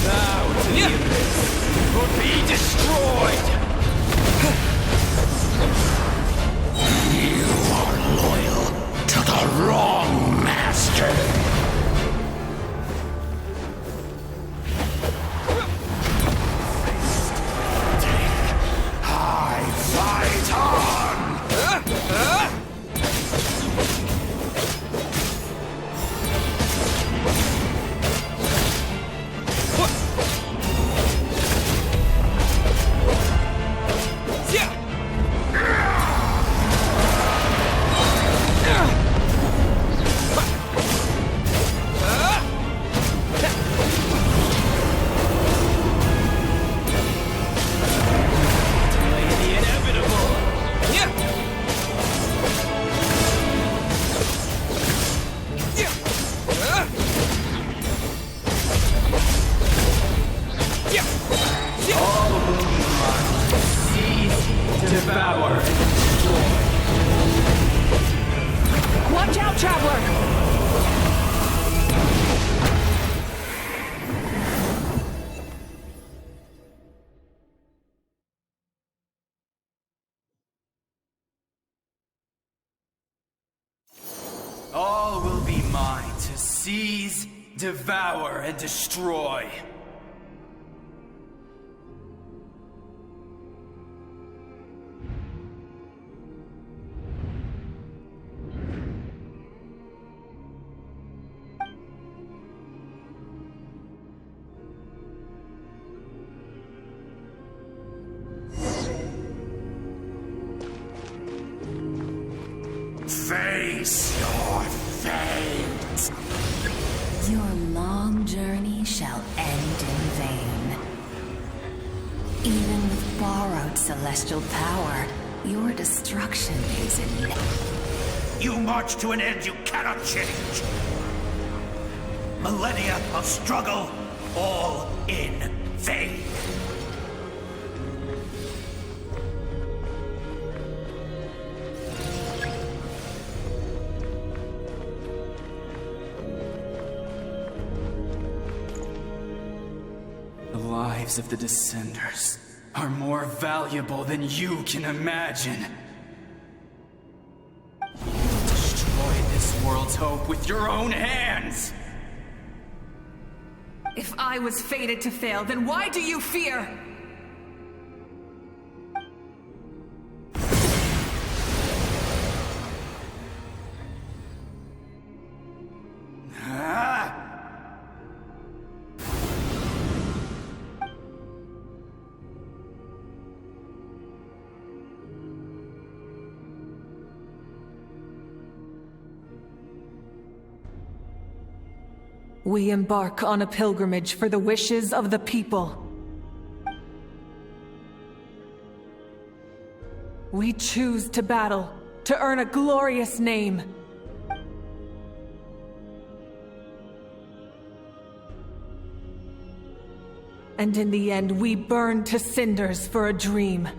[SPEAKER 1] Bow to the abyss, or be destroyed!
[SPEAKER 15] You are loyal to the wrong master. I fight on!
[SPEAKER 1] Devour.
[SPEAKER 19] Watch out, Traveler!
[SPEAKER 8] All will be mine to seize, devour, and destroy.
[SPEAKER 15] Face your fate.
[SPEAKER 5] Your long journey shall end in vain. Even with borrowed celestial power, your destruction is in...
[SPEAKER 15] You march to an end you cannot change. Millennia of struggle, all in vain.
[SPEAKER 8] The lives of the Descenders are more valuable than you can imagine. You destroyed this world's hope with your own hands!
[SPEAKER 4] If I was fated to fail, then why do you fear? We embark on a pilgrimage for the wishes of the people. We choose to battle, to earn a glorious name. And in the end, we burn to cinders for a dream.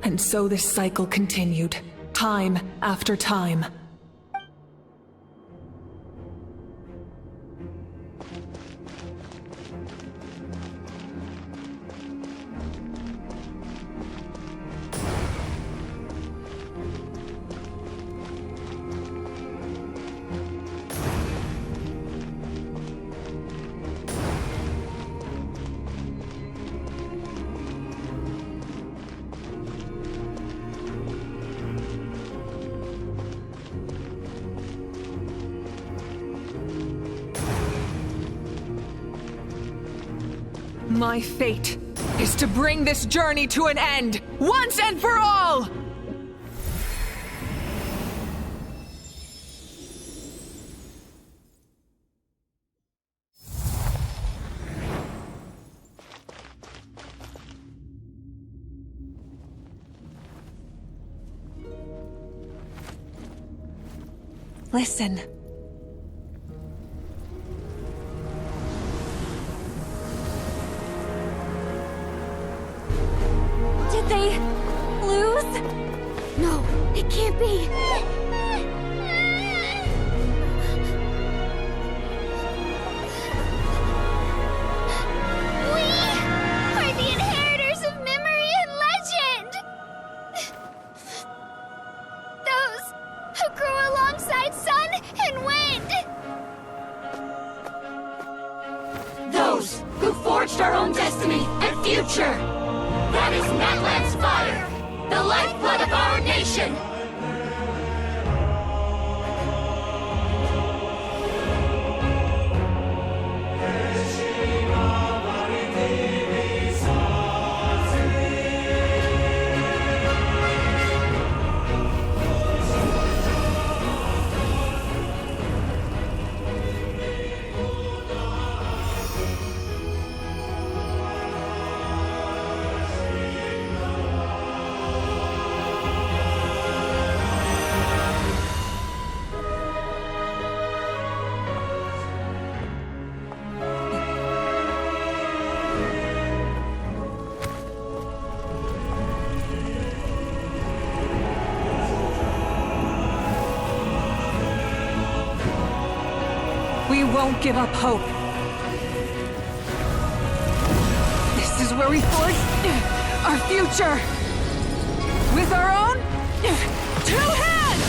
[SPEAKER 4] And so this cycle continued, time after time. My fate is to bring this journey to an end, once and for all! Listen.
[SPEAKER 2] Did they lose? No, it can't be. We are the inheritors of memory and legend. Those who grew alongside sun and wind.
[SPEAKER 9] Those who forged our own destiny and future. That is Natlan's fire, the lifeblood of our nation!
[SPEAKER 4] We won't give up hope. This is where we forge our future. With our own 2 hands!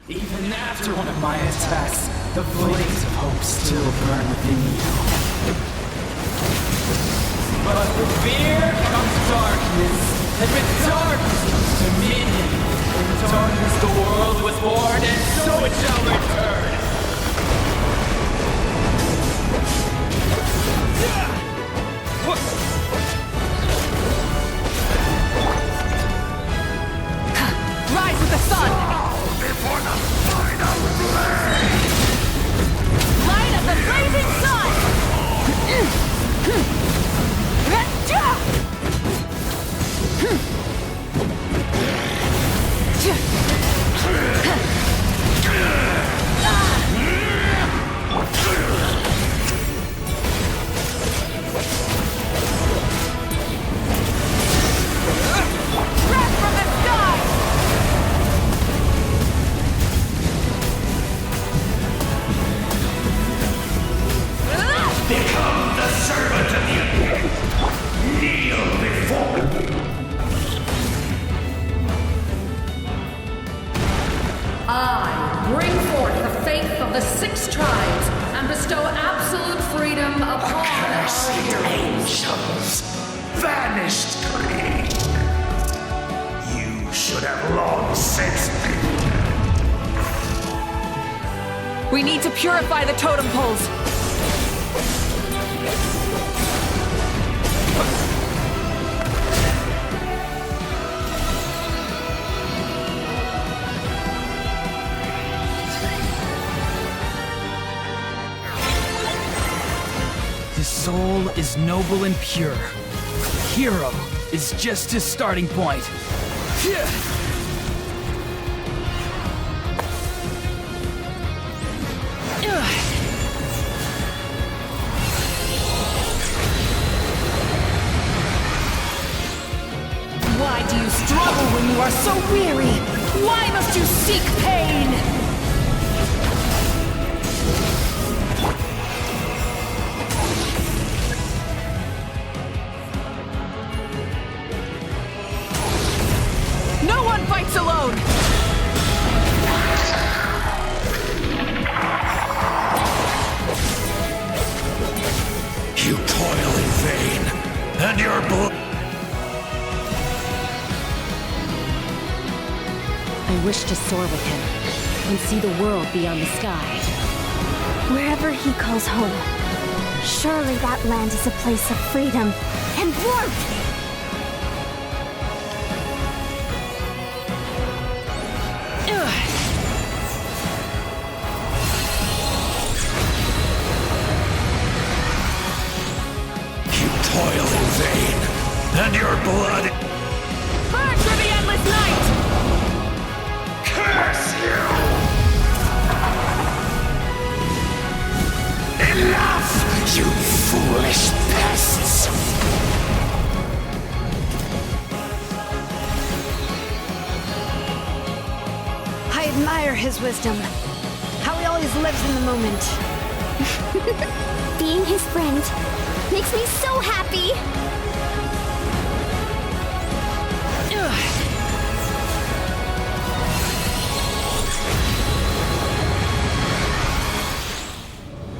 [SPEAKER 8] Even after one of my attacks,
[SPEAKER 1] The flames of hope still burn within you. But with fear comes darkness, and with darkness comes dominion. In darkness the world was born, and so it shall return.
[SPEAKER 19] Rise with the sun!
[SPEAKER 15] Before the final blade!
[SPEAKER 19] Light of the blazing sun! Breath from the sky!
[SPEAKER 15] Become the servant of the kneel before
[SPEAKER 23] I bring forth the faith of the 6 tribes and bestow absolute freedom upon our
[SPEAKER 15] cursed angels, vanished clean. You should have long since been.
[SPEAKER 4] We need to purify the totem poles.
[SPEAKER 1] His soul is noble and pure. Hero is just his starting point.
[SPEAKER 19] Why do you struggle when you are so weary? Why must you seek pain?
[SPEAKER 4] No one fights alone!
[SPEAKER 15] You toil in vain, and your blood.
[SPEAKER 6] I wish to soar with him and see the world beyond the sky.
[SPEAKER 2] Wherever he calls home, surely that land is a place of freedom and warmth.
[SPEAKER 15] You toil in vain, and your blood.
[SPEAKER 4] Burn for the endless night!
[SPEAKER 15] Curse you! Enough, you foolish pests!
[SPEAKER 6] I admire his wisdom. How he always lives in the moment.
[SPEAKER 2] Being his friend makes me so happy.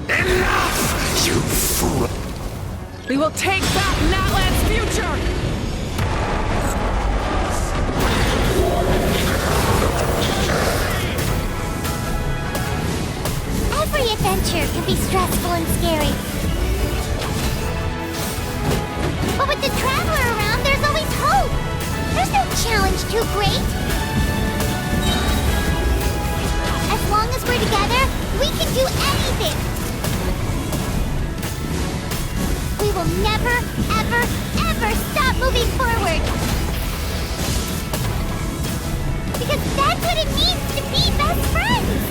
[SPEAKER 15] Enough, you fool!
[SPEAKER 4] We will take back Natlan's future!
[SPEAKER 2] Every adventure can be stressful and scary. But with the Traveler around, there's always hope. There's no challenge too great. As long as we're together, we can do anything. We will never, ever, ever stop moving forward. Because that's what it means to be best friends.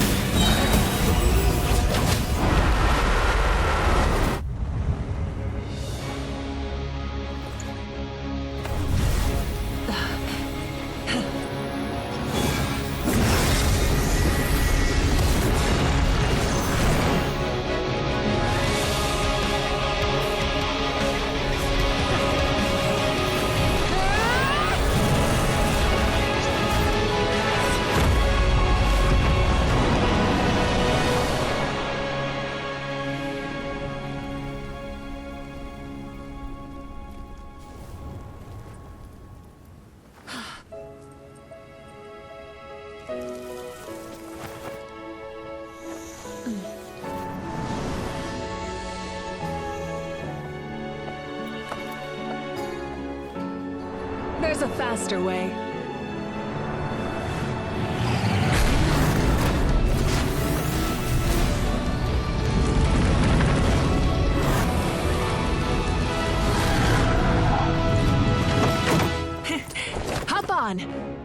[SPEAKER 4] There's a faster way. Hop on!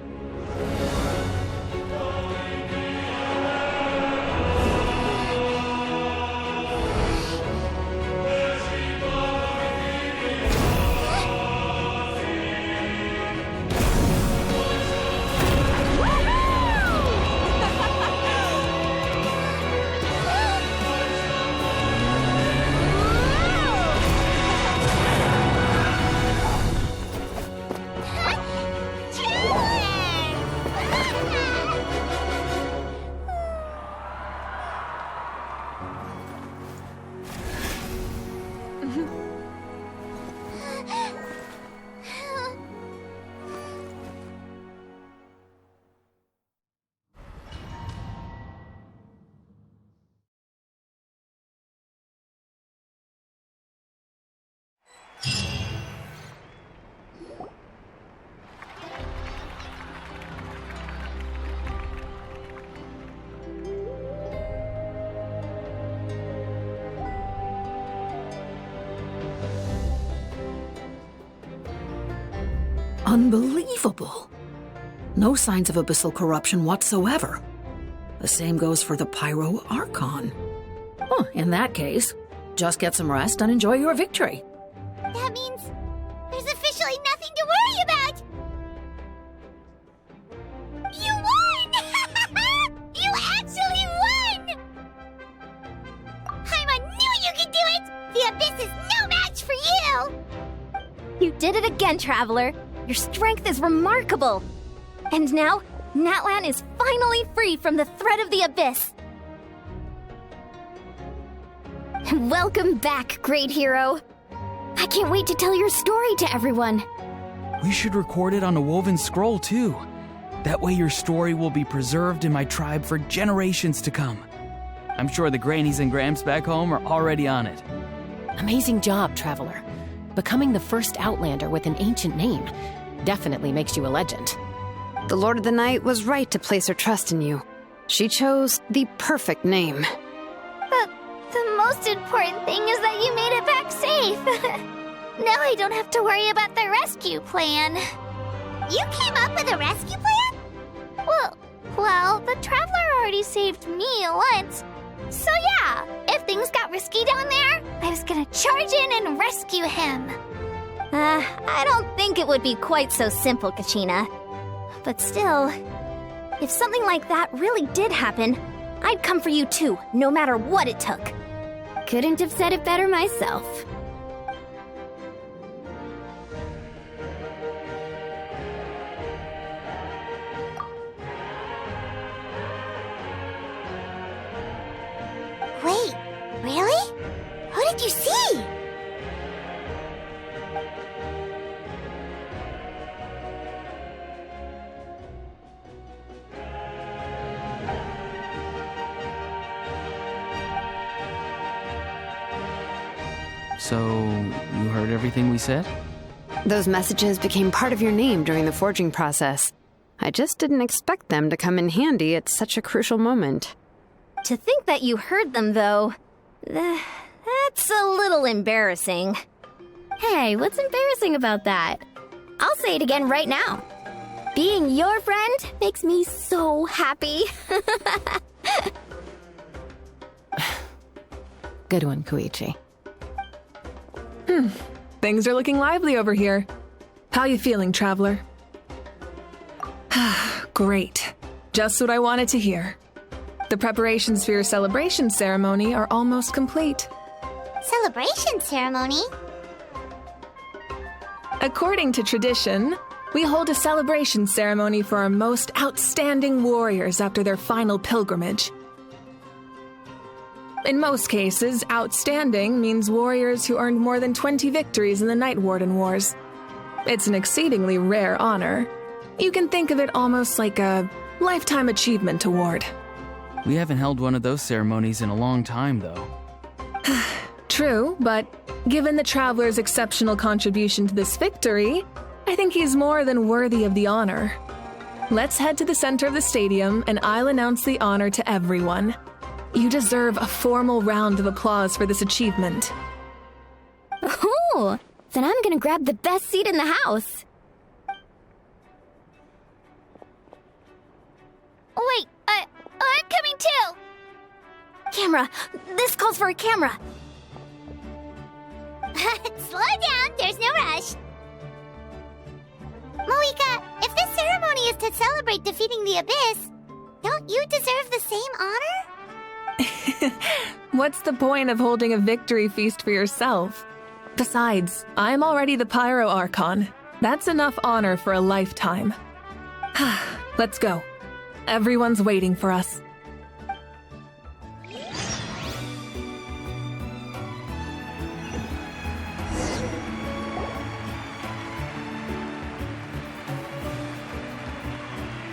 [SPEAKER 19] Unbelievable. No signs of abyssal corruption whatsoever. The same goes for the Pyro Archon. Oh, in that case, just get some rest and enjoy your victory.
[SPEAKER 2] That means there's officially nothing to worry about! You won! You actually won! Paimon knew you could do it! The Abyss is no match for you!
[SPEAKER 6] You did it again, Traveler. Your strength is remarkable. And now, Natlan is finally free from the threat of the Abyss. Welcome back, great hero. I can't wait to tell your story to everyone.
[SPEAKER 1] We should record it on a woven scroll, too. That way your story will be preserved in my tribe for generations to come. I'm sure the grannies and gramps back home are already on it.
[SPEAKER 3] Amazing job, Traveler. Becoming the first Outlander with an ancient name definitely makes you a legend.
[SPEAKER 16] The Lord of the Night was right to place her trust in you. She chose the perfect name.
[SPEAKER 7] The most important thing is that you made it back safe. Now I don't have to worry about the rescue plan.
[SPEAKER 2] You came up with a rescue plan?
[SPEAKER 7] Well, the Traveler already saved me once. So yeah, if things got risky down there, I was gonna charge in and rescue him.
[SPEAKER 6] I don't think it would be quite so simple, Kachina. But still, if something like that really did happen, I'd come for you too, no matter what it took. Couldn't have said it better myself.
[SPEAKER 2] Wait, really? Who did you see?
[SPEAKER 1] So, you heard everything we said?
[SPEAKER 16] Those messages became part of your name during the forging process. I just didn't expect them to come in handy at such a crucial moment.
[SPEAKER 6] To think that you heard them, though, that's a little embarrassing. Hey, what's embarrassing about that? I'll say it again right now. Being your friend makes me so happy.
[SPEAKER 3] Good one, Koichi.
[SPEAKER 4] Things are looking lively over here. How you feeling, Traveler? Great. Just what I wanted to hear. The preparations for your celebration ceremony are almost complete.
[SPEAKER 2] Celebration ceremony?
[SPEAKER 4] According to tradition, we hold a celebration ceremony for our most outstanding warriors after their final pilgrimage. In most cases, outstanding means warriors who earned more than 20 victories in the Night Warden Wars. It's an exceedingly rare honor. You can think of it almost like a lifetime achievement award.
[SPEAKER 1] We haven't held one of those ceremonies in a long time, though.
[SPEAKER 4] True, but given the Traveler's exceptional contribution to this victory, I think he's more than worthy of the honor. Let's head to the center of the stadium and I'll announce the honor to everyone. You deserve a formal round of applause for this achievement.
[SPEAKER 6] Oh, then I'm gonna grab the best seat in the house.
[SPEAKER 7] Wait, I'm coming too!
[SPEAKER 6] Camera! This calls for a camera!
[SPEAKER 2] Slow down, there's no rush. Moika, if this ceremony is to celebrate defeating the Abyss, don't you deserve the same honor?
[SPEAKER 4] What's the point of holding a victory feast for yourself? Besides, I'm already the Pyro Archon. That's enough honor for a lifetime. Let's go. Everyone's waiting for us.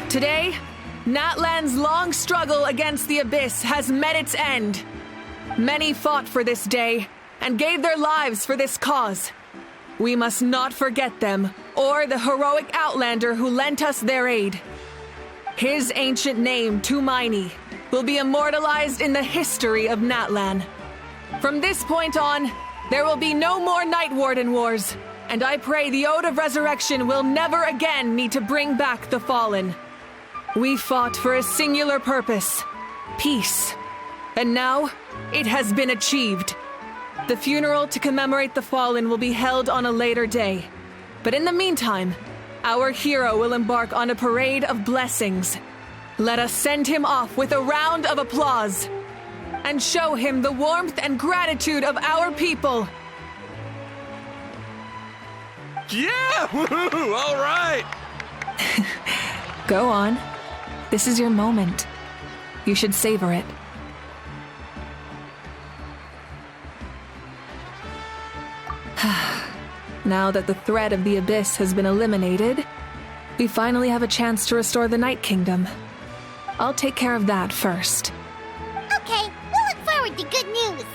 [SPEAKER 4] Today, Natlan's long struggle against the Abyss has met its end. Many fought for this day and gave their lives for this cause. We must not forget them or the heroic Outlander who lent us their aid. His ancient name, Tumaini, will be immortalized in the history of Natlan. From this point on, there will be no more Night Warden wars, and I pray the Ode of Resurrection will never again need to bring back the Fallen. We fought for a singular purpose, peace, and now it has been achieved. The funeral to commemorate the Fallen will be held on a later day, but in the meantime, our hero will embark on a parade of blessings. Let us send him off with a round of applause and show him the warmth and gratitude of our people.
[SPEAKER 14] Yeah! Woohoo! All right!
[SPEAKER 4] Go on. This is your moment. You should savor it. Now that the threat of the Abyss has been eliminated, we finally have a chance to restore the Night Kingdom. I'll take care of that first.
[SPEAKER 2] Okay, we'll look forward to good news.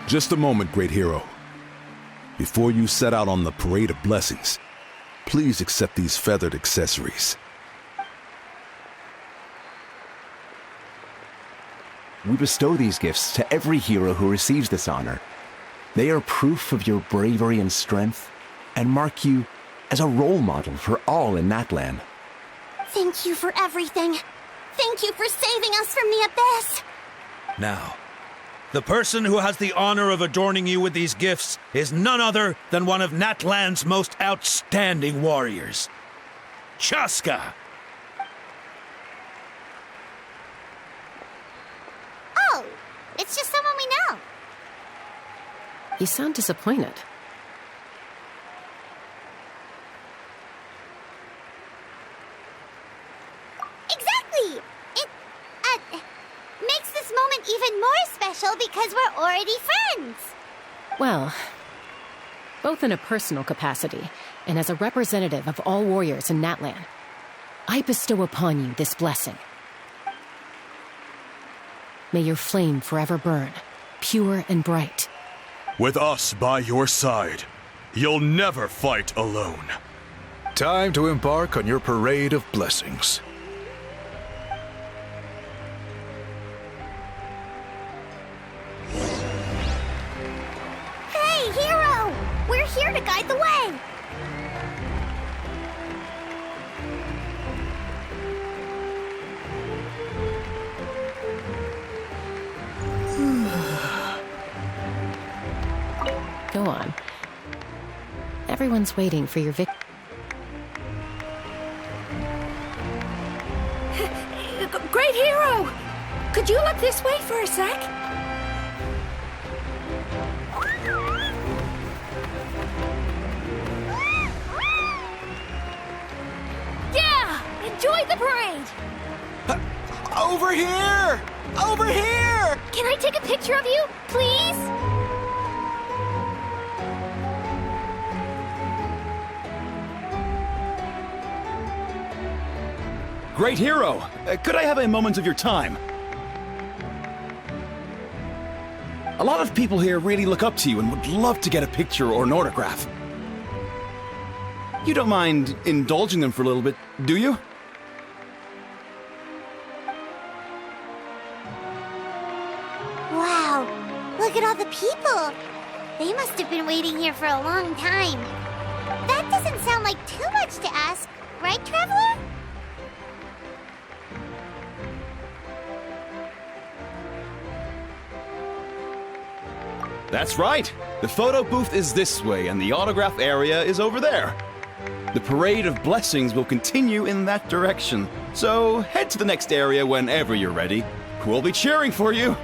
[SPEAKER 14] Just a moment, great hero. Before you set out on the parade of blessings, please accept these feathered accessories.
[SPEAKER 11] We bestow these gifts to every hero who receives this honor. They are proof of your bravery and strength, and mark you as a role model for all in Natlan.
[SPEAKER 2] Thank you for everything. Thank you for saving us from the Abyss.
[SPEAKER 10] Now, the person who has the honor of adorning you with these gifts is none other than one of Natlan's most outstanding warriors, Chaska.
[SPEAKER 2] Oh, it's just someone we know.
[SPEAKER 3] You sound disappointed.
[SPEAKER 2] Exactly! It makes this moment even more special because we're already friends.
[SPEAKER 3] Well, both in a personal capacity and as a representative of all warriors in Natlan, I bestow upon you this blessing. May your flame forever burn, pure and bright.
[SPEAKER 17] With us by your side, you'll never fight alone.
[SPEAKER 14] Time to embark on your parade of blessings.
[SPEAKER 2] Hey, hero! We're here to guide the way!
[SPEAKER 3] Go on. Everyone's waiting for your
[SPEAKER 7] Great hero! Could you look this way for a sec? Yeah! Enjoy the parade!
[SPEAKER 11] Over here! Over here!
[SPEAKER 7] Can I take a picture of you, please?
[SPEAKER 12] Great hero! Could I have a moment of your time? A lot of people here really look up to you and would love to get a picture or an autograph. You don't mind indulging them for a little bit, do you?
[SPEAKER 2] Wow, look at all the people. They must have been waiting here for a long time. That doesn't sound like too much to ask, right, Traveler?
[SPEAKER 12] That's right. The photo booth is this way, and the autograph area is over there. The parade of blessings will continue in that direction. So head to the next area whenever you're ready. We'll be cheering for you.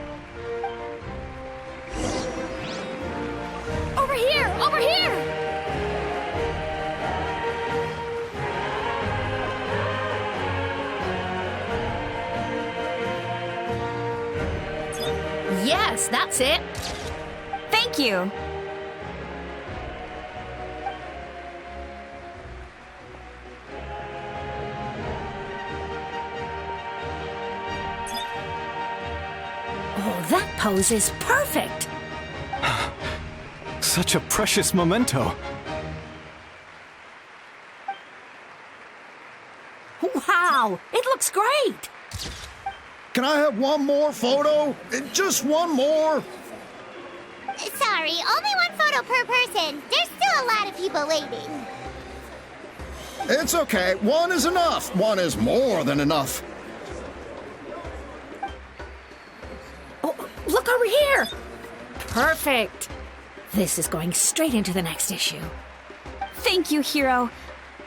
[SPEAKER 6] Over here! Over here!
[SPEAKER 3] Yes, that's it.
[SPEAKER 6] Thank you.
[SPEAKER 19] Oh, that pose is perfect!
[SPEAKER 12] Such a precious memento.
[SPEAKER 19] Wow, it looks great!
[SPEAKER 18] Can I have one more photo? Just one more?
[SPEAKER 2] Sorry, only one photo per person. There's still a lot of people waiting.
[SPEAKER 18] It's okay. One is enough. One is more than enough.
[SPEAKER 19] Oh, look over here! Perfect! This is going straight into the next issue.
[SPEAKER 6] Thank you, Hero.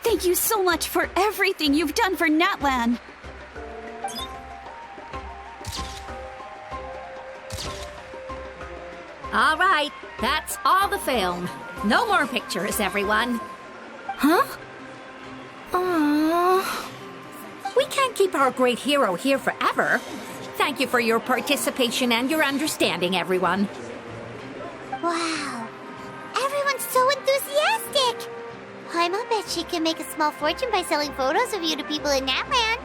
[SPEAKER 6] Thank you so much for everything you've done for Natlan.
[SPEAKER 19] All right, that's all the film. No more pictures, everyone. Huh? Aww. We can't keep our great hero here forever. Thank you for your participation and your understanding, everyone.
[SPEAKER 2] Wow, everyone's so enthusiastic. Paimon bet she can make a small fortune by selling photos of you to people in Natlan.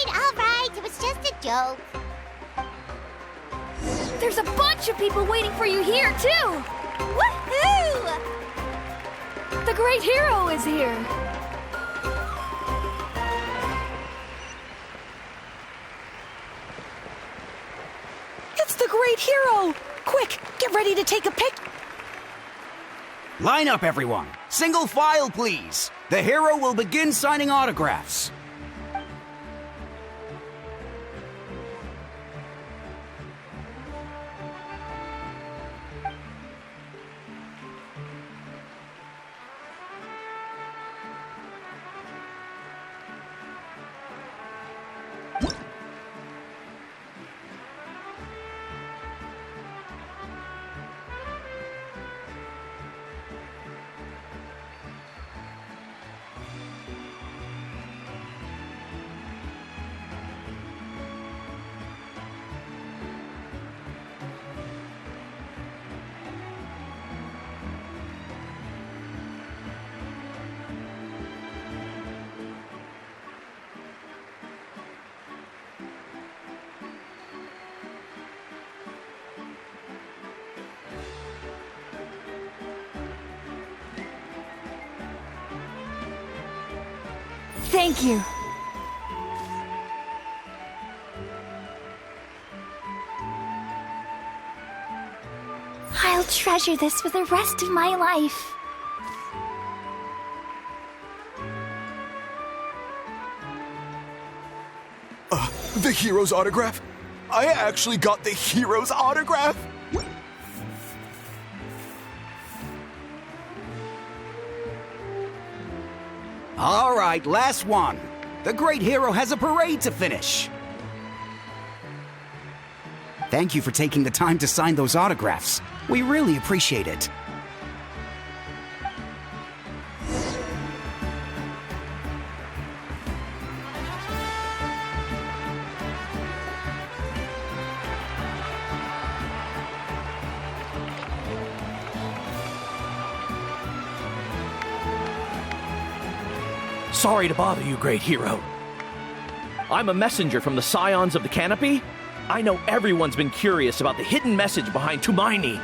[SPEAKER 2] All right, it was just a joke.
[SPEAKER 6] There's a bunch of people waiting for you here, too! Woohoo! The great hero is here!
[SPEAKER 19] It's the great hero! Quick, get ready to take a pic.
[SPEAKER 20] Line up, everyone. Single file, please. The hero will begin signing autographs.
[SPEAKER 6] Thank you. I'll treasure this for the rest of my life.
[SPEAKER 24] The hero's autograph? I actually got the hero's autograph?
[SPEAKER 20] All right, last one. The great hero has a parade to finish. Thank you for taking the time to sign those autographs. We really appreciate it.
[SPEAKER 5] Sorry to bother you, great hero. I'm a messenger from the Scions of the Canopy. I know everyone's been curious about the hidden message behind Tumaini.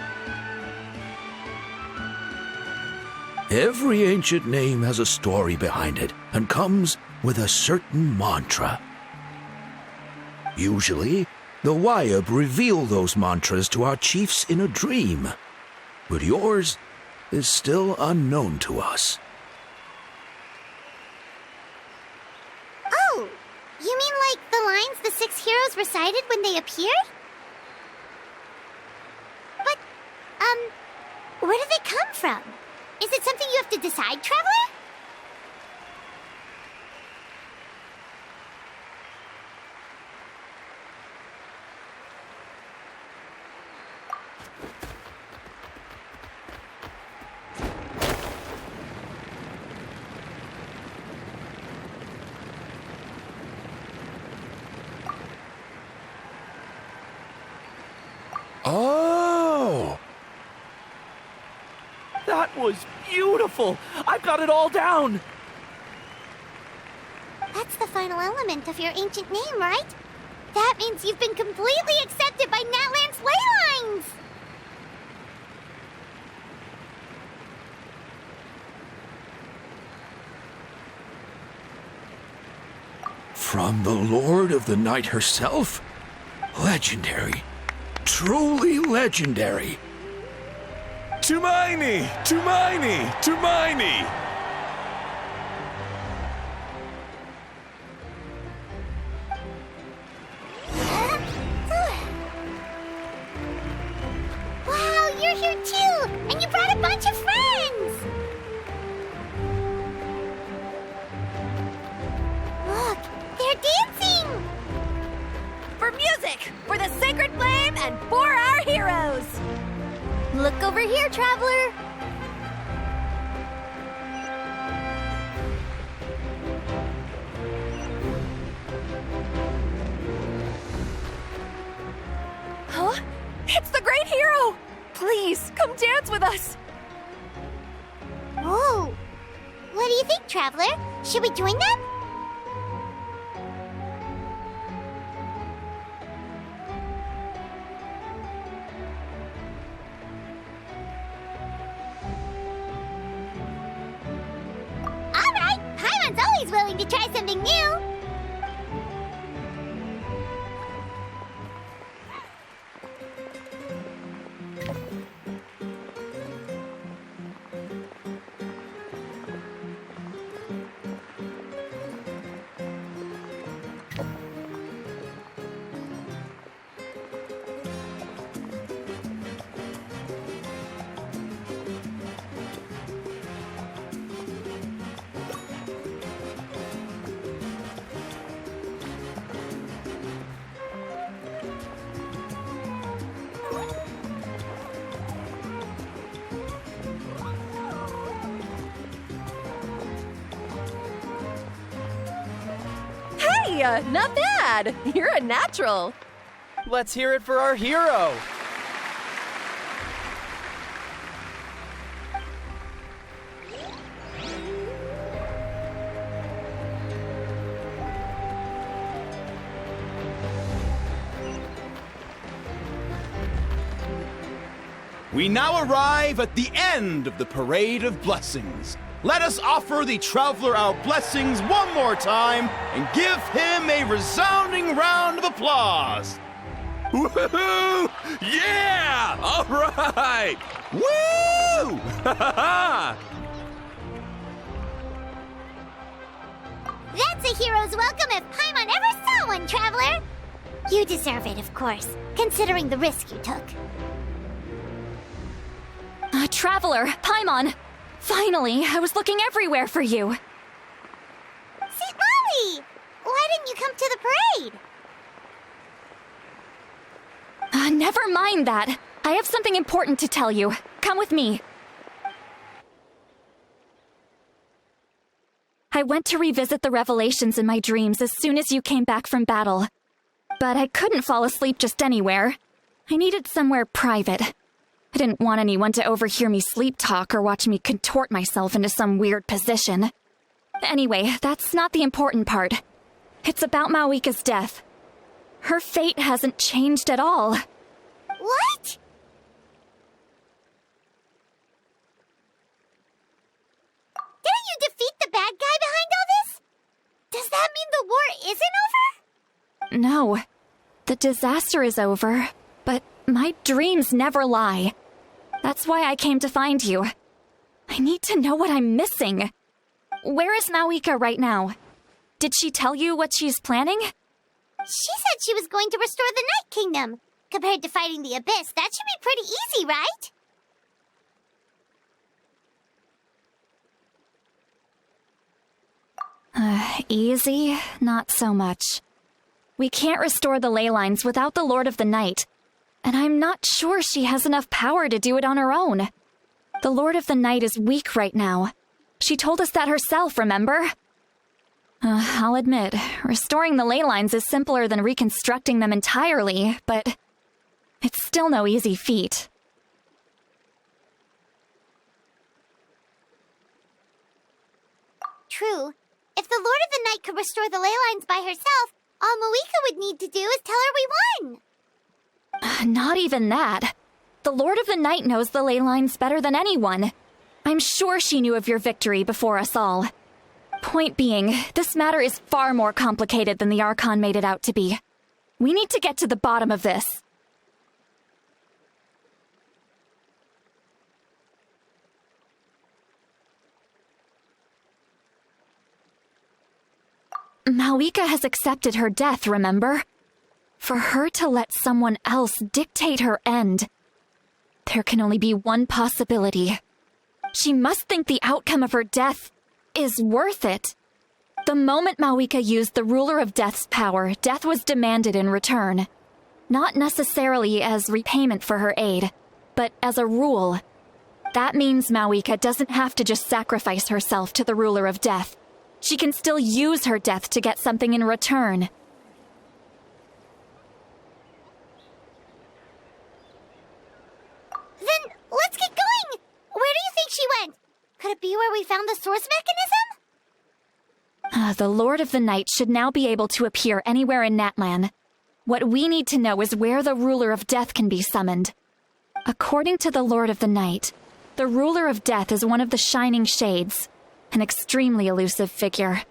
[SPEAKER 10] Every ancient name has a story behind it and comes with a certain mantra. Usually, the Wayab reveal those mantras to our chiefs in a dream, but yours is still unknown to us.
[SPEAKER 2] Oh, you mean like the lines the 6 heroes recited when they appeared? But, where do they come from? Is it something you have to decide, Traveler?
[SPEAKER 10] Oh!
[SPEAKER 5] That was beautiful! I've got it all down!
[SPEAKER 2] That's the final element of your ancient name, right? That means you've been completely accepted by Natlan's ley lines!
[SPEAKER 10] From the Lord of the Night herself? Legendary. Truly legendary.
[SPEAKER 17] Tumaini! Tumaini! Tumaini!
[SPEAKER 2] Wow, you're here too! And you brought a bunch of friends! Look, they're dancing!
[SPEAKER 6] For music, for the sacred flame, and for our heroes! Look over here, Traveler! Huh? It's the great hero! Please, come dance with us!
[SPEAKER 2] Whoa! What do you think, Traveler? Should we join them? Alright! Paimon's always willing to try something new!
[SPEAKER 6] Hey, not bad! You're a natural!
[SPEAKER 5] Let's hear it for our hero!
[SPEAKER 12] We now arrive at the end of the Parade of Blessings. Let us offer the Traveler our blessings one more time and give him a resounding round of applause.
[SPEAKER 14] Woohoo! Yeah! All right!
[SPEAKER 12] Woo!
[SPEAKER 2] That's a hero's welcome if Paimon ever saw one, Traveler! You deserve it, of course, considering the risk you took.
[SPEAKER 6] Traveler, Paimon! Finally, I was looking everywhere for you.
[SPEAKER 2] St. Molly! Why didn't you come to the parade?
[SPEAKER 6] Never mind that. I have something important to tell you. Come with me. I went to revisit the revelations in my dreams as soon as you came back from battle. But I couldn't fall asleep just anywhere. I needed somewhere private. I didn't want anyone to overhear me sleep talk or watch me contort myself into some weird position.
[SPEAKER 9] Anyway, that's not the important part. It's about Mawika's death. Her fate hasn't changed at all.
[SPEAKER 2] What? Didn't you defeat the bad guy behind all this? Does that mean the war isn't over?
[SPEAKER 9] No. The disaster is over, but my dreams never lie. That's why I came to find you. I need to know what I'm missing. Where is Mawika right now? Did she tell you what she's planning?
[SPEAKER 2] She said she was going to restore the Night Kingdom. Compared to fighting the Abyss, that should be pretty easy, right?
[SPEAKER 9] Easy? Not so much. We can't restore the ley lines without the Lord of the Night, and I'm not sure she has enough power to do it on her own. The Lord of the Night is weak right now. She told us that herself, remember? I'll admit, restoring the ley lines is simpler than reconstructing them entirely, but it's still no easy feat.
[SPEAKER 2] True. If the Lord of the Night could restore the ley lines by herself, all Mawika would need to do is tell her we won.
[SPEAKER 9] Not even that. The Lord of the Night knows the ley lines better than anyone. I'm sure she knew of your victory before us all. Point being, this matter is far more complicated than the Archon made it out to be. We need to get to the bottom of this. Mawika has accepted her death, remember? For her to let someone else dictate her end, there can only be one possibility. She must think the outcome of her death is worth it. The moment Mawika used the Ruler of Death's power, death was demanded in return. Not necessarily as repayment for her aid, but as a rule. That means Mawika doesn't have to just sacrifice herself to the Ruler of Death. She can still use her death to get something in return.
[SPEAKER 2] Then let's get going! Where do you think she went? Could it be where we found the source mechanism?
[SPEAKER 9] The Lord of the Night should now be able to appear anywhere in Natlan. What we need to know is where the Ruler of Death can be summoned. According to the Lord of the Night, the Ruler of Death is one of the Shining Shades, an extremely elusive figure.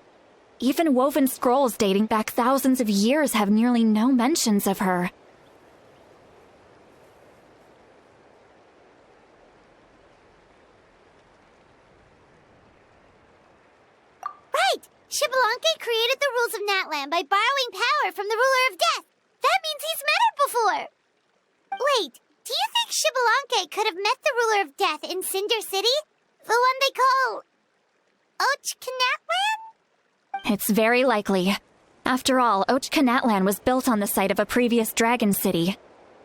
[SPEAKER 9] Even woven scrolls dating back thousands of years have nearly no mentions of her.
[SPEAKER 2] Right! Xbalanque created the rules of Natlan by borrowing power from the Ruler of Death. That means he's met her before. Wait, do you think Xbalanque could have met the Ruler of Death in Cinder City? The one they call Ochkanatlan?
[SPEAKER 9] It's very likely. After all, Ochkanatlan was built on the site of a previous dragon city.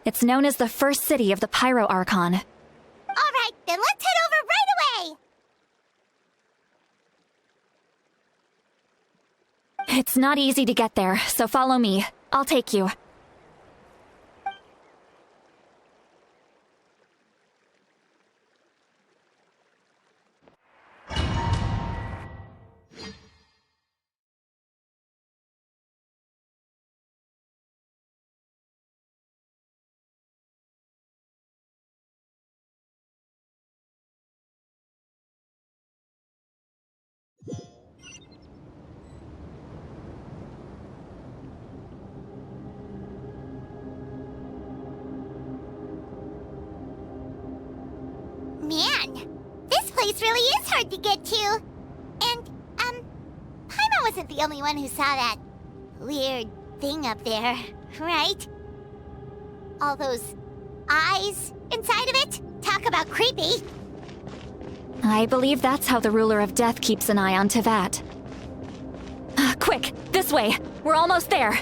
[SPEAKER 9] It's known as the first city of the Pyro Archon.
[SPEAKER 2] All right, then let's head over right away!
[SPEAKER 9] It's not easy to get there, so follow me. I'll take you.
[SPEAKER 2] Man, this place really is hard to get to. And, Paimon wasn't the only one who saw that weird thing up there, right? All those eyes inside of it? Talk about creepy.
[SPEAKER 9] I believe that's how the Ruler of Death keeps an eye on Tevat. Quick, this way! We're almost there!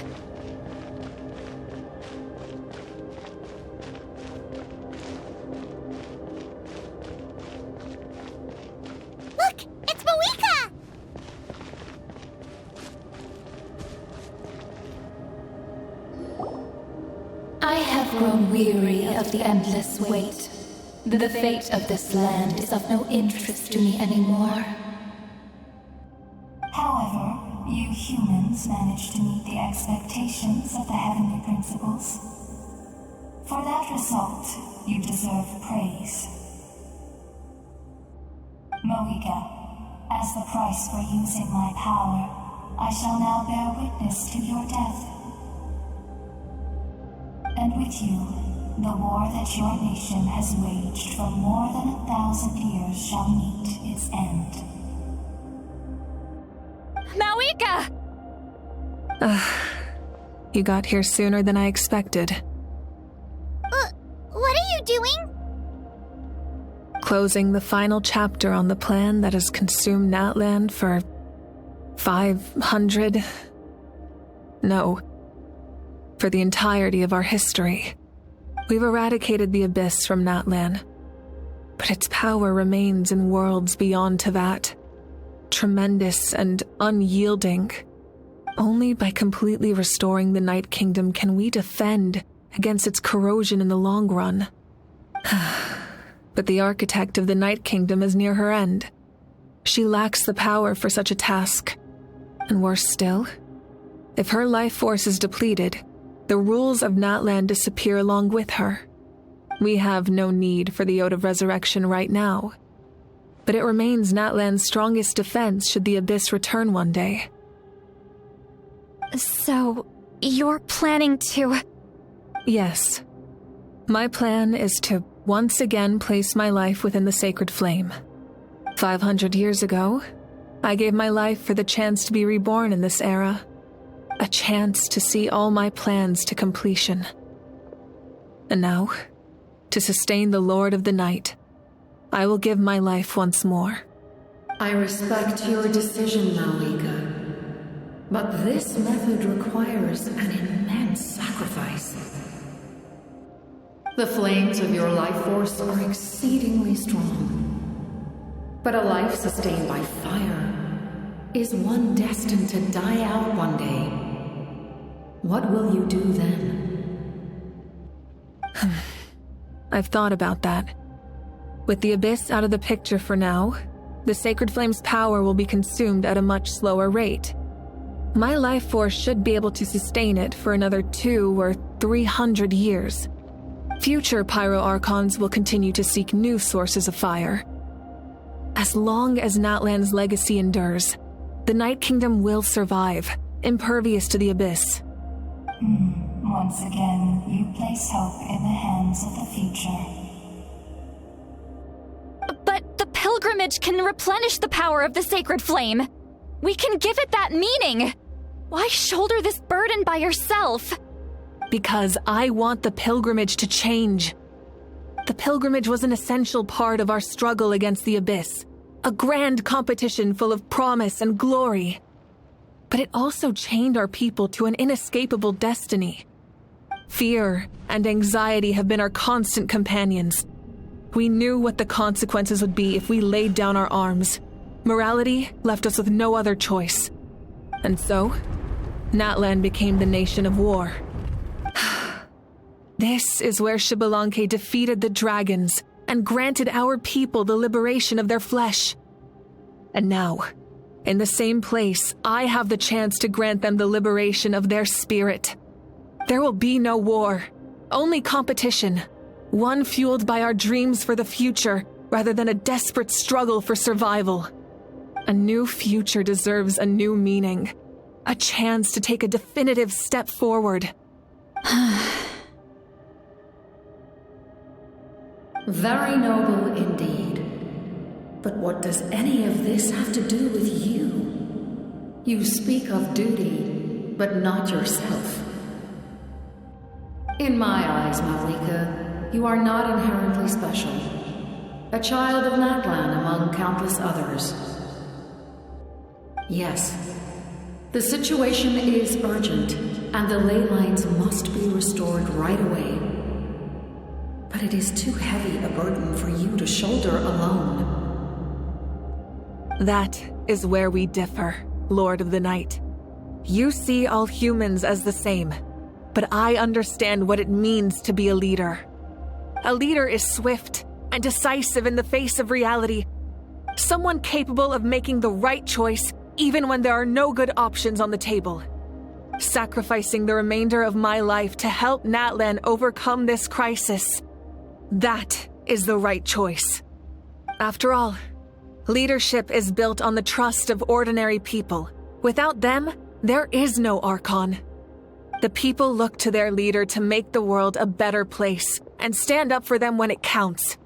[SPEAKER 2] Look! It's Mawika!
[SPEAKER 13] I have grown weary of the endless wait. The fate of this land is of no interest to me anymore. humans manage to meet the expectations of the heavenly principles. For that result, you deserve praise. Moika, as the price for using my power, I shall now bear witness to your death. And with you, the war that your nation has waged for more than 1,000 years shall meet its end.
[SPEAKER 9] Mawika!
[SPEAKER 4] You got here sooner than I expected.
[SPEAKER 2] What are you doing?
[SPEAKER 4] Closing the final chapter on the plan that has consumed Natlan for 500... No. For the entirety of our history. We've eradicated the Abyss from Natlan, but its power remains in worlds beyond Teyvat. Tremendous and unyielding. Only by completely restoring the Night Kingdom can we defend against its corrosion in the long run. But the architect of the Night Kingdom is near her end. She lacks the power for such a task. And worse still, if her life force is depleted, the rules of Natlan disappear along with her. We have no need for the Ode of Resurrection right now. But it remains Natlan's strongest defense should the Abyss return one day.
[SPEAKER 9] So, you're planning to...
[SPEAKER 4] Yes. My plan is to once again place my life within the sacred flame. 500 years ago, I gave my life for the chance to be reborn in this era. A chance to see all my plans to completion. And now, to sustain the Lord of the Night, I will give my life once more.
[SPEAKER 19] I respect your decision, Mawika. But this method requires an immense sacrifice. The flames of your life force are exceedingly strong. But a life sustained by fire is one destined to die out one day. What will you do then?
[SPEAKER 4] I've thought about that. With the Abyss out of the picture for now, the Sacred Flame's power will be consumed at a much slower rate. My life force should be able to sustain it for another 200 or 300 years. Future Pyro Archons will continue to seek new sources of fire. As long as Natlan's legacy endures, the Night Kingdom will survive, impervious to the Abyss.
[SPEAKER 13] Once again, you place hope in the hands of the future.
[SPEAKER 9] But the pilgrimage can replenish the power of the sacred flame. We can give it that meaning. Why shoulder this burden by yourself?
[SPEAKER 4] Because I want the pilgrimage to change. The pilgrimage was an essential part of our struggle against the Abyss. A grand competition full of promise and glory. But it also chained our people to an inescapable destiny. Fear and anxiety have been our constant companions. We knew what the consequences would be if we laid down our arms. Morality left us with no other choice. And so, Natlan became the nation of war. This is where Xbalanque defeated the dragons and granted our people the liberation of their flesh. And now, in the same place, I have the chance to grant them the liberation of their spirit. There will be no war, only competition, one fueled by our dreams for the future rather than a desperate struggle for survival. A new future deserves a new meaning, a chance to take a definitive step forward.
[SPEAKER 19] Very noble indeed. But what does any of this have to do with you? You speak of duty, but not yourself. In my eyes, Mawika, you are not inherently special. A child of Natlan among countless others. Yes, the situation is urgent, and the ley lines must be restored right away. But it is too heavy a burden for you to shoulder alone.
[SPEAKER 4] That is where we differ, Lord of the Night. You see all humans as the same, but I understand what it means to be a leader. A leader is swift and decisive in the face of reality. Someone capable of making the right choice even when there are no good options on the table. Sacrificing the remainder of my life to help Natlan overcome this crisis. That is the right choice. After all, leadership is built on the trust of ordinary people. Without them, there is no Archon. The people look to their leader to make the world a better place and stand up for them when it counts.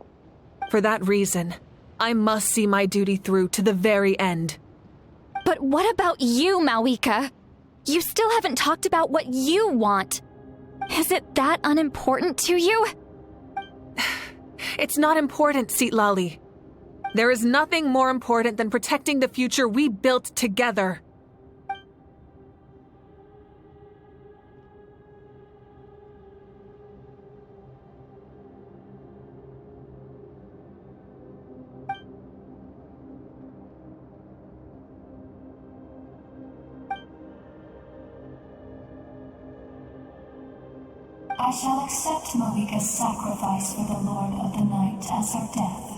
[SPEAKER 4] For that reason, I must see my duty through to the very end.
[SPEAKER 9] But what about you, Malwika? You still haven't talked about what you want. Is it that unimportant to you?
[SPEAKER 4] It's not important, Citlali. There is nothing more important than protecting the future we built together.
[SPEAKER 13] I shall accept Malika's sacrifice for the Lord of the Night as her death,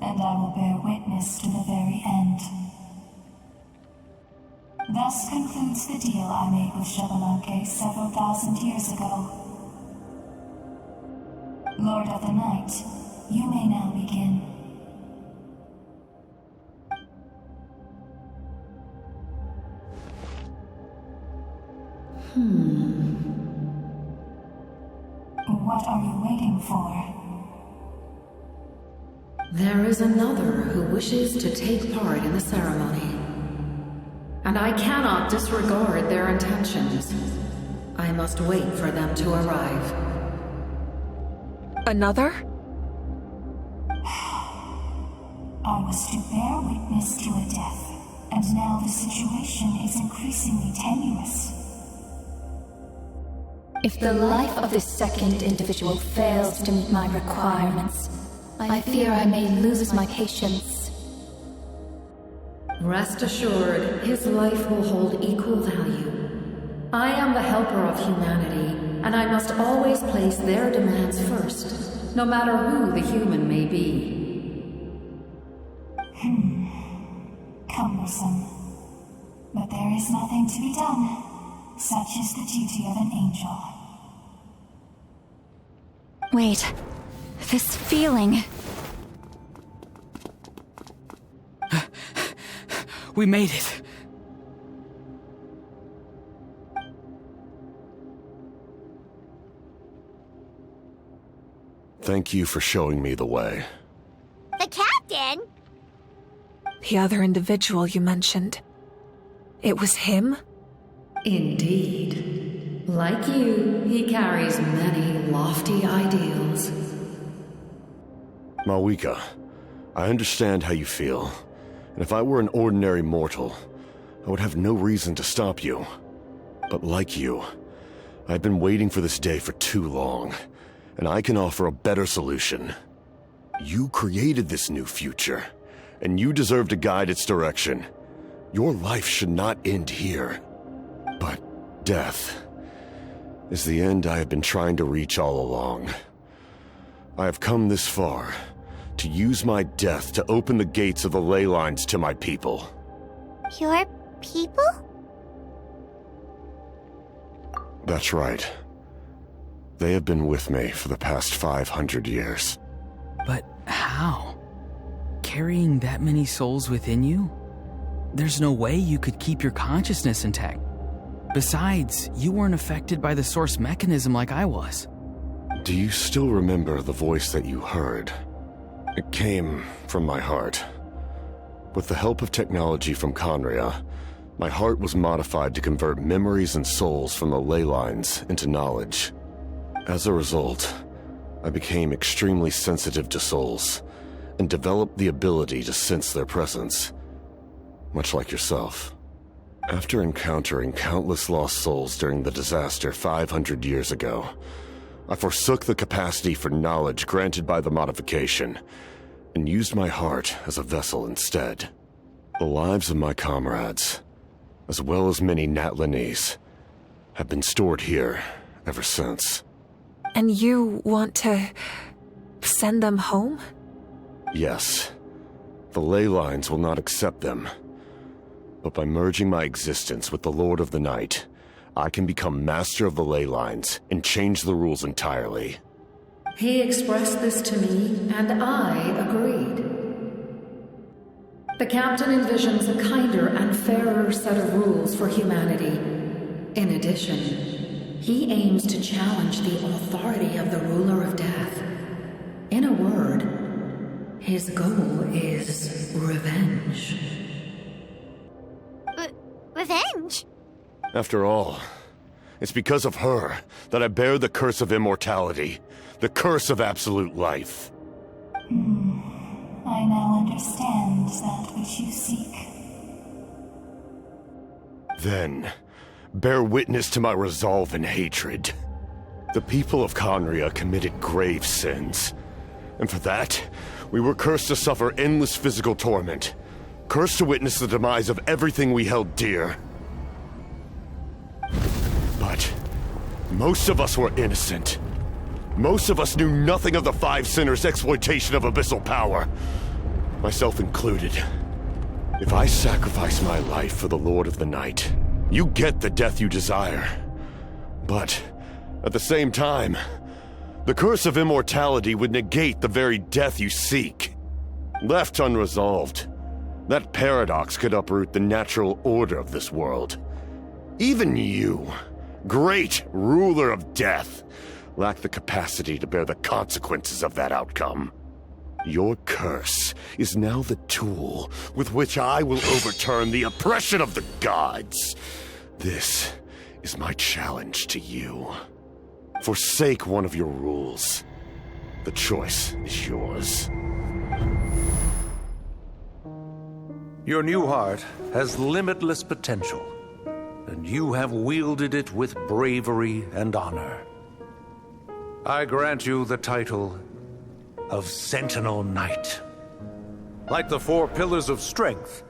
[SPEAKER 13] and I will bear witness to the very end. Thus concludes the deal I made with Xbalanque several thousand years ago. Lord of the Night, you may now begin. What are you waiting for?
[SPEAKER 19] There is another who wishes to take part in the ceremony. And I cannot disregard their intentions. I must wait for them to arrive.
[SPEAKER 4] Another?
[SPEAKER 13] I was to bear witness to a death, and now the situation is increasingly tenuous.
[SPEAKER 8] If the life of this second individual fails to meet my requirements, I fear I may lose my patience.
[SPEAKER 19] Rest assured, his life will hold equal value. I am the helper of humanity, and I must always place their demands first, no matter who the human may be.
[SPEAKER 13] Cumbersome. But there is nothing to be done. Such is the duty of an angel.
[SPEAKER 9] Wait, this feeling.
[SPEAKER 1] We made it.
[SPEAKER 11] Thank you for showing me the way.
[SPEAKER 2] The captain?
[SPEAKER 4] The other individual you mentioned. It was him?
[SPEAKER 19] Indeed. Like you, he carries many lofty ideals.
[SPEAKER 11] Malwika, I understand how you feel. And if I were an ordinary mortal, I would have no reason to stop you. But like you, I've been waiting for this day for too long, and I can offer a better solution. You created this new future, and you deserve to guide its direction. Your life should not end here. But death is the end I have been trying to reach all along. I have come this far to use my death to open the gates of the ley lines to my people.
[SPEAKER 2] Your people?
[SPEAKER 11] That's right. They have been with me for the past 500 years.
[SPEAKER 1] But how? Carrying that many souls within you? There's no way you could keep your consciousness intact. Besides, you weren't affected by the source mechanism like I was.
[SPEAKER 11] Do you still remember the voice that you heard? It came from my heart. With the help of technology from Conria, my heart was modified to convert memories and souls from the ley lines into knowledge. As a result, I became extremely sensitive to souls, and developed the ability to sense their presence, much like yourself. After encountering countless lost souls during the disaster 500 years ago, I forsook the capacity for knowledge granted by the modification, and used my heart as a vessel instead. The lives of my comrades, as well as many Natlanese, have been stored here ever since.
[SPEAKER 4] And you want to send them home?
[SPEAKER 11] Yes. The ley lines will not accept them. But by merging my existence with the Lord of the Night, I can become master of the ley lines and change the rules entirely.
[SPEAKER 19] He expressed this to me, and I agreed. The captain envisions a kinder and fairer set of rules for humanity. In addition, he aims to challenge the authority of the ruler of death. In a word, his goal is revenge.
[SPEAKER 2] Revenge?
[SPEAKER 11] After all, it's because of her that I bear the curse of immortality, the curse of absolute life.
[SPEAKER 13] I now understand that which you seek.
[SPEAKER 11] Then, bear witness to my resolve and hatred. The people of Conria committed grave sins, and for that, we were cursed to suffer endless physical torment, cursed to witness the demise of everything we held dear. But most of us were innocent. Most of us knew nothing of the Five Sinners' exploitation of abyssal power, myself included. If I sacrifice my life for the Lord of the Night, you get the death you desire. But at the same time, the curse of immortality would negate the very death you seek. Left unresolved, that paradox could uproot the natural order of this world. Even you, great ruler of death, lack the capacity to bear the consequences of that outcome. Your curse is now the tool with which I will overturn the oppression of the gods. This is my challenge to you. Forsake one of your rules. The choice is yours.
[SPEAKER 15] Your new heart has limitless potential, and you have wielded it with bravery and honor. I grant you the title of Sentinel Knight. Like the four pillars of strength,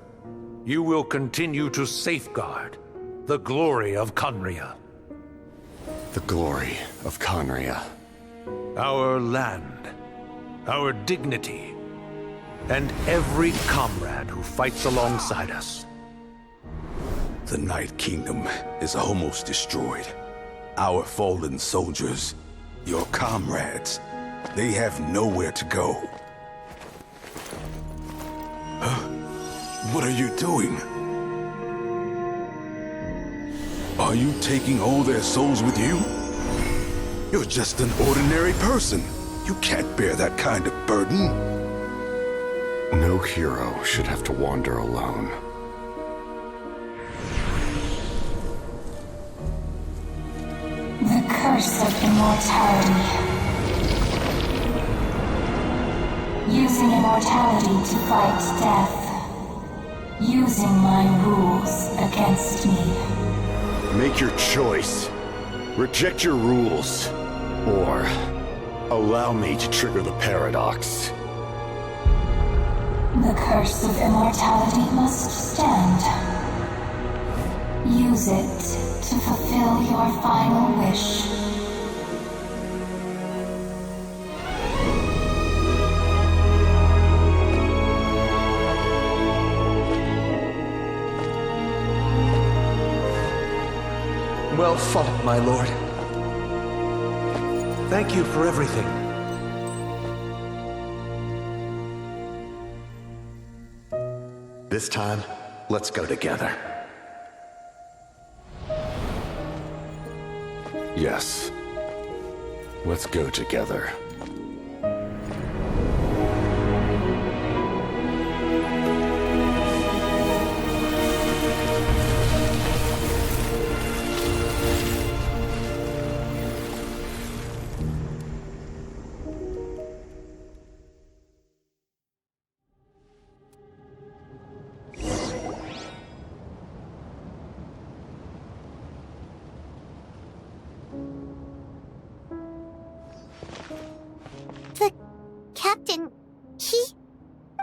[SPEAKER 15] you will continue to safeguard the glory of Conria.
[SPEAKER 11] The glory of Conria.
[SPEAKER 15] Our land, our dignity, and every comrade who fights alongside us.
[SPEAKER 14] The Night Kingdom is almost destroyed. Our fallen soldiers, your comrades, they have nowhere to go. What are you doing? Are you taking all their souls with you? You're just an ordinary person. You can't bear that kind of burden.
[SPEAKER 11] No hero should have to wander alone.
[SPEAKER 13] The curse of immortality. Using immortality to fight death. Using my rules against me.
[SPEAKER 11] Make your choice. Reject your rules. Or allow me to trigger the paradox.
[SPEAKER 13] The curse of immortality must stand. Use it to fulfill your final wish.
[SPEAKER 15] Well fought, my lord. Thank you for everything.
[SPEAKER 21] This time, let's go together.
[SPEAKER 11] Yes. Let's go together.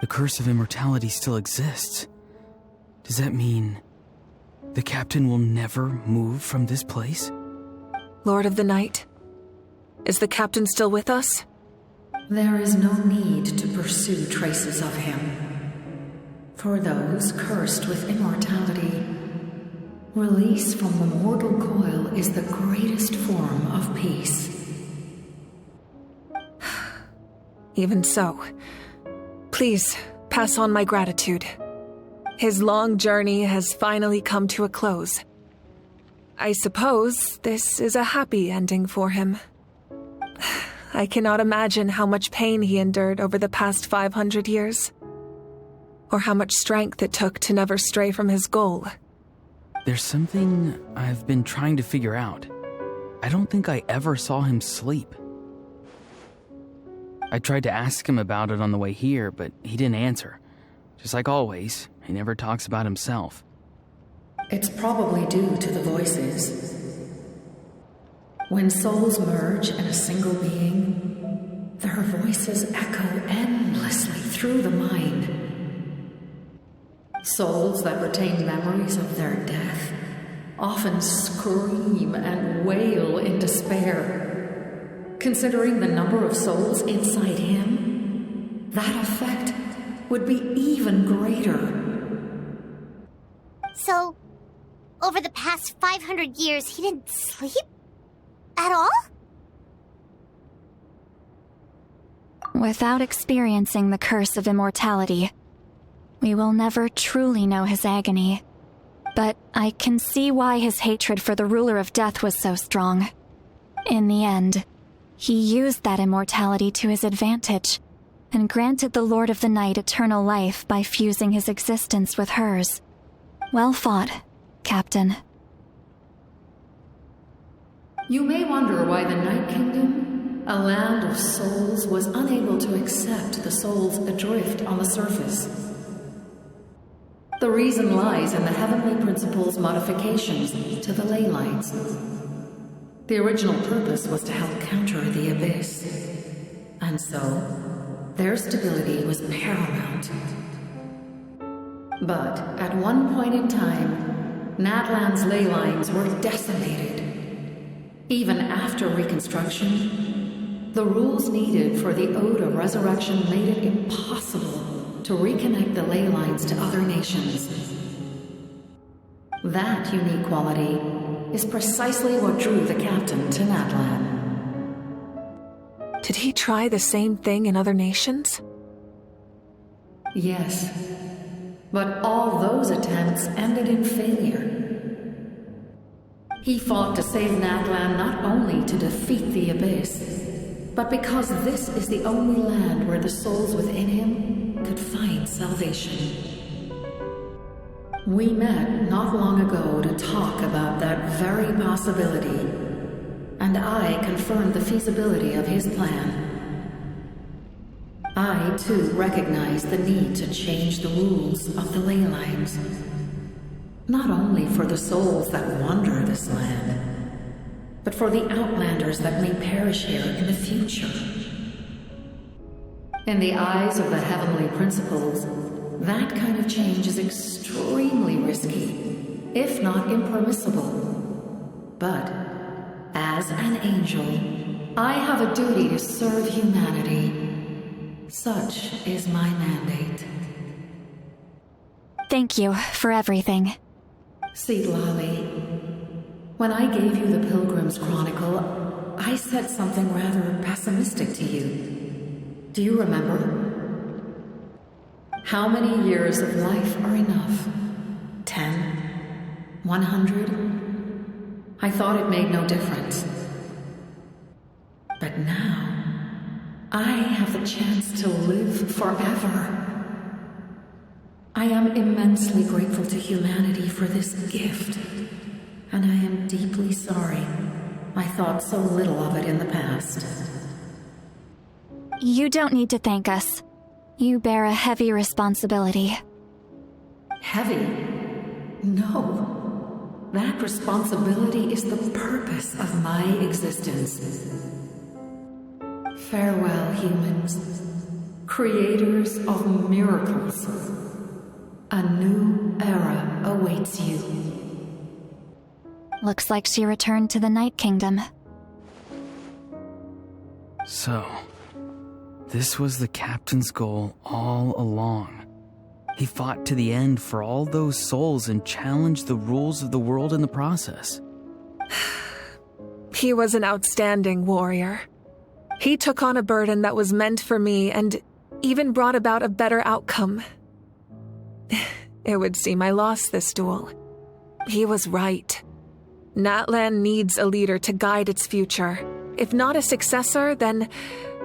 [SPEAKER 1] The curse of immortality still exists. Does that mean the captain will never move from this place?
[SPEAKER 4] Lord of the Night, is the captain still with us?
[SPEAKER 19] There is no need to pursue traces of him. For those cursed with immortality, release from the mortal coil is the greatest form of peace.
[SPEAKER 4] Even so, please pass on my gratitude. His long journey has finally come to a close. I suppose this is a happy ending for him. I cannot imagine how much pain he endured over the past 500 years, or how much strength it took to never stray from his goal.
[SPEAKER 1] There's something I've been trying to figure out. I don't think I ever saw him sleep. I tried to ask him about it on the way here, but he didn't answer. Just like always, he never talks about himself.
[SPEAKER 19] It's probably due to the voices. When souls merge in a single being, their voices echo endlessly through the mind. Souls that retain memories of their death often scream and wail in despair. Considering the number of souls inside him, that effect would be even greater.
[SPEAKER 2] So, over the past 500 years, he didn't sleep? At all?
[SPEAKER 9] Without experiencing the curse of immortality, we will never truly know his agony. But I can see why his hatred for the ruler of death was so strong. In the end, he used that immortality to his advantage, and granted the Lord of the Night eternal life by fusing his existence with hers. Well fought, Captain.
[SPEAKER 19] You may wonder why the Night Kingdom, a land of souls, was unable to accept the souls adrift on the surface. The reason lies in the Heavenly Principle's modifications to the ley lines. The original purpose was to help counter the Abyss, and so their stability was paramount. But at one point in time, Natlan's ley lines were decimated. Even after reconstruction, the rules needed for the Ode of Resurrection made it impossible to reconnect the ley lines to other nations. That unique quality is precisely what drew the captain to Natlan.
[SPEAKER 4] Did he try the same thing in other nations?
[SPEAKER 19] Yes, but all those attempts ended in failure. He fought to save Natlan not only to defeat the Abyss, but because this is the only land where the souls within him could find salvation. We met not long ago to talk about that very possibility, and I confirmed the feasibility of his plan. I, too, recognize the need to change the rules of the ley lines. Not only for the souls that wander this land, but for the outlanders that may perish here in the future. In the eyes of the Heavenly Principles, that kind of change is extremely risky, if not impermissible. But, as an angel, I have a duty to serve humanity. Such is my mandate.
[SPEAKER 9] Thank you for everything.
[SPEAKER 19] Seedlali, when I gave you the Pilgrim's Chronicle, I said something rather pessimistic to you. Do you remember? How many years of life are enough? 10? 100? I thought it made no difference. But now, I have the chance to live forever. I am immensely grateful to humanity for this gift, and I am deeply sorry I thought so little of it in the past.
[SPEAKER 9] You don't need to thank us. You bear a heavy responsibility.
[SPEAKER 19] Heavy? No. That responsibility is the purpose of my existence. Farewell, humans, creators of miracles. A new era awaits you.
[SPEAKER 9] Looks like she returned to the Night Kingdom.
[SPEAKER 1] So, this was the captain's goal all along. He fought to the end for all those souls and challenged the rules of the world in the process.
[SPEAKER 4] He was an outstanding warrior. He took on a burden that was meant for me and even brought about a better outcome. It would seem I lost this duel. He was right. Natlan needs a leader to guide its future. If not a successor, then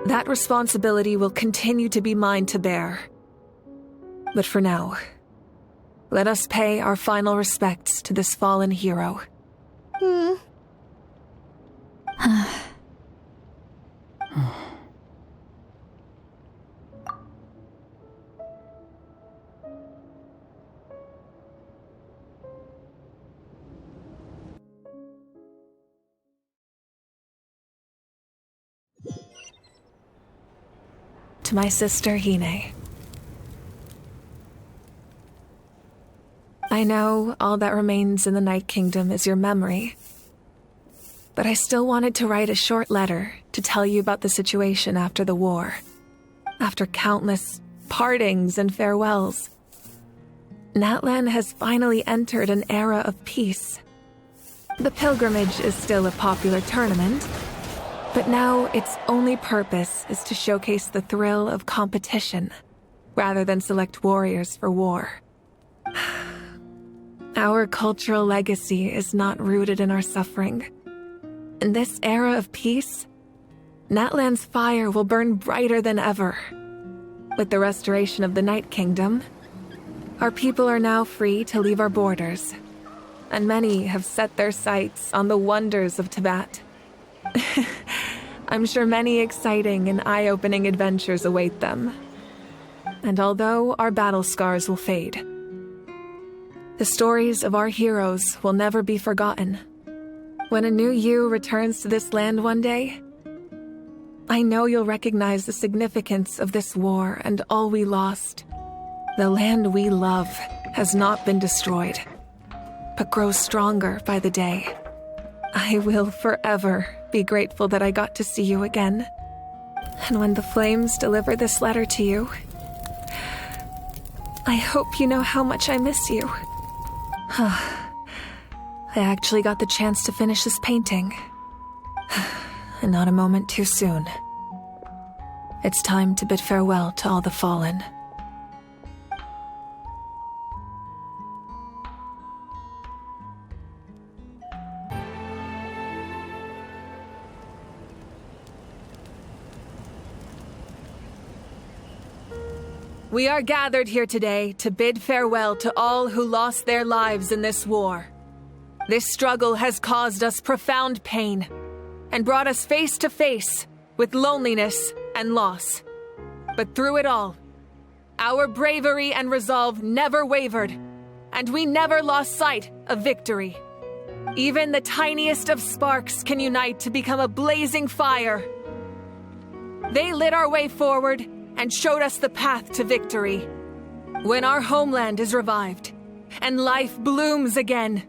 [SPEAKER 4] that responsibility will continue to be mine to bear. But for now, let us pay our final respects to this fallen hero. To my sister Hine. I know all that remains in the Night Kingdom is your memory, but I still wanted to write a short letter to tell you about the situation after the war. After countless partings and farewells, Natlan has finally entered an era of peace. The pilgrimage is still a popular tournament, but now its only purpose is to showcase the thrill of competition, rather than select warriors for war. Our cultural legacy is not rooted in our suffering. In this era of peace, Natlan's fire will burn brighter than ever. With the restoration of the Night Kingdom, our people are now free to leave our borders, and many have set their sights on the wonders of Tibet. I'm sure many exciting and eye-opening adventures await them. And although our battle scars will fade, the stories of our heroes will never be forgotten. When a new you returns to this land one day, I know you'll recognize the significance of this war and all we lost. The land we love has not been destroyed, but grows stronger by the day. I will forever be grateful that I got to see you again. And when the flames deliver this letter to you, I hope you know how much I miss you. I actually got the chance to finish this painting. And not a moment too soon. It's time to bid farewell to all the fallen. We are gathered here today to bid farewell to all who lost their lives in this war. This struggle has caused us profound pain and brought us face to face with loneliness and loss. But through it all, our bravery and resolve never wavered, and we never lost sight of victory. Even the tiniest of sparks can unite to become a blazing fire. They lit our way forward and showed us the path to victory. When our homeland is revived and life blooms again,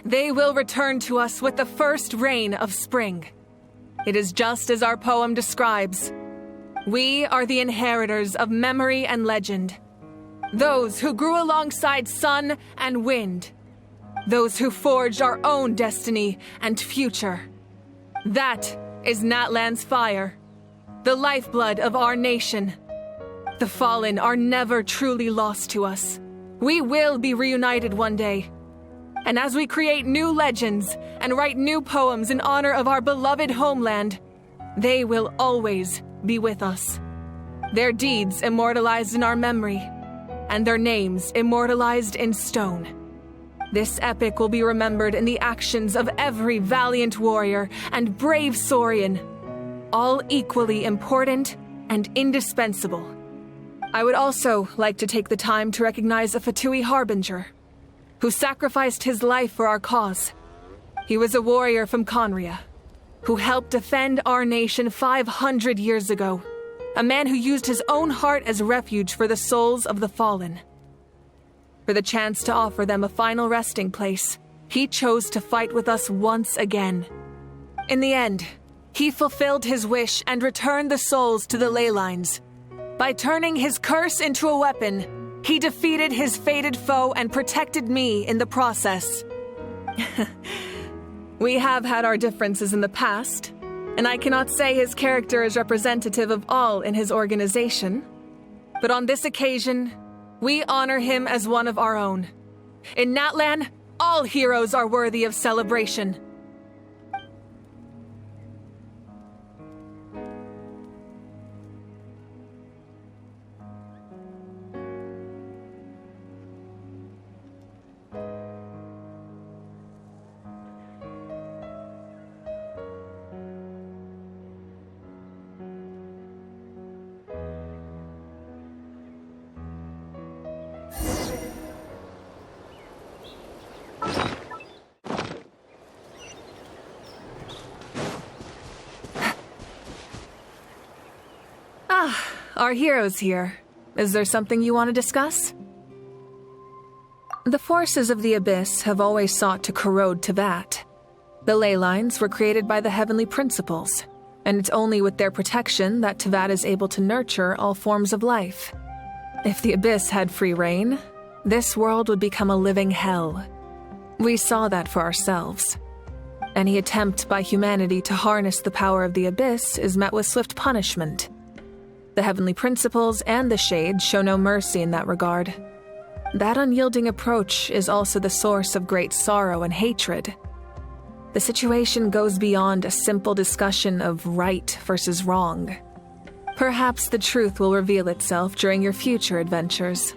[SPEAKER 4] they will return to us with the first rain of spring. It is just as our poem describes. We are the inheritors of memory and legend. Those who grew alongside sun and wind. Those who forged our own destiny and future. That is Natlan's fire, the lifeblood of our nation. The fallen are never truly lost to us. We will be reunited one day. And as we create new legends and write new poems in honor of our beloved homeland, they will always be with us. Their deeds immortalized in our memory, and their names immortalized in stone. This epic will be remembered in the actions of every valiant warrior and brave Saurian, all equally important and indispensable. I would also like to take the time to recognize a Fatui Harbinger, who sacrificed his life for our cause. He was a warrior from Conria, who helped defend our nation 500 years ago. A man who used his own heart as refuge for the souls of the fallen. For the chance to offer them a final resting place, he chose to fight with us once again. In the end, he fulfilled his wish and returned the souls to the ley lines. By turning his curse into a weapon, He defeated his fated foe and protected me in the process. We have had our differences in the past, and I cannot say his character is representative of all in his organization. But on this occasion, we honor him as one of our own. In Natlan, all heroes are worthy of celebration. Our heroes here. Is there something you want to discuss? The forces of the Abyss have always sought to corrode Teyvat. The ley lines were created by the heavenly principles, and it's only with their protection that Teyvat is able to nurture all forms of life. If the Abyss had free reign, this world would become a living hell. We saw that for ourselves. Any attempt by humanity to harness the power of the Abyss is met with swift punishment. The heavenly principles and the Shades show no mercy in that regard. That unyielding approach is also the source of great sorrow and hatred. The situation goes beyond a simple discussion of right versus wrong. Perhaps the truth will reveal itself during your future adventures.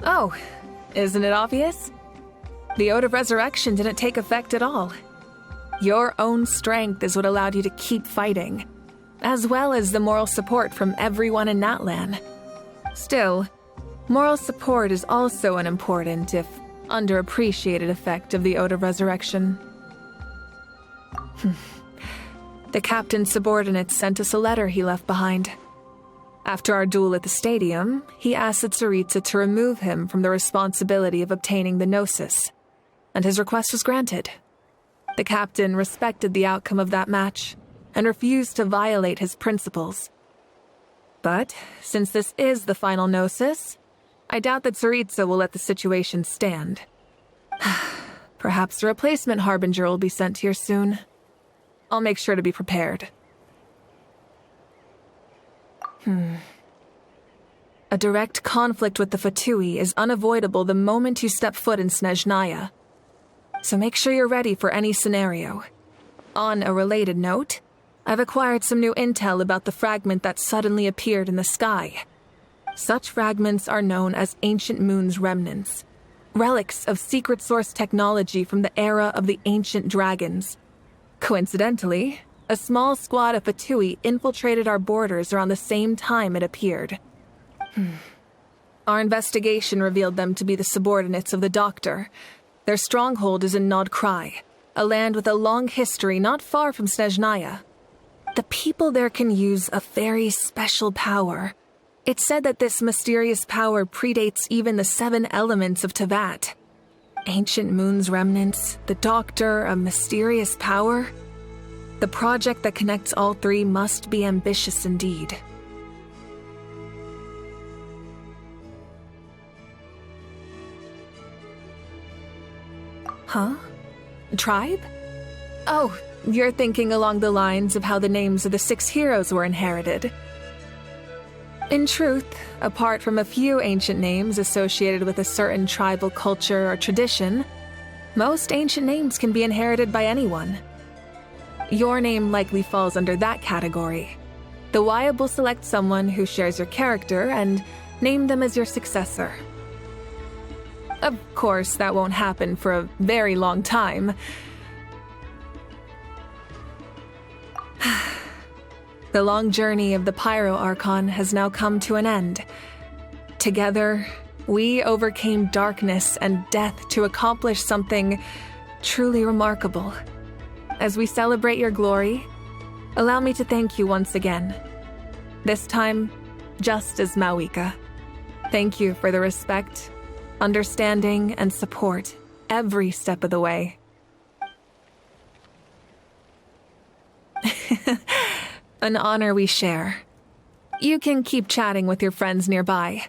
[SPEAKER 4] Oh, isn't it obvious? The Ode of Resurrection didn't take effect at all. Your own strength is what allowed you to keep fighting, as well as the moral support from everyone in Natlan. Still, moral support is also an important, if underappreciated, effect of the Ode of Resurrection. The captain's subordinates sent us a letter he left behind. After our duel at the stadium, he asked Tsaritsa to remove him from the responsibility of obtaining the Gnosis, and his request was granted. The captain respected the outcome of that match and refused to violate his principles. But since this is the final Gnosis, I doubt that Tsaritsa will let the situation stand. Perhaps a replacement Harbinger will be sent here soon. I'll make sure to be prepared. A direct conflict with the Fatui is unavoidable the moment you step foot in Snezhnaya. So make sure you're ready for any scenario. On a related note, I've acquired some new intel about the fragment that suddenly appeared in the sky. Such fragments are known as Ancient Moon's remnants, relics of secret source technology from the era of the ancient dragons. Coincidentally, a small squad of Fatui infiltrated our borders around the same time it appeared. Our investigation revealed them to be the subordinates of the Doctor. Their stronghold is in Nod Krai, a land with a long history not far from Snezhnaya. The people there can use a very special power. It's said that this mysterious power predates even the 7 elements of Teyvat. Ancient Moon's remnants, the Doctor, a mysterious power. The project that connects all three must be ambitious indeed. Huh? Tribe? Oh, you're thinking along the lines of how the names of the 6 heroes were inherited. In truth, apart from a few ancient names associated with a certain tribal culture or tradition, most ancient names can be inherited by anyone. Your name likely falls under that category. The Wyab will select someone who shares your character and name them as your successor. Of course, that won't happen for a very long time. The long journey of the Pyro Archon has now come to an end. Together, we overcame darkness and death to accomplish something truly remarkable. As we celebrate your glory, allow me to thank you once again. This time, just as Mawika. Thank you for the respect, understanding, and support every step of the way. An honor we share. You can keep chatting with your friends nearby.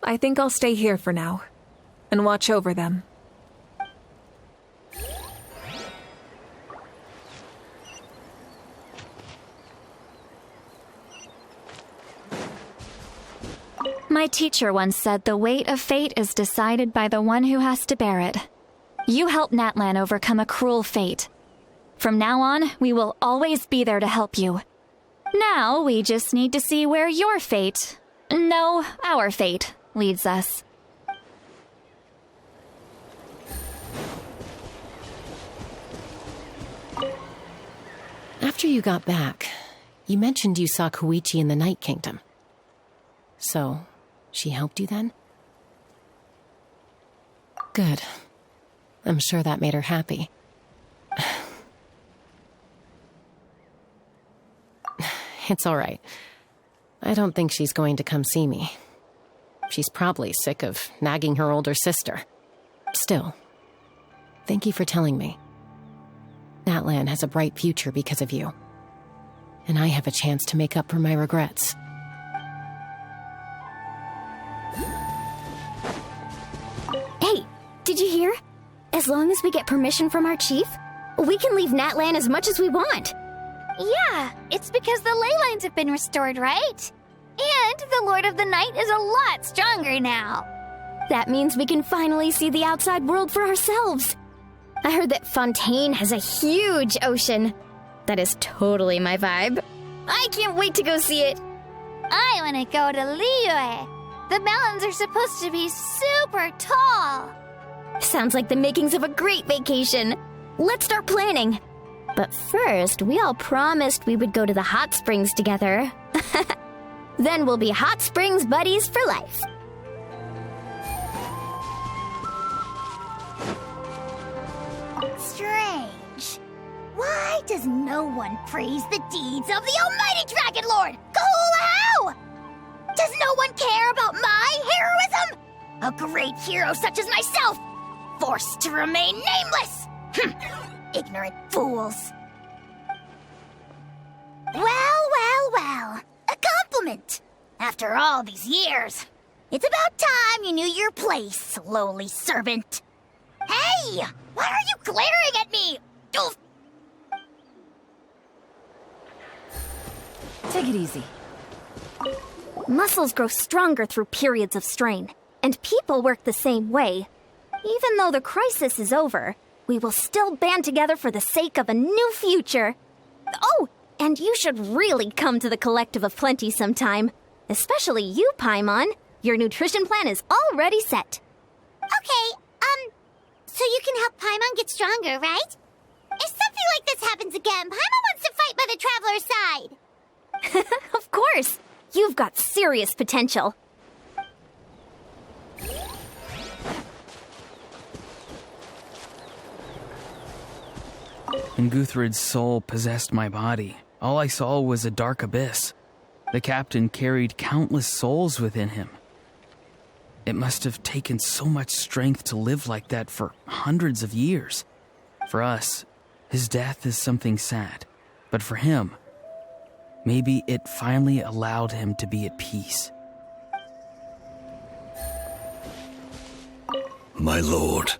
[SPEAKER 4] I think I'll stay here for now and watch over them.
[SPEAKER 9] My teacher once said the weight of fate is decided by the one who has to bear it. You helped Natlan overcome a cruel fate. From now on, we will always be there to help you. Now, we just need to see where your fate, no, our fate, leads us.
[SPEAKER 3] After you got back, you mentioned you saw Koichi in the Night Kingdom. So, she helped you then? Good. I'm sure that made her happy. It's all right. I don't think she's going to come see me. She's probably sick of nagging her older sister. Still, thank you for telling me. Natlan has a bright future because of you. And I have a chance to make up for my regrets.
[SPEAKER 6] Hey, did you hear? As long as we get permission from our chief, we can leave Natlan as much as we want.
[SPEAKER 2] Yeah, it's because the ley lines have been restored, right? And the Lord of the Night is a lot stronger now.
[SPEAKER 6] That means we can finally see the outside world for ourselves. I heard that Fontaine has a huge ocean. That is totally my vibe. I can't wait to go see it.
[SPEAKER 2] I want to go to Liyue. The mountains are supposed to be super tall.
[SPEAKER 6] Sounds like the makings of a great vacation. Let's start planning. But first, we all promised we would go to the hot springs together. Then we'll be hot springs buddies for life.
[SPEAKER 2] Strange. Why does no one praise the deeds of the Almighty Dragon Lord, Kahula? Does no one care about my heroism? A great hero such as myself, forced to remain nameless. Ignorant fools. Well. A compliment. After all these years. It's about time you knew your place, lowly servant. Hey! Why are you glaring at me? Oof.
[SPEAKER 7] Take it easy.
[SPEAKER 6] Muscles grow stronger through periods of strain, and people work the same way. Even though the crisis is over, we will still band together for the sake of a new future. Oh, and you should really come to the Collective of Plenty sometime. Especially you, Paimon. Your nutrition plan is already set.
[SPEAKER 2] Okay, so you can help Paimon get stronger, right? If something like this happens again, Paimon wants to fight by the Traveler's side.
[SPEAKER 6] Of course! You've got serious potential.
[SPEAKER 1] When Guthred's soul possessed my body, all I saw was a dark abyss. The captain carried countless souls within him. It must have taken so much strength to live like that for hundreds of years. For us, his death is something sad. But for him, maybe it finally allowed him to be at peace.
[SPEAKER 16] My lord,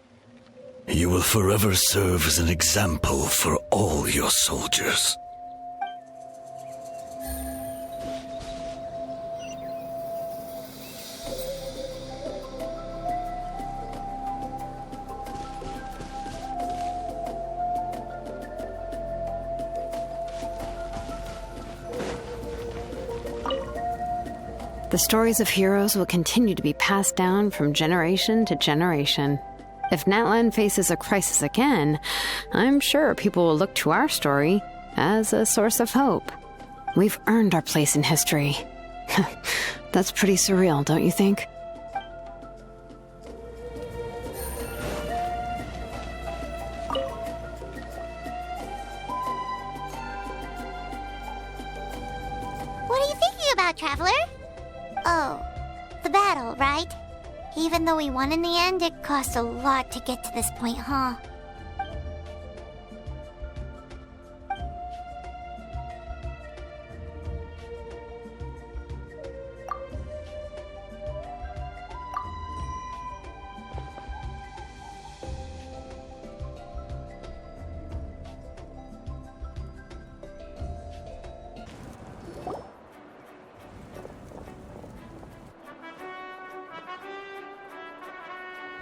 [SPEAKER 16] you will forever serve as an example for all your soldiers.
[SPEAKER 7] The stories of heroes will continue to be passed down from generation to generation. If Natlan faces a crisis again, I'm sure people will look to our story as a source of hope. We've earned our place in history. That's pretty surreal, don't you think?
[SPEAKER 2] Traveler? Oh, the battle, right? Even though we won in the end, it cost a lot to get to this point, huh?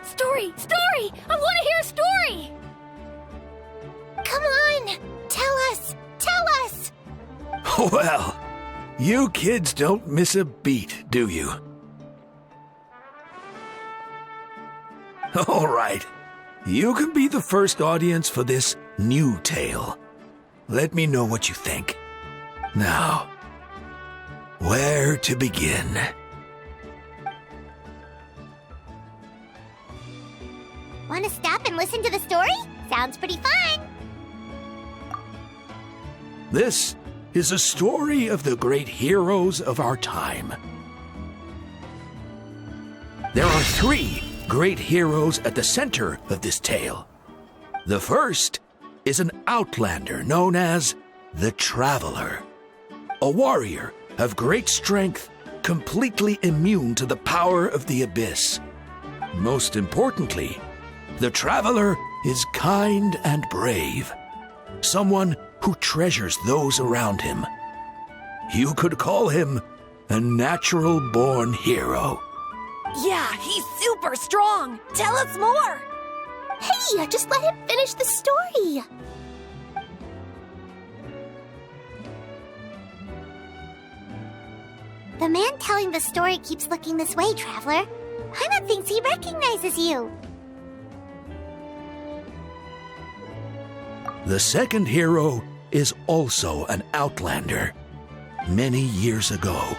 [SPEAKER 6] Story! Story! I want to hear a story!
[SPEAKER 2] Come on! Tell us! Tell us!
[SPEAKER 18] Well, you kids don't miss a beat, do you? All right. You can be the first audience for this new tale. Let me know what you think. Now, where to begin?
[SPEAKER 2] Want to stop and listen to the story? Sounds pretty fun!
[SPEAKER 18] This is a story of the great heroes of our time. There are 3 great heroes at the center of this tale. The first is an outlander known as the Traveler, a warrior of great strength, completely immune to the power of the abyss. Most importantly, the Traveler is kind and brave, someone who treasures those around him. You could call him a natural-born hero.
[SPEAKER 22] Yeah, he's super strong! Tell us more!
[SPEAKER 2] Hey, just let him finish the story! The man telling the story keeps looking this way, Traveler. Paimon thinks he recognizes you.
[SPEAKER 18] The second hero is also an outlander. Many years ago,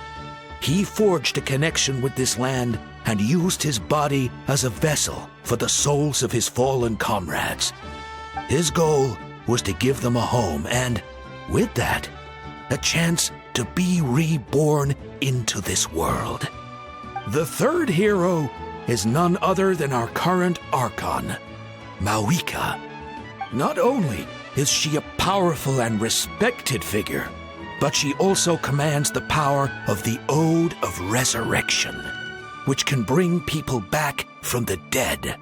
[SPEAKER 18] he forged a connection with this land and used his body as a vessel for the souls of his fallen comrades. His goal was to give them a home and, with that, a chance to be reborn into this world. The third hero is none other than our current Archon, Mawika. Not only is she a powerful and respected figure, but she also commands the power of the Ode of Resurrection, which can bring people back from the dead.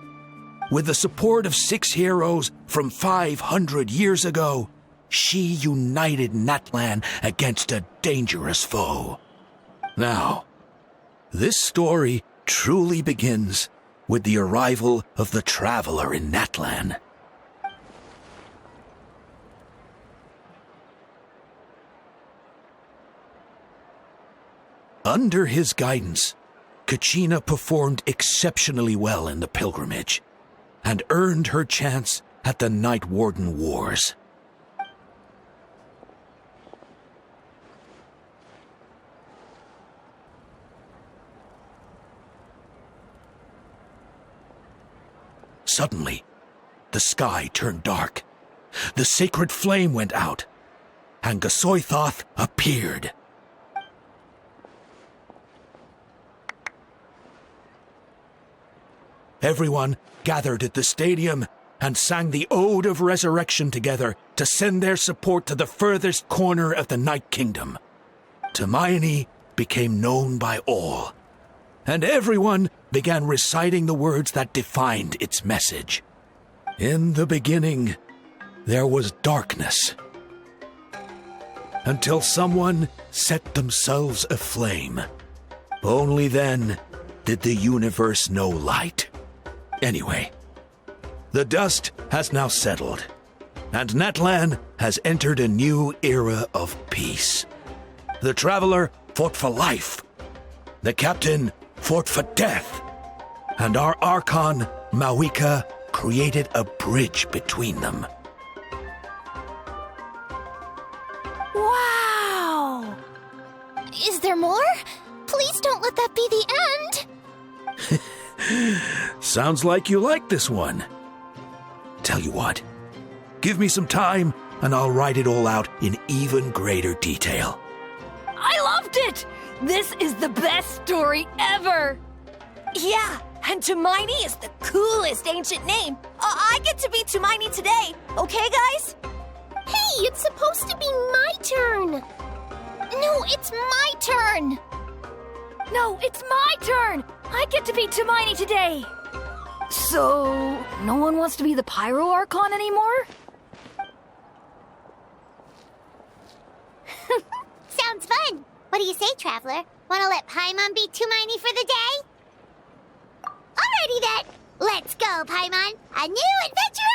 [SPEAKER 18] With the support of 6 heroes from 500 years ago, she united Natlan against a dangerous foe. Now, this story truly begins with the arrival of the Traveler in Natlan. Under his guidance, Kachina performed exceptionally well in the pilgrimage and earned her chance at the Night Warden Wars. Suddenly, the sky turned dark. The sacred flame went out, and Gasoithoth appeared. Everyone gathered at the stadium and sang the Ode of Resurrection together to send their support to the furthest corner of the Night Kingdom. Hermione became known by all, and everyone began reciting the words that defined its message. In the beginning, there was darkness, until someone set themselves aflame. Only then did the universe know light. Anyway, the dust has now settled, and Natlan has entered a new era of peace. The Traveler fought for life, the Captain fought for death, and our Archon, Mawika, created a bridge between them.
[SPEAKER 6] Wow! Is there more? Please don't let that be the end!
[SPEAKER 18] Sounds like you like this one. Tell you what, give me some time and I'll write it all out in even greater detail.
[SPEAKER 22] I loved it! This is the best story ever! Yeah, and Tumaini is the coolest ancient name. I get to be Tumaini today, okay, guys?
[SPEAKER 2] Hey, it's supposed to be my turn! No, it's my turn!
[SPEAKER 22] No, it's my turn! I get to be Tumaini today! So, no one wants to be the Pyro Archon anymore?
[SPEAKER 2] Sounds fun! What do you say, Traveler? Wanna let Paimon be Tumaini for the day? Alrighty then! Let's go, Paimon! A new adventure